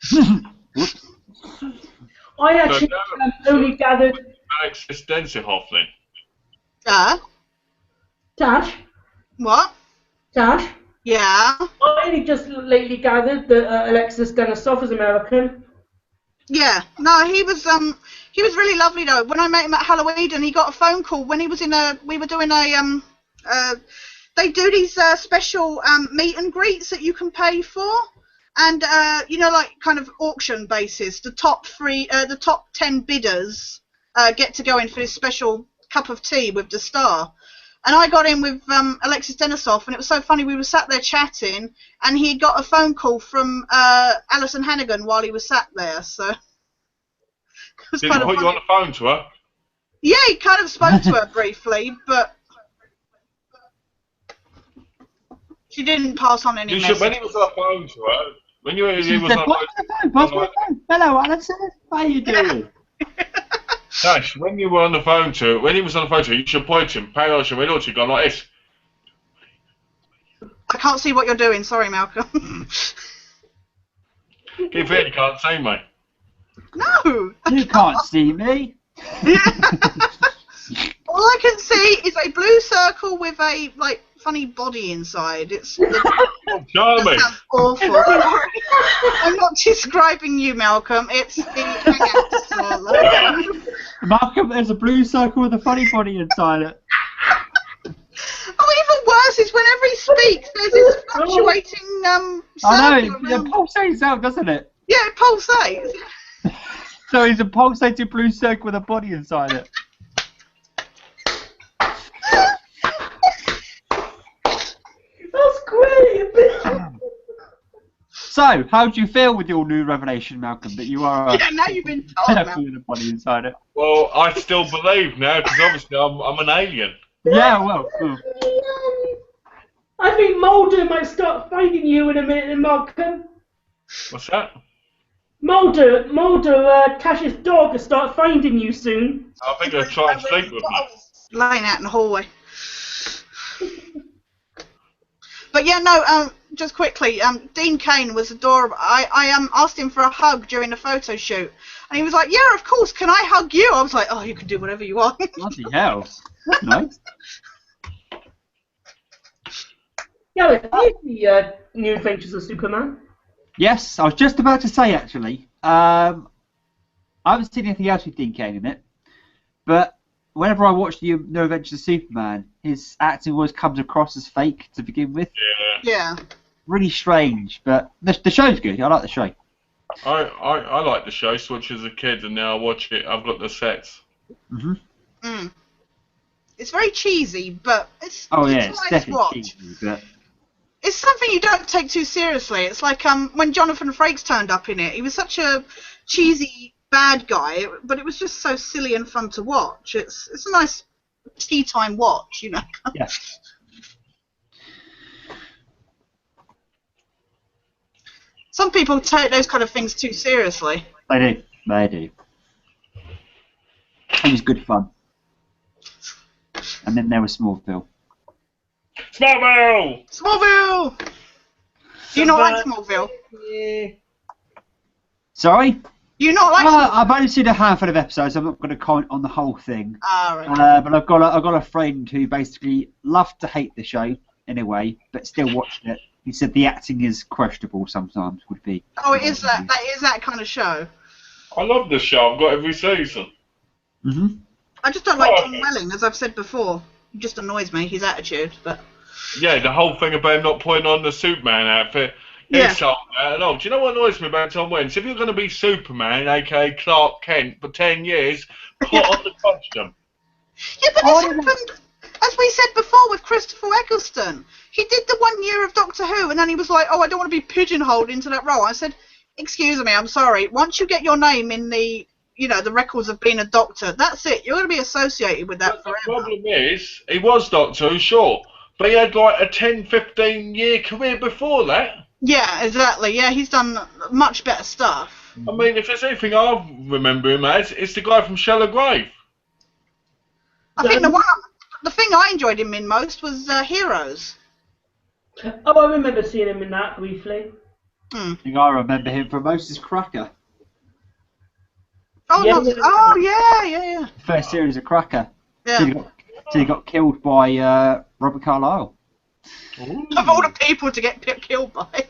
Whoops. I actually only gathered. Alexis Denisov then. Tash? What? Tash? Yeah. I only just lately gathered that Alexis Denisov is American. Yeah. No, he was really lovely though. When I met him at Halloween, and he got a phone call when he was we were doing they do these special meet and greets that you can pay for, and like kind of auction basis. The top 10 bidders get to go in for this special cup of tea with the star. And I got in with Alexis Denisov, and it was so funny. We were sat there chatting, and he got a phone call from Alison Hannigan while he was sat there. So it was Did he kind of put you on funny. the phone to her? Yeah, he kind of spoke to her briefly, but she didn't pass on any You message. should, when he was on the phone to her, when he was She on said, the "Pass me the phone, pass me the phone. Hello, Alexis. How you doing?" Tash, when you were on the phone to her, when he was on the phone to her, you should point to him, pay attention, when you gone like this. I can't see what you're doing. Sorry, Malcolm. Keep it, you can't see me. No. You can't see me. All I can see is a blue circle with a funny body inside. It's Oh, Charlie. that sounds awful. I'm not describing you, Malcolm. It's the hangout. Malcolm, there's a blue circle with a funny body inside it. Oh, even worse is whenever he speaks, there's this fluctuating I circle know, it around. pulsates out, doesn't it? Yeah, it pulsates. So it's a pulsating blue circle with a body inside it. That's great! So, how do you feel with your new revelation, Malcolm, that you are a Yeah, now you've been told, circle Malcolm. with a body inside it? Well, I still believe now, because obviously I'm an alien. Yeah, well, I think Mulder might start finding you in a minute, Malcolm. What's that? Mulder, Tash's dog will start finding you soon. I think they'll try and sleep with me. Laying out in the hallway. But yeah, no. Just quickly, Dean Cain was adorable. I asked him for a hug during the photo shoot, and he was like, "Yeah, of course. Can I hug you?" I was like, "Oh, you can do whatever you want." bloody hell. That's nice. Yeah, it's the New Adventures of Superman. Yes, I was just about to say, actually, I haven't seen anything else with Dean Cain in it, but whenever I watch the New Adventures of Superman, his acting always comes across as fake to begin with. Yeah. Really strange, but the show's good. I like the show. I like the show, so I watched it as a kid, and now I watch it. I've got the sets. It's very cheesy, but it's Oh yeah, it's it's nice definitely watch. cheesy, but it's something you don't take too seriously. It's like when Jonathan Frakes turned up in it. He was such a cheesy bad guy, but it was just so silly and fun to watch. It's a nice tea time watch, you know. Yeah. Some people take those kind of things too seriously. They do. They do. It was good fun. And then there was Smallville. Smallville! Smallville! Do you not like Smallville? Yeah. Sorry? You not like Smallville? I've only seen a handful of episodes. I'm not going to comment on the whole thing. Right. But I've got a friend who basically loved to hate the show in a way, but still watched it. He said the acting is questionable sometimes. Would be. Oh, it is that. That is that kind of show. I love the show. I've got every season. Mhm. I just don't like Tom Welling, as I've said before. He just annoys me. His attitude, but. Yeah, the whole thing about him not putting on the Superman outfit. Yeah. It's not at all. Do you know what annoys me about Tom Welling? If you're going to be Superman, aka Clark Kent, for 10 years, put on the costume. Yeah, but this happened, as we said before, with Christopher Eccleston. He did the 1 year of Doctor Who, and then he was like, "Oh, I don't want to be pigeonholed into that role." I said, "Excuse me, I'm sorry. Once you get your name in the, the records of being a doctor, that's it. You're going to be associated with that forever." The problem is, he was Doctor Who, sure, but he had like a 10, 15-year career before that. Yeah, exactly. Yeah, he's done much better stuff. I mean, if there's anything I remember him as, it's the guy from Shallow Grave. I think the thing I enjoyed him in most was Heroes. Oh, I remember seeing him in that briefly. I think I remember him from most is Cracker. Oh, yeah. The first series of Cracker. Yeah. Till he got killed by Robert Carlyle. Of all the people to get killed by.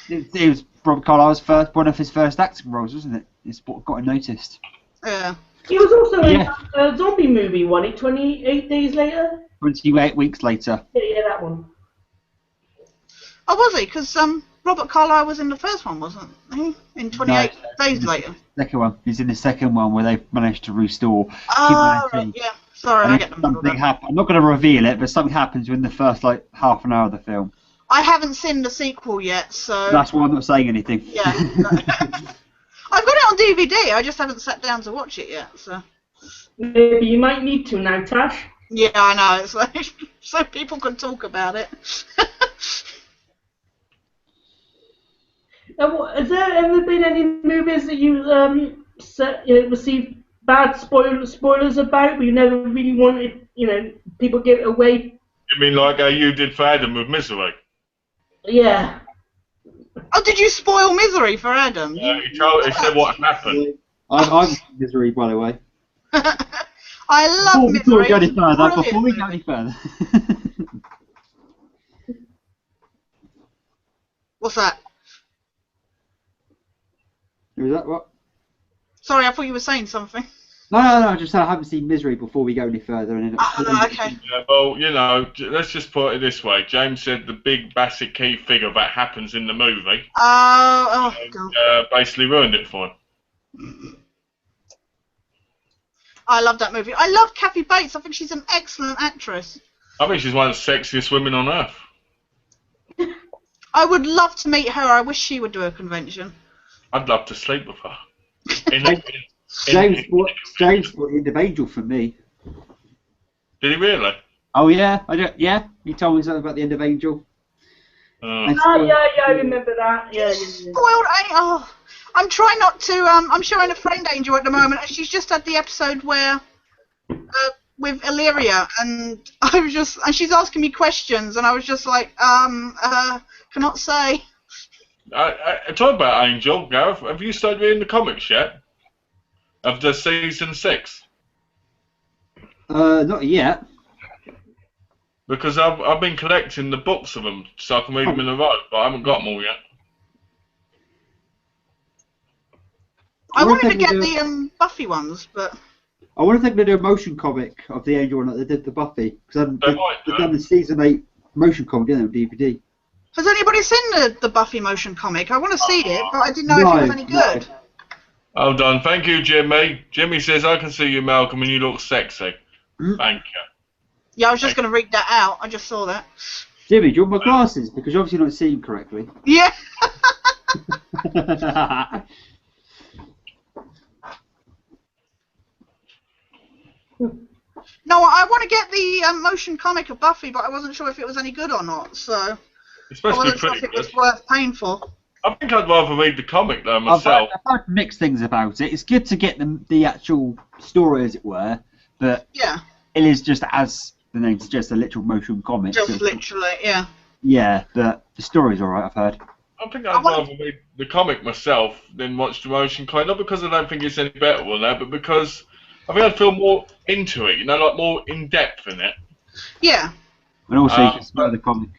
It was Robert Carlyle's one of his first acting roles, wasn't it? It's what got him noticed. Yeah. He was also in a zombie movie, wasn't he? 28 Days Later? 28 weeks later. Yeah, that one. Oh, was he? Because Robert Carlyle was in the first one, wasn't he? In 28 Days Later. Second one. He's in the second one where they've managed to restore Oh, humanity. right, yeah. Sorry, I get them Something happened. I'm not going to reveal it, but something happens within the first half an hour of the film. I haven't seen the sequel yet, so... That's why I'm not saying anything. Yeah. I've got it on DVD, I just haven't sat down to watch it yet, so... Maybe you might need to now, Tash. Yeah, I know, it's like... so people can talk about it. Has there ever been any movies that you received bad spoilers about, but you never really wanted, people give it away? You mean like how you did for Adam with Misery? Yeah. Oh, did you spoil Misery for Adam? Yeah, he said what happened. I'm Misery, by the way. I love Misery. Before we go any further. What's that? Is that what? Sorry, I thought you were saying something. No, just I haven't seen Misery before we go any further. Okay. Yeah, well, let's just put it this way. James said the big basic key figure that happens in the movie God. basically ruined it for him. I love that movie. I love Kathy Bates. I think she's an excellent actress. I think she's one of the sexiest women on earth. I would love to meet her. I wish she would do a convention. I'd love to sleep with her. James bought the End of Angel for me. Did he really? Oh yeah, he told me something about the End of Angel. I remember that. Yeah. Spoiled. I'm trying not to. I'm showing a friend Angel at the moment, and she's just had the episode where with Illyria, and and she's asking me questions, and I was just like, cannot say. I talk about Angel, Gareth. Have you started reading the comics yet? Of the season 6? Not yet. Because I've been collecting the books of them so I can read them in a row, but I haven't got them all yet. I wanted to get the Buffy ones, but... I wonder if they're going to do a motion comic of the Angel one like they did the Buffy. Because they've done the season 8 motion comic, didn't they, on DVD. Has anybody seen the Buffy motion comic? I want to see it, but I didn't know if it was any good. Well done. Thank you, Jimmy. Jimmy says, I can see you, Malcolm, and you look sexy. Thank you. Yeah, I was just going to read that out. I just saw that. Jimmy, do you want my glasses? Because you're obviously not seeing correctly. Yeah. No, I want to get the motion comic of Buffy, but I wasn't sure if it was any good or not, so It's I supposed to be wasn't sure pretty if it was good. worth paying for. I think I'd rather read the comic though I've myself. heard mixed things about it. It's good to get the actual story, as it were, but Yeah, it is just, as the name suggests, a literal motion comic. just so- literally, yeah. Yeah, but the story's alright, I've heard. I think I'd rather read the comic myself than watch the motion comic. Not because I don't think it's any better than that, but because I think I'd feel more into it. You know, like more in depth in it. Yeah. And also, you can smell the comic.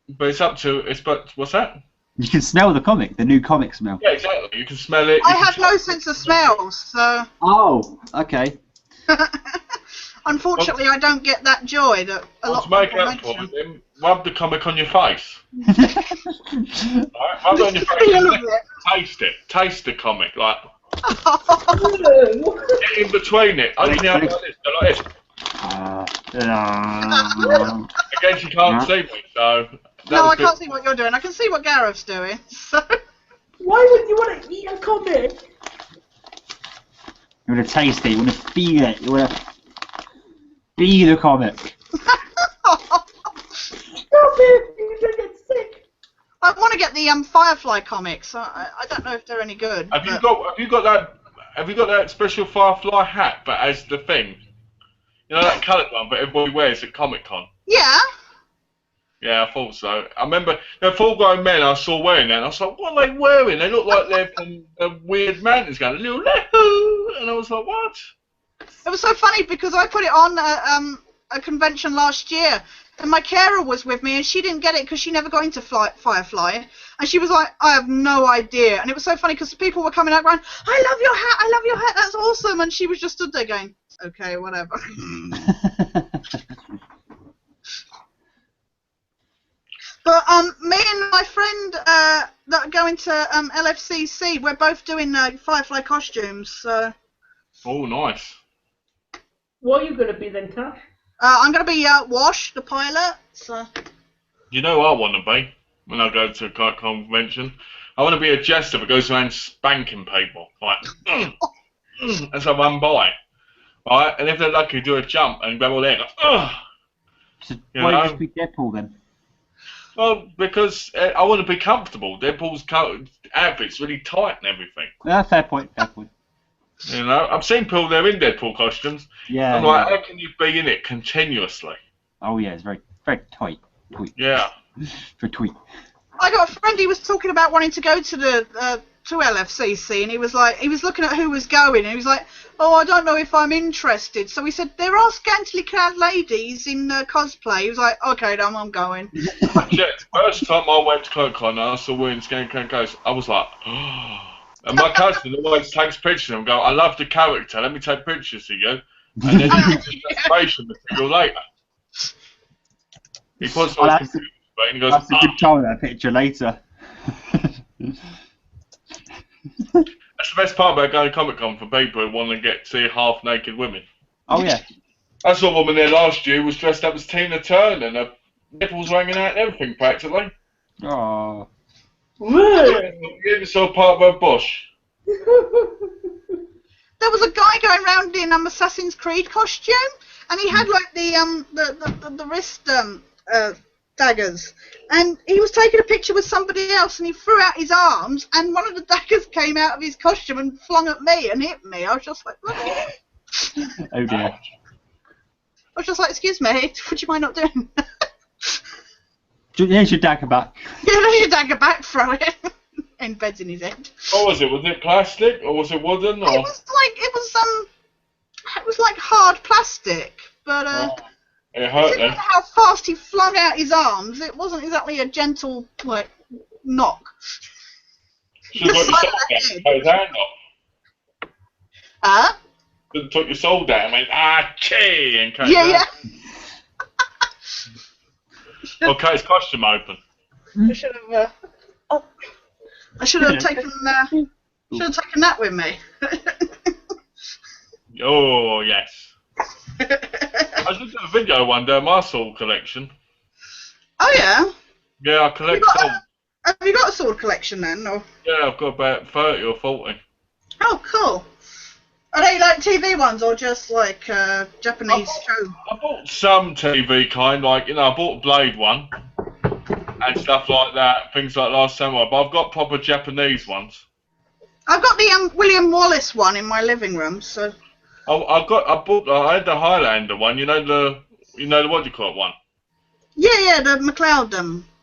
But it's up to what's that? You can smell the comic, the new comic smell. Yeah, exactly. You can smell it. I have no sense of smells, so Oh, okay. unfortunately I don't get that joy that a lot To of make people up for mention. it, then rub the comic on your face. Right? Rub it on your Just feel face. of it. Taste it. Taste the comic. Like No. get in between it. Only now like this. Go like this. I guess you can't see me, so. No, I can't see what you're doing. I can see what Gareth's doing. So Why would you want to eat a comic? You want to taste it, you want to feel it, you want to be the comic. Stop it! You're gonna get sick. I want to get the Firefly comics. I don't know if they're any good. Have you but- got that special Firefly hat, but as the thing? You know that coloured one, but everybody wears at Comic Con. Yeah. Yeah, I thought so. I remember the full-grown men I saw wearing that, and I was like, what are they wearing? They look like they're from the Weird Mountains going, little Leho! And I was like, what? It was so funny because I put it on a convention last year, and my carer was with me, and she didn't get it because she never got into Firefly, and she was like, I have no idea. And it was so funny because people were coming out going, I love your hat, that's awesome, and she was just stood there going, okay, whatever. But me and my friend that are going to LFCC, we're both doing Firefly costumes, so Oh, nice. What are you gonna be then, Tash? I'm going to be Wash, the pilot, so... You know what I want to be when I go to a convention? I want to be a jester that goes around spanking people. Like, as I run by. Right? And if they're lucky, do a jump and grab all their head. Like, So You why know? just be Deadpool then? Well, because I want to be comfortable. Deadpool's outfit's really tight and everything. Fair point, fair point. You know, I've seen people there in Deadpool costumes. Yeah. I'm like, yeah. how can you be in it continuously? Oh yeah, it's very tight. Tweet. Yeah. For tweet. I got a friend, he was talking about wanting to go to the to LFCC, and he was looking at who was going, and he was like, oh, I don't know if I'm interested. So he said, there are scantily clad ladies in cosplay. He was like, okay, then I'm going. Yeah, first time I went to Comic-Con and I saw women scanning coats, I was like, oh. And my cousin always takes pictures of them and go, I love the character, let me take pictures of you. And then he gives inspiration material later. He puts on his computer and he goes, That's a good time, that picture later. That's the best part about going to Comic-Con for people who want to see half-naked women. Oh yeah. I saw a woman there last year who was dressed up as Tina Turner and her nipples were hanging out and everything practically. Oh. You even saw part of her bush. There was a guy going around in Assassin's Creed costume, and he had like the wrist daggers, and he was taking a picture with somebody else, and he threw out his arms, and one of the daggers came out of his costume and flung at me and hit me. I was just like, look at it. Oh dear. I was just like, excuse me, would you mind not doing that? Here's your dagger back. Yeah, there's your dagger back, throw it. Embeds in his head. What was it? Was it plastic or was it wooden? Or? It was like hard plastic, but It hurt considering then. how fast he flung out his arms, it wasn't exactly a gentle like knock. Should have got your soul down. How is that not? Should have took your soul down and went, chee, and came Yeah, down. Okay, it's costume open. I should have. I should have taken. Should have taken that with me. Oh, yes. I was looking at a video one day of my soul collection. Oh yeah. Yeah, I collect swords. Have you got a sword collection then? Or? Yeah, I've got about 30 or 40. Oh, cool. Are they like TV ones or just like Japanese show? I bought some TV kind, like, I bought a Blade one and stuff like that, things like Last Samurai, but I've got proper Japanese ones. I've got the William Wallace one in my living room, so. I had the Highlander one, the what do you call it one? Yeah, the MacLeod.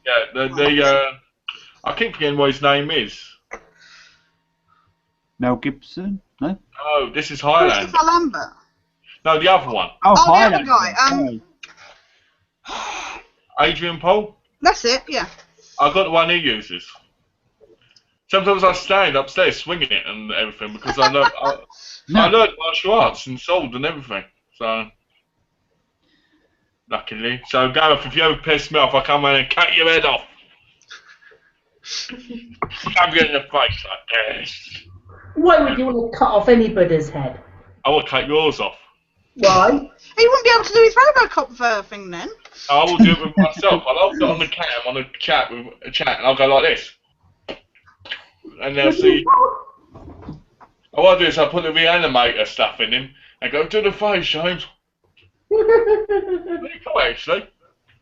Yeah, I keep forgetting what his name is. Mel Gibson? No? Oh, this is Highlander. Christopher Lambert. No, the other one. Oh, the other Highlander. guy. Adrian Paul? That's it, yeah. I got the one he uses. Sometimes I stand upstairs swinging it and everything because I learned martial arts and sword and everything. So, luckily. So, Gareth, if you ever piss me off, I come in and cut your head off. I'm getting in the face like this. Why would you want to cut off anybody's head? I will cut yours off. Why? He wouldn't be able to do his Robocop thing then. I will do it with myself. I'll get on the cam on a chat and I'll go like this. And they'll see. What I do is I put the reanimator stuff in him and go, do the face, James. Pretty cool, actually.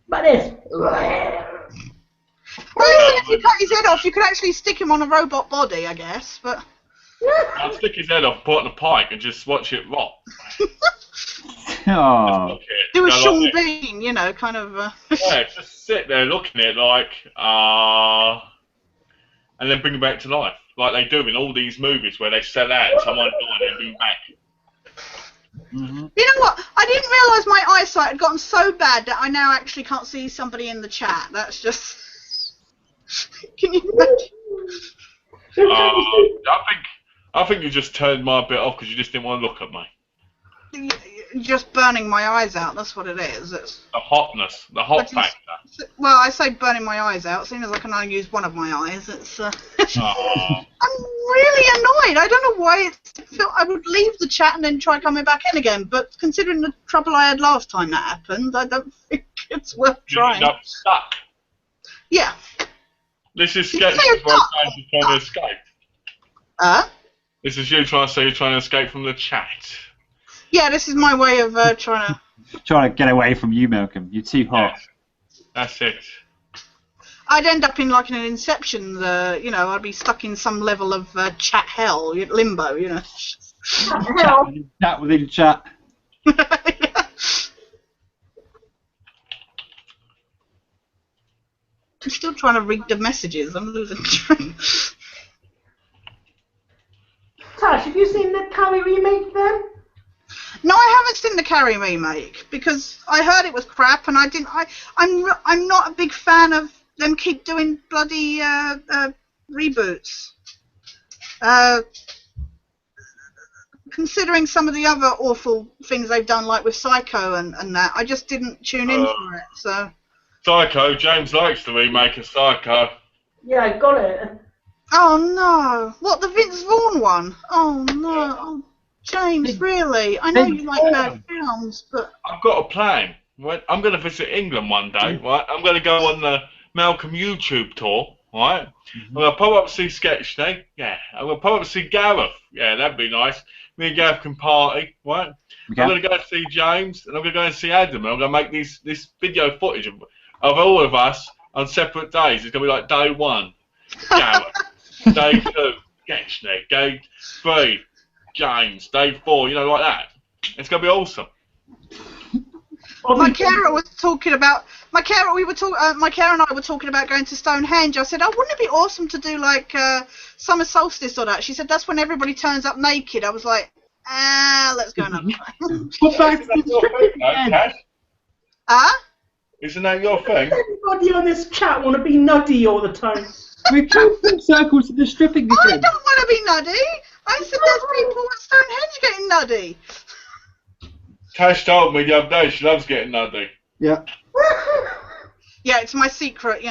But this. Well, even if you cut his head off, you could actually stick him on a robot body, I guess, but. I'll stick his head off, put it on a pike, and just watch it rot. Oh. Do a Go Sean like this. Bean, kind of. Yeah, just sit there looking at it like, and then bring it back to life. Like they do in all these movies where they sell out and someone died and bring back. Mm-hmm. You know what? I didn't realise my eyesight had gotten so bad that I now actually can't see somebody in the chat. That's just. Can you imagine? I think you just turned my bit off because you just didn't want to look at me. Just burning my eyes out, that's what it is. It's, The hotness, the hot factor. well, I say burning my eyes out, seeing as I can only use one of my eyes. It's. Oh. I'm really annoyed. I don't know why I would leave the chat and then try coming back in again, but considering the trouble I had last time that happened, I don't think it's worth You trying. end up stuck. Yeah. This is Did you sketchy say as well stuck? as you're trying to escape. This is you trying to say you're trying to escape from the chat. Yeah, this is my way of trying to... Trying to get away from you, Malcolm. You're too hot. That's it. I'd end up in like an Inception, I'd be stuck in some level of chat hell, limbo, Chat within chat. I'm still trying to read the messages. I'm losing track. Tash, have you seen the Carrie remake then? No, I haven't seen the Carrie remake because I heard it was crap, and I didn't. I'm not a big fan of them keep doing bloody reboots. Considering some of the other awful things they've done, like with Psycho and that, I just didn't tune in for it. So. Psycho. James likes the remake of Psycho. Yeah, I got it. Oh no! What, the Vince Vaughn one? Oh no! Oh, James, really? I know you like bad films, but I've got a plan. Right? I'm going to visit England one day. Right? I'm going to go on the Malcolm YouTube tour. Right? I'm going to pop up to see Sketchney. Yeah. I'm going to pop up to see Gareth. Yeah, that'd be nice. Me and Gareth can party. Right? Okay. I'm going to go see James, and I'm going to go and see Adam, and I'm going to make this video footage of all of us on separate days. It's going to be like day 1, Gareth. Day 2, Sketchney. Day 3, James. Day 4, like that. It's going to be awesome. my carer was talking about. My carer and I were talking about going to Stonehenge. I said, "Oh, wouldn't it be awesome to do like summer solstice or that?" She said, "That's when everybody turns up naked." I was like, let's go another time. Put back to the stripping again. Isn't that your thing? Everybody on this chat want to be nutty all the time. We come full circle to the stripping I again. don't want to be nutty. I said there's people at Stonehenge getting nutty. Tash told me the other day she loves getting nutty. Yeah. Yeah, it's my secret,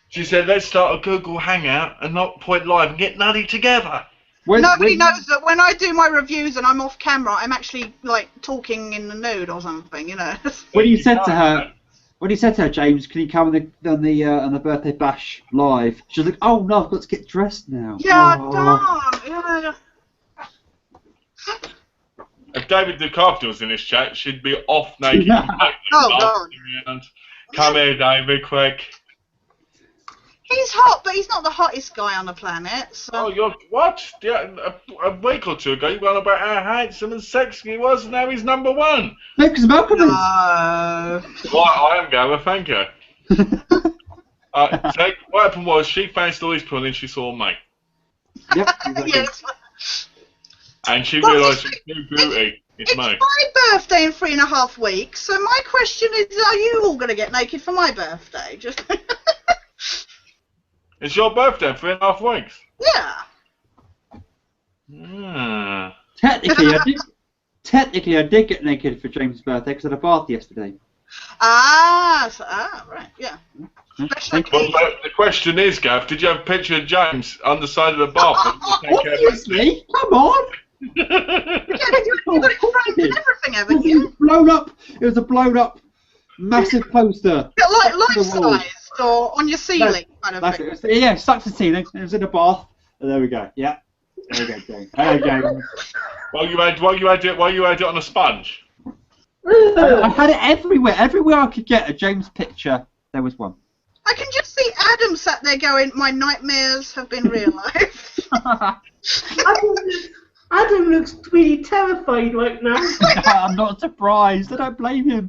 She said, let's start a Google Hangout and not point live and get nutty together. Nobody knows that when I do my reviews and I'm off camera, I'm actually like talking in the nude or something, When you said to her, When he said to her, James, can you come on the birthday bash live? She was like, oh no, I've got to get dressed now. Yeah, Oh. darn. Yeah. If David Duchovny was in this chat, she'd be off naked. Yeah. Oh, God. Come here, David, quick. He's hot, but he's not the hottest guy on the planet. So. Oh, you're what? Yeah, a week or two ago, you went about how handsome and sexy he was, and now he's number one. No, because Malcolm is. Well, I am Gareth, thank you. So what happened was she fancied all these people, and then she saw me. Yep, exactly. Yes. And she Well, realised she's new beauty. It's It's me. my birthday in 3.5 weeks, so my question is, are you all going to get naked for my birthday? Just It's your birthday in 3.5 weeks. Yeah. Technically, I did get naked for James' birthday because I had a bath yesterday. Right, yeah. Special Thank you. occasion. Well, the question is, Gav, did you have a picture of James on the side of the bath? Obviously, come on. Yeah, you've got it framed and everything, haven't It you? was blown up. It was a blown up, massive poster. Yeah, like Stuck to the wall. life-sized or on your ceiling kind of That's thing. it. Yeah, stuck to the ceiling. It was in a bath. And there we go. Yeah. There we go, James. There we go. While you had it on a sponge. I had it everywhere. Everywhere I could get a James picture, there was one. I can just see Adam sat there going, my nightmares have been realised. Adam looks really terrified right now. I'm not surprised. I don't blame him.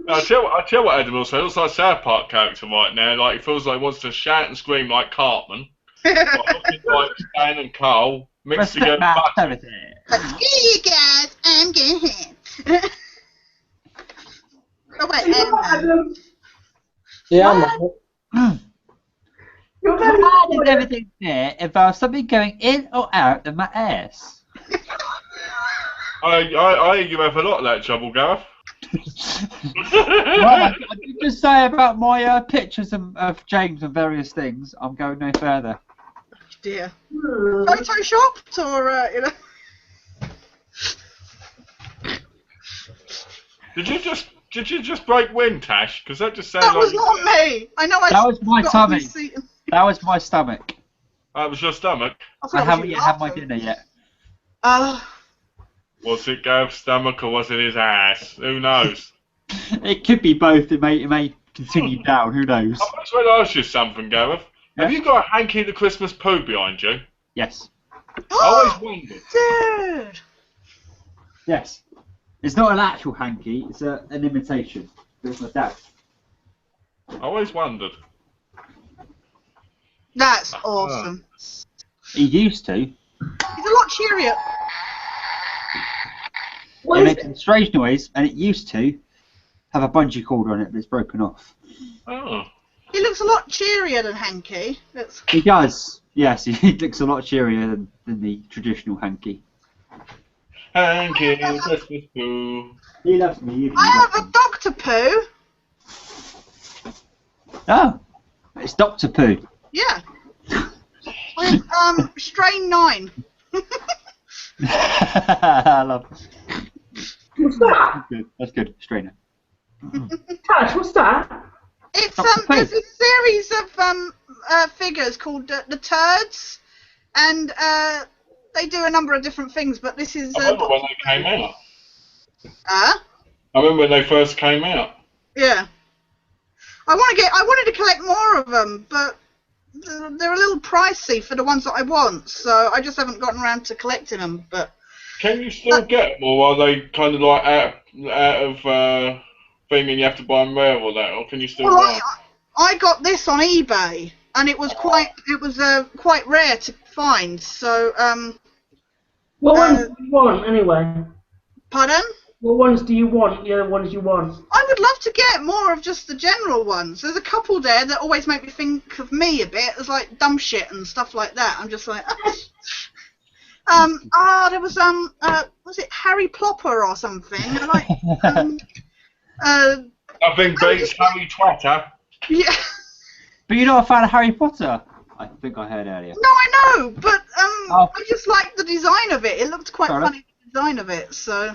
I tell you what, Adam also looks like a South Park character right now. Like he feels like he wants to shout and scream like Cartman. Like Stan and Carl mixed together. You guys, I'm good. Oh wait, Adam, Yeah, I'm you're very How does quiet. everything there involve something going in or out of my ass? I you have a lot of that trouble, Gareth. Right, I did just say about my pictures of James and various things. I'm going no further. dear. Photoshopped or, you know? Did you just break wind, Tash? Because that just sounded That was like not me. I know I That was my got tummy. on the seat. That was my stomach. that was your stomach. thought I it was haven't you yet had my laughing. dinner yet. Was it Gareth's stomach or was it his ass? Who knows? It could be both. It may continue down. Who knows? I just want to ask you something, Gareth. Have Yeah? you got a hanky the Christmas poo behind you? Yes. I always wondered. Dude! Yes. It's not an actual hanky. It's an imitation. It's my dad. I always wondered. That's awesome. He used to. He's a lot cheerier. It makes a strange noise, and it used to have a bungee cord on it, but it's broken off. Oh. He looks a lot cheerier than Hanky. It's... He does. Yes, he looks a lot cheerier than the traditional hanky. Hanky Christmas poo. He loves me. I have a Dr. Pooh. Oh, it's Dr. Pooh. Yeah. With strain 9. I love it. What's that? That's good. That's good. Strainer. Tash, what's that? It's Dr. Pooh. there's a series of figures called the Turds, and they do a number of different things. But this is. I remember when they came out. I remember when they first came out. Yeah. I wanted to collect more of them, but they're a little pricey for the ones that I want, so I just haven't gotten around to collecting them. But Can you still get them, or are they kind of like out of thing and you have to buy them rare or that, or can you still buy well, them? I got this on eBay, and it was quite rare to find. So What ones do you want, anyway? pardon? What ones do you want, the other ones you want? I would love to get more of just the general ones. There's a couple there that always make me think of me a bit. There's like dumb shit and stuff like that. I'm just like, there was it Harry Plopper or something? I think beats Harry Twatter. Yeah. But you're not a fan of Harry Potter? I think I heard earlier. No, I know, but Oh. I just liked the design of it. It looked quite Fair enough. funny, the design of it. So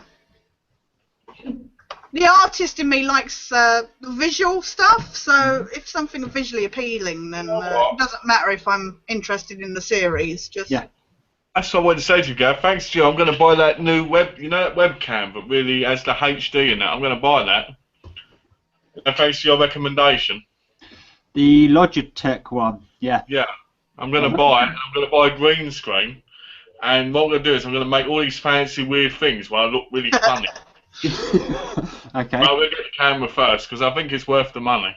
the artist in me likes visual stuff, so if something visually appealing, then it doesn't matter if I'm interested in the series. Just Yeah. That's what I wanted to say to you, Gav. Thanks to you, I'm going to buy that new that webcam that really has the HD in it. I'm going to buy that. And thanks to your recommendation. The Logitech one, yeah. Yeah, I'm going to buy it. I'm going to buy a green screen. And what I'm going to do is I'm going to make all these fancy, weird things where I look really funny. Okay. But we'll get the camera first because I think it's worth the money.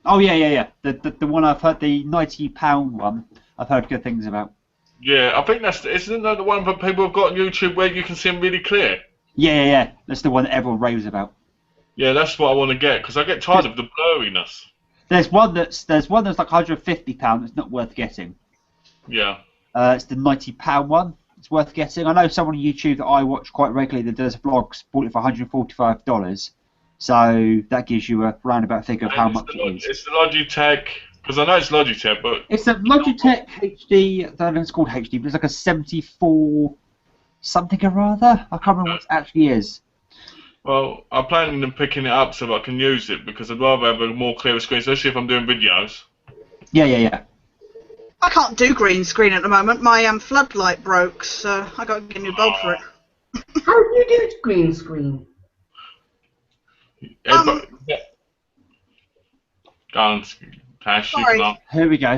Oh yeah. The one I've heard, the £90 one, I've heard good things about. Yeah, I think isn't that the one that people have got on YouTube where you can see them really clear? Yeah. That's the one that everyone raves about. Yeah, that's what I want to get because I get tired of the blurriness. There's one that's like £150. It's not worth getting. Yeah. It's the £90 one. It's worth getting. I know someone on YouTube that I watch quite regularly that does vlogs bought it for $145. So that gives you a roundabout figure of how much it is. It's the Logitech, because I know it's Logitech, but... It's a Logitech HD, I don't know if it's called HD, but it's like a 74 something or other. I can't remember what it actually is. Well, I'm planning on picking it up so that I can use it, because I'd rather have a more clearer screen, especially if I'm doing videos. Yeah. I can't do green screen at the moment. My floodlight broke, so I got to get a new bulb for it. How do you do green screen? Yeah. Go on, Tash, you sorry. can ask. Here we go.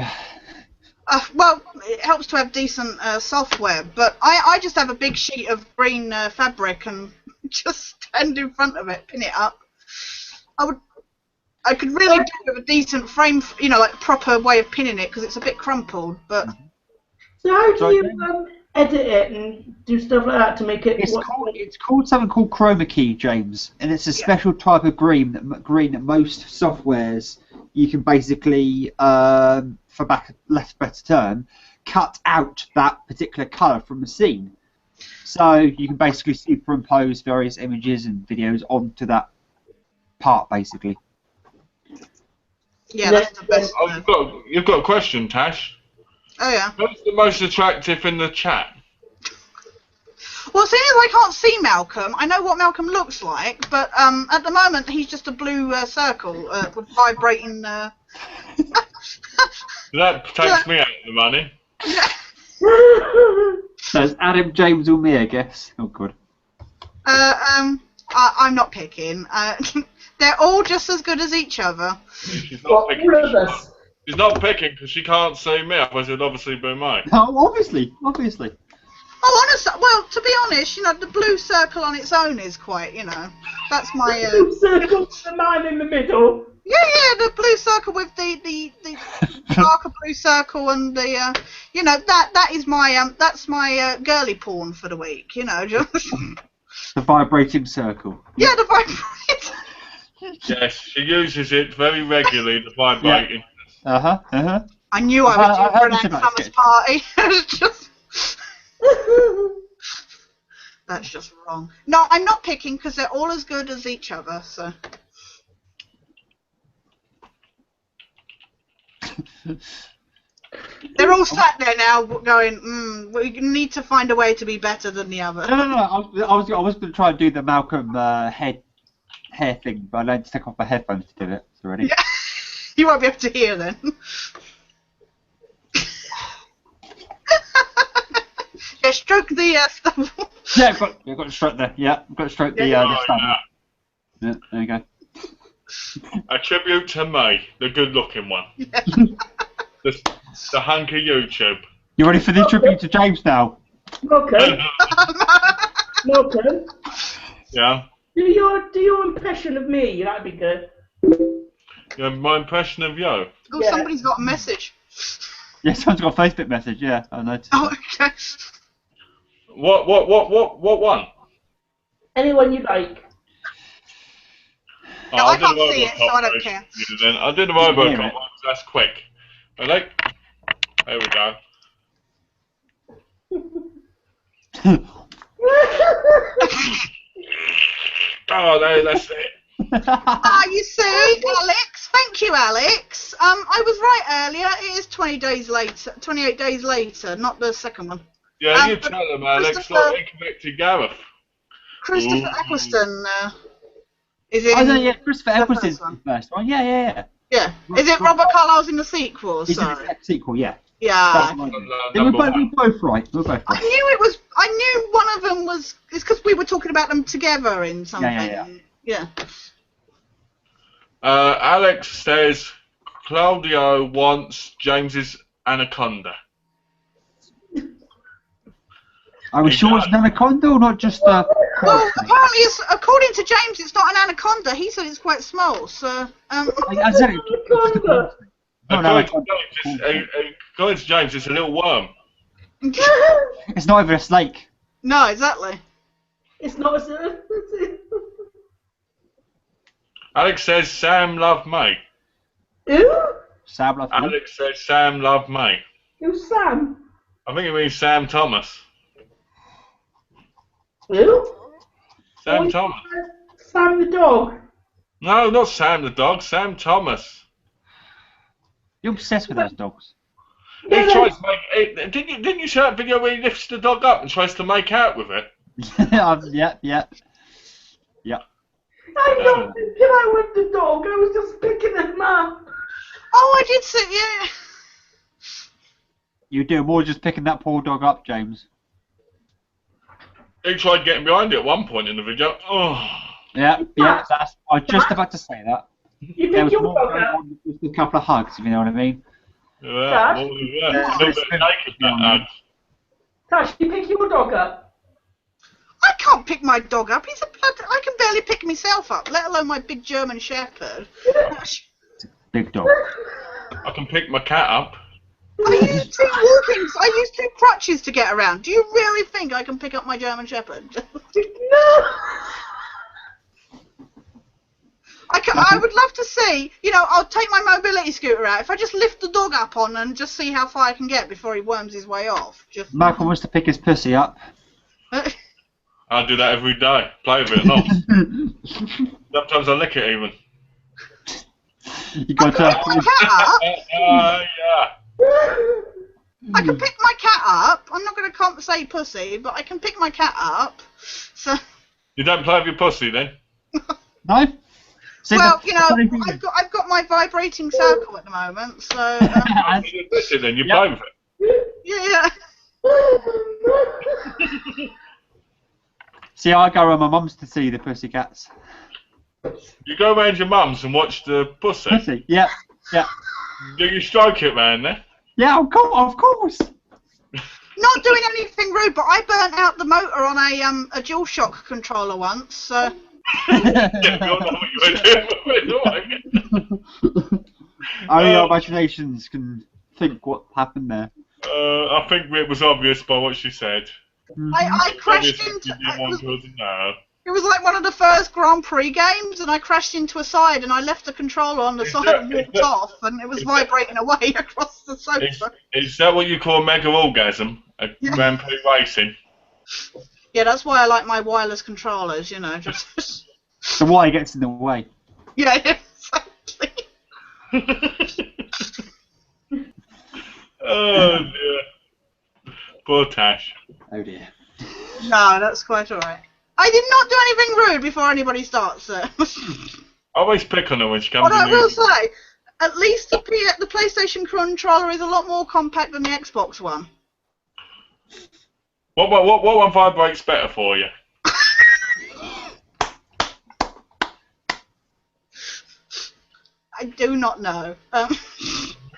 Well, it helps to have decent software, but I just have a big sheet of green fabric and just stand in front of it, pin it up. I could really do with a decent frame, like a proper way of pinning it because it's a bit crumpled. But so how do you edit it and do stuff like that to make it? It's called something called chroma key, James, and it's a special type of green that most softwares you can basically, for better term, cut out that particular colour from the scene. So you can basically superimpose various images and videos onto that part, basically. Yeah, that's the best. Oh, you've got a question, Tash. Oh yeah. Who's the most attractive in the chat? Well, seeing as I can't see Malcolm, I know what Malcolm looks like, but at the moment he's just a blue circle with vibrating. That takes me out of the money. So it's Adam, James, or me, I guess. Oh god. I'm not picking. They're all just as good as each other. She's not picking. She's not picking because she can't see me. Otherwise, it'd obviously be me. Oh, obviously. Oh, honestly, well, to be honest, the blue circle on its own is quite, that's my. The blue circle's the man in the middle. Yeah, the blue circle with the darker blue circle and the, that is my that's my girly porn for the week, just. The vibrating circle. Yeah, the vibrating. Yes, she uses it very regularly, the vibrating. Yeah. I knew I was due for an Hammers party. Just... That's just wrong. No, I'm not picking because they're all as good as each other, so. They're all sat there now going, we need to find a way to be better than the other. No. I was going to try and do the Malcolm hair thing, but I learned to take off my headphones to do it already. Yeah. You won't be able to hear then. Yeah, stroke the stuff. Yeah, I've got to stroke the. Yeah, I've got to stroke the stuff. Yeah, there you go. A tribute to me, the good-looking one. Yeah. The hunk of YouTube. You ready for the tribute to James now? Okay. Malcolm. Yeah. Do your impression of me. That'd be good. Yeah, my impression of you. Oh, Yeah. Somebody's got a message. Yeah, someone's got a Facebook message. Yeah, I noticed. Oh, okay. What one? Anyone you like. No, I can't see it, so I don't care. Then I did the Robocop one, so that's quick. Ready? There we go. Oh, that's it. You see, Alex. Thank you, Alex. I was right earlier. It is 28 days later, not the second one. Yeah, you tell them, Alex. Not incorrected Gareth. Christopher Eccleston. Is it? Oh, no, yeah, Christopher the Eccleston's first one? the first one. Yeah. Yeah. Is it Robert Carlyle's in the sequel? He's in Sorry. the sequel, yeah. Yeah. That's right. We're Number both one. right. We're both right. I knew it was. I knew one of them was. It's because we were talking about them together in something. Yeah. Alex says Claudio wants James's anaconda. Are we sure it's an anaconda or not just a... Well, apparently, according to James, it's not an anaconda. He said it's quite small. So. I said it. According to James, it's a little worm. It's not even a snake. No, exactly. It's not a... Alex says Sam loved May. Who? Sam love me. Alex says Sam loved May. Who's Sam? I think it means Sam Thomas. Who? Sam Thomas. Sam the dog. No, not Sam the dog. Sam Thomas. You're obsessed with those dogs. He tries to make. Didn't you see that video where he lifts the dog up and tries to make out with it? Yeah. I'm not thinking I want the dog. I was just picking him up. Oh, I did see. Yeah. You do more just picking that poor dog up, James. He tried getting behind it at one point in the video. Oh. Yeah. I was just about to say that. You There pick was your more dog going up. on with just a couple of hugs, if you know what I mean. Yeah, Dad? well, yeah. A little bit naked, that hug. Tash, you pick your dog up. I can't pick my dog up. He's a blood. I can barely pick myself up, let alone my big German Shepherd. Big dog. I can pick my cat up. I use two crutches to get around. Do you really think I can pick up my German Shepherd? No. I would love to see, I'll take my mobility scooter out. If I just lift the dog up on and just see how far I can get before he worms his way off. Michael wants to pick his pussy up. I do that every day. Play with it or not. Sometimes I lick it even. You got I can pick my cat up. Yeah. I can pick my cat up. I'm not going to say pussy, but I can pick my cat up. So. You don't play with your pussy then? No? See, Well, the I've got my vibrating circle at the moment, so. You push it then, you play with it. Yeah. See, I go around my mum's to see the pussycats. You go round your mum's and watch the pussy. Pussy, yeah. Do you stroke it round there? Yeah, of course. Not doing anything rude, but I burnt out the motor on a DualShock controller once, so. Yeah, we all know what you were doing with it. Only our imaginations can think what happened there. I think it was obvious by what she said. I crashed Obviously, into. you didn't want her to know. It was like one of the first Grand Prix games, and I crashed into a side, and I left the controller on the side and walked off, and it was vibrating away across the sofa. Is that what you call a mega orgasm? A Grand Prix racing? Yeah, that's why I like my wireless controllers, just. The wire gets in the way. Yeah, exactly. Oh dear. Poor Tash. Oh dear. No, that's quite alright. I did not do anything rude before anybody starts, sir. I always pick on her when she comes What I in. will say, at least the PlayStation controller is a lot more compact than the Xbox one. What one vibrates better for you? I do not know.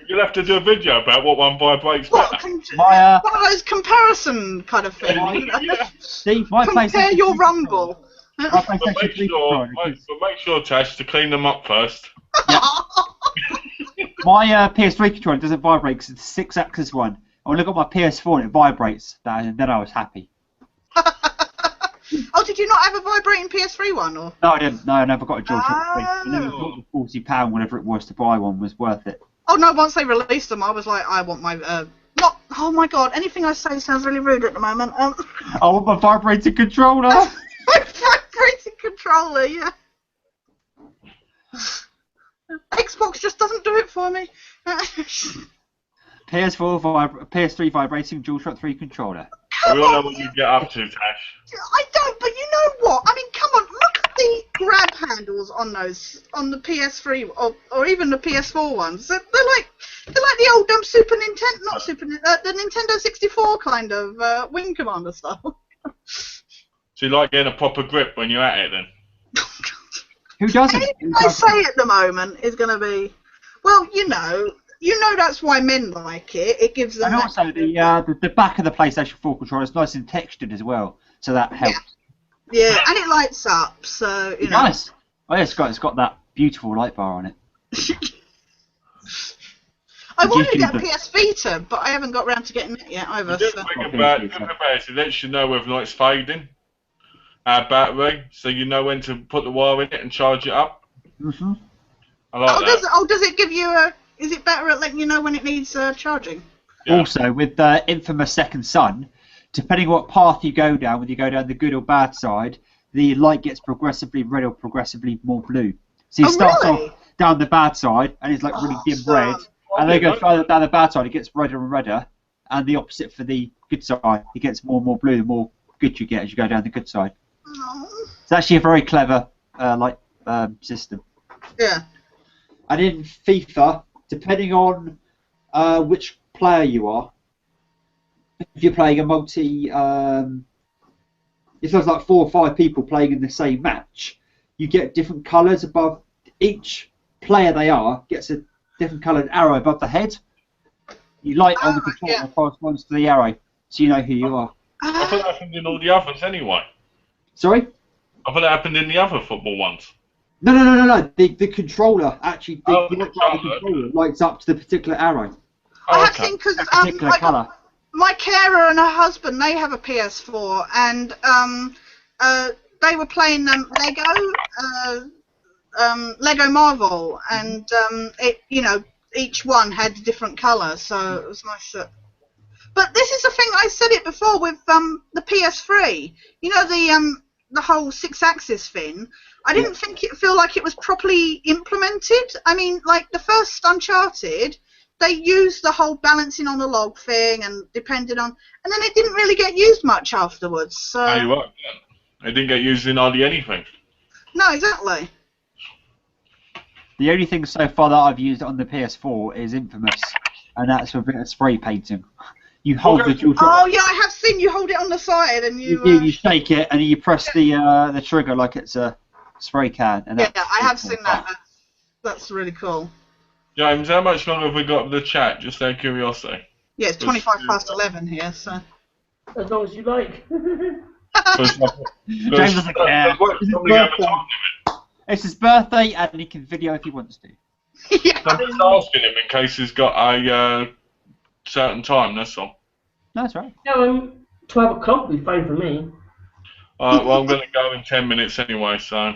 You'll have to do a video about what one vibrates better. My, one of those comparison kind of things. See, my Compare PlayStation your 3 rumble. My But PlayStation make 3 sure, controller is- make sure, Tash, to clean them up first. My PS3 controller doesn't vibrate because it's a 6-axis one. And when I got my PS4 and it vibrates, and then I was happy. Oh, did you not have a vibrating PS3 one? Or? No, I didn't. No, I never got a DualShock 3. Oh. I never thought the £40, whatever it was, to buy one was worth it. Oh no! Once they released them, I was like, I want my not. Oh my god! Anything I say sounds really rude at the moment. I want my vibrating controller. My vibrating controller, yeah. Xbox just doesn't do it for me. PS3 vibrating DualShock 3 controller. We all know what you get up to, Tash. I don't, but you know what? I mean, come on, look the grab handles on those on the PS3 or even the PS4 ones? They're like the old the Nintendo 64 kind of Wing Commander style. So you like getting a proper grip when you're at it then? Who doesn't? Anything I say at the moment is going to be, well, you know that's why men like it. It gives them. And also the back of the PlayStation 4 controller is nice and textured as well, so that helps. Yeah, and it lights up, so you know. Nice. Oh yeah, it's got that beautiful light bar on it. I wanted to get a PS Vita, but I haven't got around to getting it yet either. The good thing about it, it lets you know whether or not it's fading. Battery, so you know when to put the wire in it and charge it up. Mm-hmm. I like that. Does it give you a? Is it better at letting you know when it needs charging? Yeah. Also, with the infamous Second Sun, depending what path you go down, whether you go down the good or bad side, the light gets progressively red or progressively more blue. So you start off down the bad side, and it's like really dim red, and then go further down the bad side, it gets redder and redder, and the opposite for the good side, it gets more and more blue the more good you get as you go down the good side. It's actually a very clever system. Yeah. And in FIFA, depending on which player you are, if you're playing a multi, if there's like 4 or 5 people playing in the same match, you get different colours above each player. They are gets a different coloured arrow above the head. You light on the controller that corresponds to the arrow, so you know who you are. I thought that happened in all the others anyway. Sorry? I thought that happened in the other football ones. No. The controller actually, the controller lights up to the particular arrow. I have seen because colour. My carer and her husband, they have a PS4, and they were playing Lego Marvel, and each one had a different colour, so it was nice. But this is the thing, I said it before with the PS3. You know the whole 6-axis thing. I didn't feel like it was properly implemented. I mean, like the first Uncharted, they used the whole balancing on the log thing, and depended on, and then it didn't really get used much afterwards. So. Oh, you what? It didn't get used in hardly anything. No, exactly. The only thing so far that I've used on the PS4 is Infamous, and that's for a bit of spray painting. You hold the dual. Oh yeah, I have seen you hold it on the side, and you shake it, and you press the trigger like it's a spray can. And yeah, I have seen that. That's really cool. James, how much longer have we got of the chat? Just out of curiosity. Yeah, it's 25 past 11 here, so. As long as you like. James doesn't care. It's his birthday, and he can video if he wants to. Yeah. I'm just asking him in case he's got a certain time, that's all. No, that's right. No, 12 o'clock would be fine for me. Alright, well, I'm going to go in 10 minutes anyway, so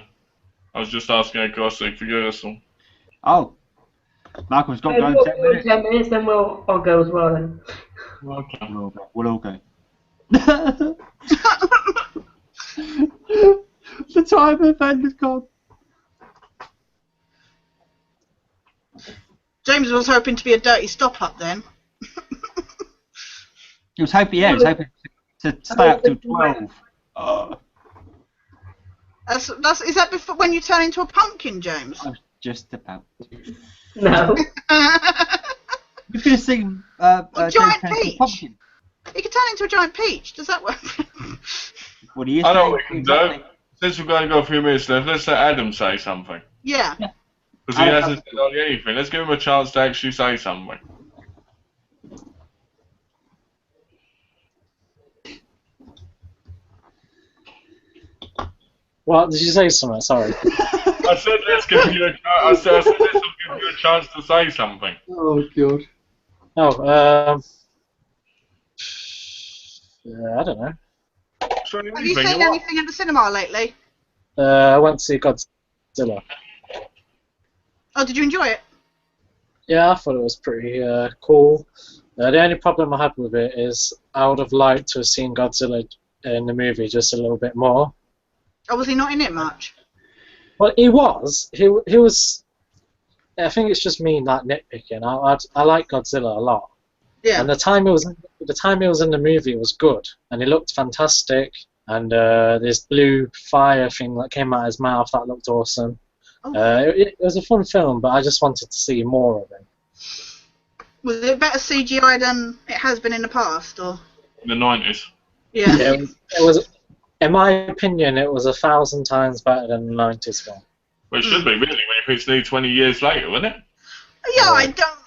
I was just asking a question for you, that's all. Oh. Malcolm's got to go in 10 minutes. 10 minutes, then I'll go as well then. Okay. We'll all go. The time event is gone. James was hoping to be a dirty stop-up then. He was hoping to stay up till 12. Is that before when you turn into a pumpkin, James? Just about. No. You could have seen a giant peach. Pumpkin. You could turn into a giant peach. Does that work? What do you I know what we can do. Since we've only got a few minutes left, let's let Adam say something. Yeah. Because he hasn't said hardly anything. Let's give him a chance to actually say something. What did you say? Something? Sorry. I said let's give you let's give you a chance to say something. Oh god. Oh, I don't know. Have you seen anything at the cinema lately? I went to see Godzilla. Oh, did you enjoy it? Yeah, I thought it was pretty cool. The only problem I had with it is I would have liked to have seen Godzilla in the movie just a little bit more. Oh, was he not in it much? Well, he was. He was. I think it's just me not nitpicking. I like Godzilla a lot. Yeah. And the time he was in the movie was good, and he looked fantastic. and this blue fire thing that came out of his mouth that looked awesome. It was a fun film, but I just wanted to see more of it. Was it better CGI than it has been in the past, or? In the 90s. Yeah. It was, in my opinion, it was 1,000 times better than the 90s one. Well, it should be, really, when it's nearly 20 years later, wouldn't it? Yeah, I don't.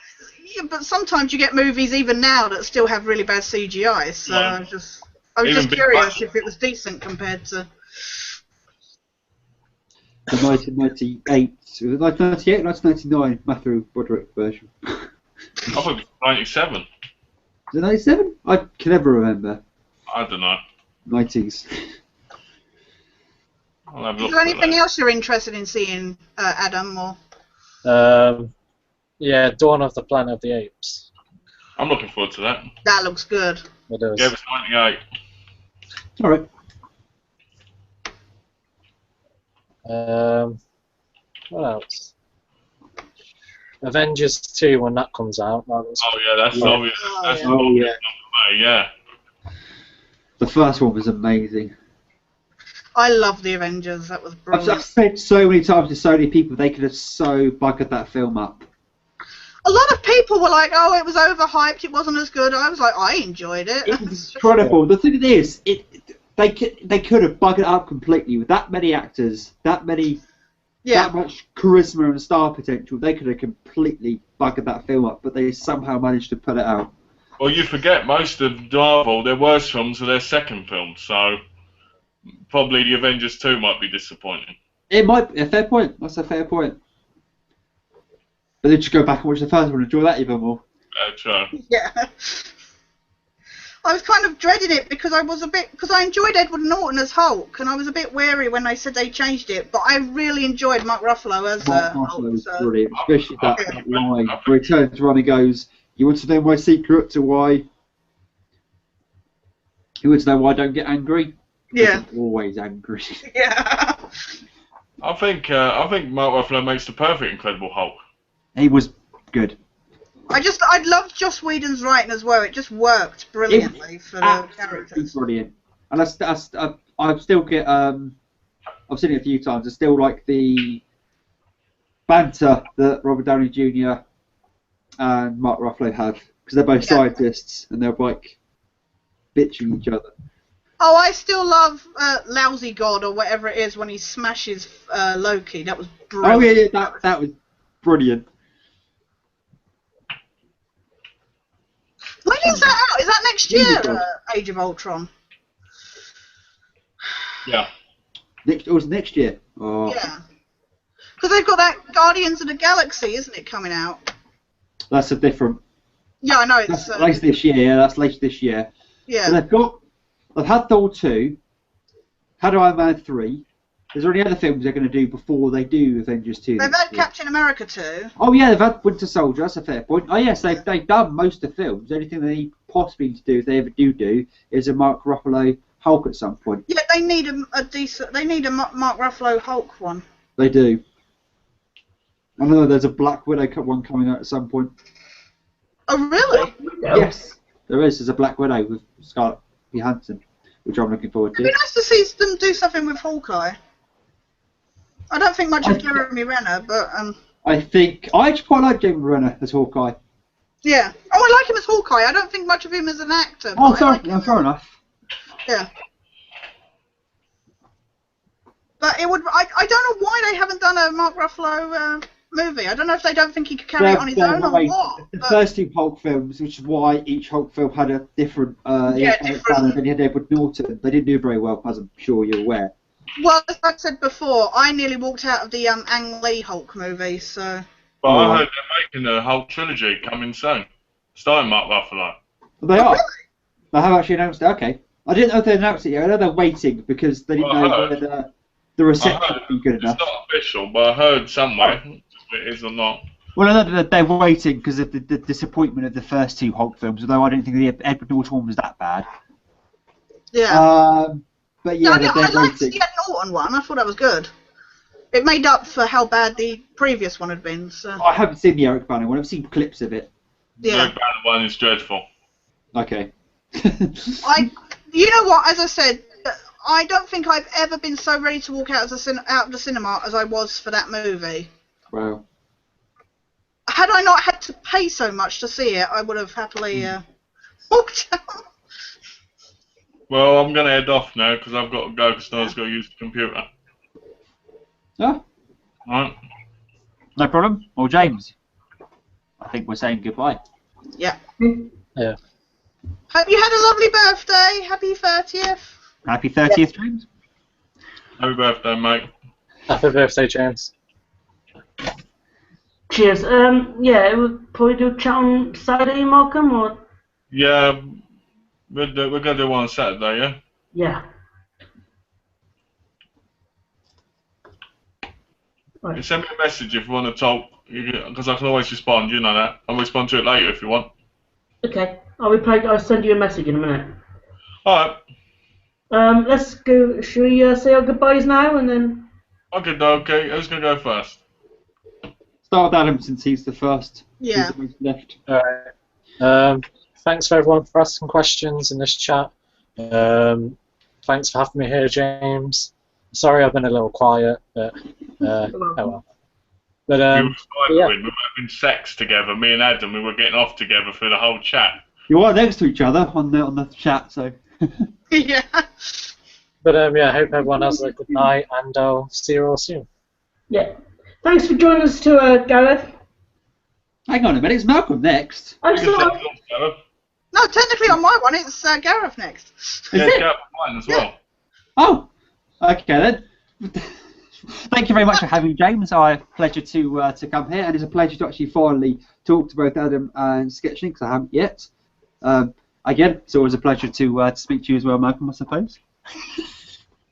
Yeah, but sometimes you get movies even now that still have really bad CGI. So I was just curious if it was decent compared to. The 1998, was it 1998 or 1999 Matthew Broderick version? I thought it was 97. Is it 97? I can never remember. I don't know. 90s. I'll have a Is look there at anything that. else you're interested in seeing, Adam? Or Yeah, Dawn of the Planet of the Apes. I'm looking forward to that. that looks good. It is. Yeah, it was 98. Alright. What else? Avengers 2 when that comes out. That was Oh, yeah, that's Yeah. obvious. Oh, That's yeah. Oh, obvious. yeah. Yeah. The first one was amazing. I love the Avengers. That was I've brilliant. said so many times to so many people they could have so buggered that film up. A lot of people were like, "Oh, it was overhyped. It wasn't as good." I was like, "I enjoyed it." It was incredible. The thing is, they could have buggered it up completely with that many actors, that much charisma and star potential. They could have completely buggered that film up, but they somehow managed to put it out. Well, you forget most of Marvel, their worst films are their second films, so probably the Avengers 2 might be disappointing. It might be a fair point. That's a fair point. But then just go back and watch the first one and enjoy that even more. True. Yeah. I was kind of dreading it because I enjoyed Edward Norton as Hulk, and I was a bit wary when they said they changed it. But I really enjoyed Mark Ruffalo as Mark Hulk. Ruffalo was So. brilliant, especially that Yeah. line where he turns around and goes, "You want to know my secret to why? You want to know why I don't get angry? Because Yeah. I'm always angry." Yeah. I think Mark Ruffalo makes the perfect Incredible Hulk. He was good. I loved Joss Whedon's writing as well. It just worked brilliantly for the Absolutely characters. brilliant. And I still get I've seen it a few times. I still like the banter that Robert Downey Jr. and Mark Ruffalo have because they're both scientists and they're like bitching each other. Oh, I still love Lousy God or whatever it is when he smashes Loki. That was brilliant. Oh yeah, that was brilliant. When is that out? Is that next year, Age of Ultron? Yeah. It was next year. Oh, Yeah. Because they've got that Guardians of the Galaxy, isn't it, coming out? that's a different. Yeah, I know That's it's. later this year. Yeah, that's later this year. Yeah. But they've had Thor 2, had Iron Man 3. Is there any other films they're going to do before they do Avengers 2? They've next had year? Captain America too. Oh yeah, they've had Winter Soldier. That's a fair point. Oh yes, they've done most of the films. The only thing they possibly need to do, if they ever do, is a Mark Ruffalo Hulk at some point. Yeah, they need a decent. They need a Mark Ruffalo Hulk one. They do. I know there's a Black Widow one coming out at some point. Oh really? Yes, there is. There's a Black Widow with Scarlett Johansson, which I'm looking forward It'd be to. nice to see them do something with Hawkeye. I don't think much of Jeremy Renner, but I actually quite like Jeremy Renner as Hawkeye. yeah. Oh, I like him as Hawkeye. I don't think much of him as an actor. Oh, but I fair, like him. fair enough. Yeah. But it would. I don't know why they haven't done a Mark Ruffalo movie. I don't know if they don't think he could carry it on his own or what. The But, first two Hulk films, which is why each Hulk film had a different different. and then you had Edward Norton. They didn't do very well, as I'm sure you're aware. well, as I said before, I nearly walked out of the Ang Lee Hulk movie. So. But I heard they're making a Hulk trilogy coming soon, starring Mark Ruffalo. They are. Really? They have actually announced it. Okay. I didn't know if they announced it yet. I know they're waiting because they didn't know whether the reception would be good enough. It's not official, but I heard somewhere if it is or not. Well, I know that they're waiting because of the disappointment of the first two Hulk films, although I don't think the Edward Norton one was that bad. Yeah. But yeah, I they're liked waiting. the Ed Norton one. I thought that was good. It made up for how bad the previous one had been. So. I haven't seen the Eric Bana one. I've seen clips of it. Yeah. The bad one is dreadful. Okay. You know what? As I said, I don't think I've ever been so ready to walk out of the cinema as I was for that movie. Wow. Had I not had to pay so much to see it, I would have happily walked out. Well, I'm going to head off now because I've got to go because Noah's got to use the computer. Yeah. Alright. No problem. Well, James, I think we're saying goodbye. Yeah. Yeah. Hope you had a lovely birthday. Happy 30th. Happy 30th, James. Happy birthday, mate. Happy birthday, James. Cheers. Yeah, we'll probably do a chat on Saturday, Malcolm, or Yeah, we're going to do one on Saturday, yeah? yeah. Right. Send me a message if you want to talk, because I can always respond, you know that. I'll respond to it later if you want. Okay. I'll send you a message in a minute. Alright. Let's go. Should we say our goodbyes now and then? Okay. Who's going to go first? Start with Adam since he's the first. Yeah. He's the most left. Alright. Thanks for everyone for asking questions in this chat. Thanks for having me here, James. Sorry I've been a little quiet, but oh well. But we were yeah. we were having sex together, me and Adam, we were getting off together for the whole chat. You are next to each other on the chat, so. Yeah. But yeah, I hope everyone has a good night, and I'll see you all soon. Yeah. Thanks for joining us too, Gareth. Hang on a minute, it's Malcolm next. I'm You can sorry. say yours, Gareth. No, technically on my one, it's Gareth next. Yeah, Gareth mine as well. Oh, okay then. Thank you very much for having me, James. A pleasure to come here, and it's a pleasure to actually finally talk to both Adam and Sketching because I haven't yet. Again, it's always a pleasure to speak to you as well, Malcolm, I suppose.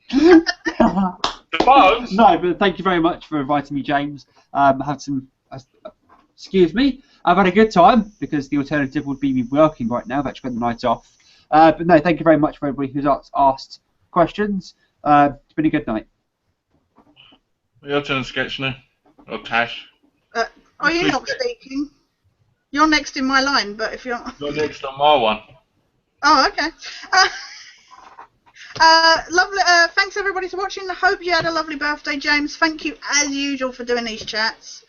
Suppose? No, but thank you very much for inviting me, James. Had some, excuse me, I've had a good time because the alternative would be me working right now. I've actually got the night off. But no, thank you very much for everybody who's asked questions. It's been a good night. Your turn to sketch now. Or Tash. Are you not speaking? You're next in my line, but if you're not... You're next on my one. Oh, okay. Lovely. Thanks everybody for watching. I hope you had a lovely birthday, James. Thank you as usual for doing these chats.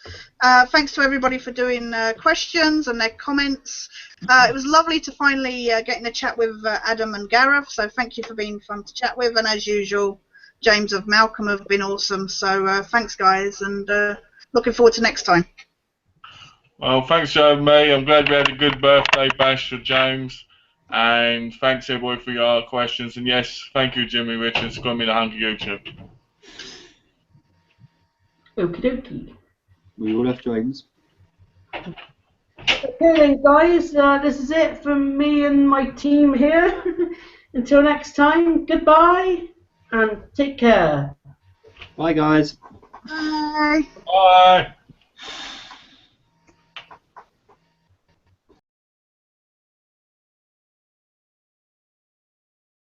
Thanks to everybody for doing questions and their comments. It was lovely to finally get in a chat with Adam and Gareth. So thank you for being fun to chat with. And as usual, James and Malcolm have been awesome. So thanks, guys, and looking forward to next time. Well, thanks for having me. I'm glad we had a good birthday bash for James. And thanks everybody for your questions. And yes, thank you, Jimmy Richards, for coming me the hunk of YouTube. Okie dokie. We all left James. Okay then, guys, this is it from me and my team here. Until next time, goodbye and take care. Bye, guys. Bye. Bye.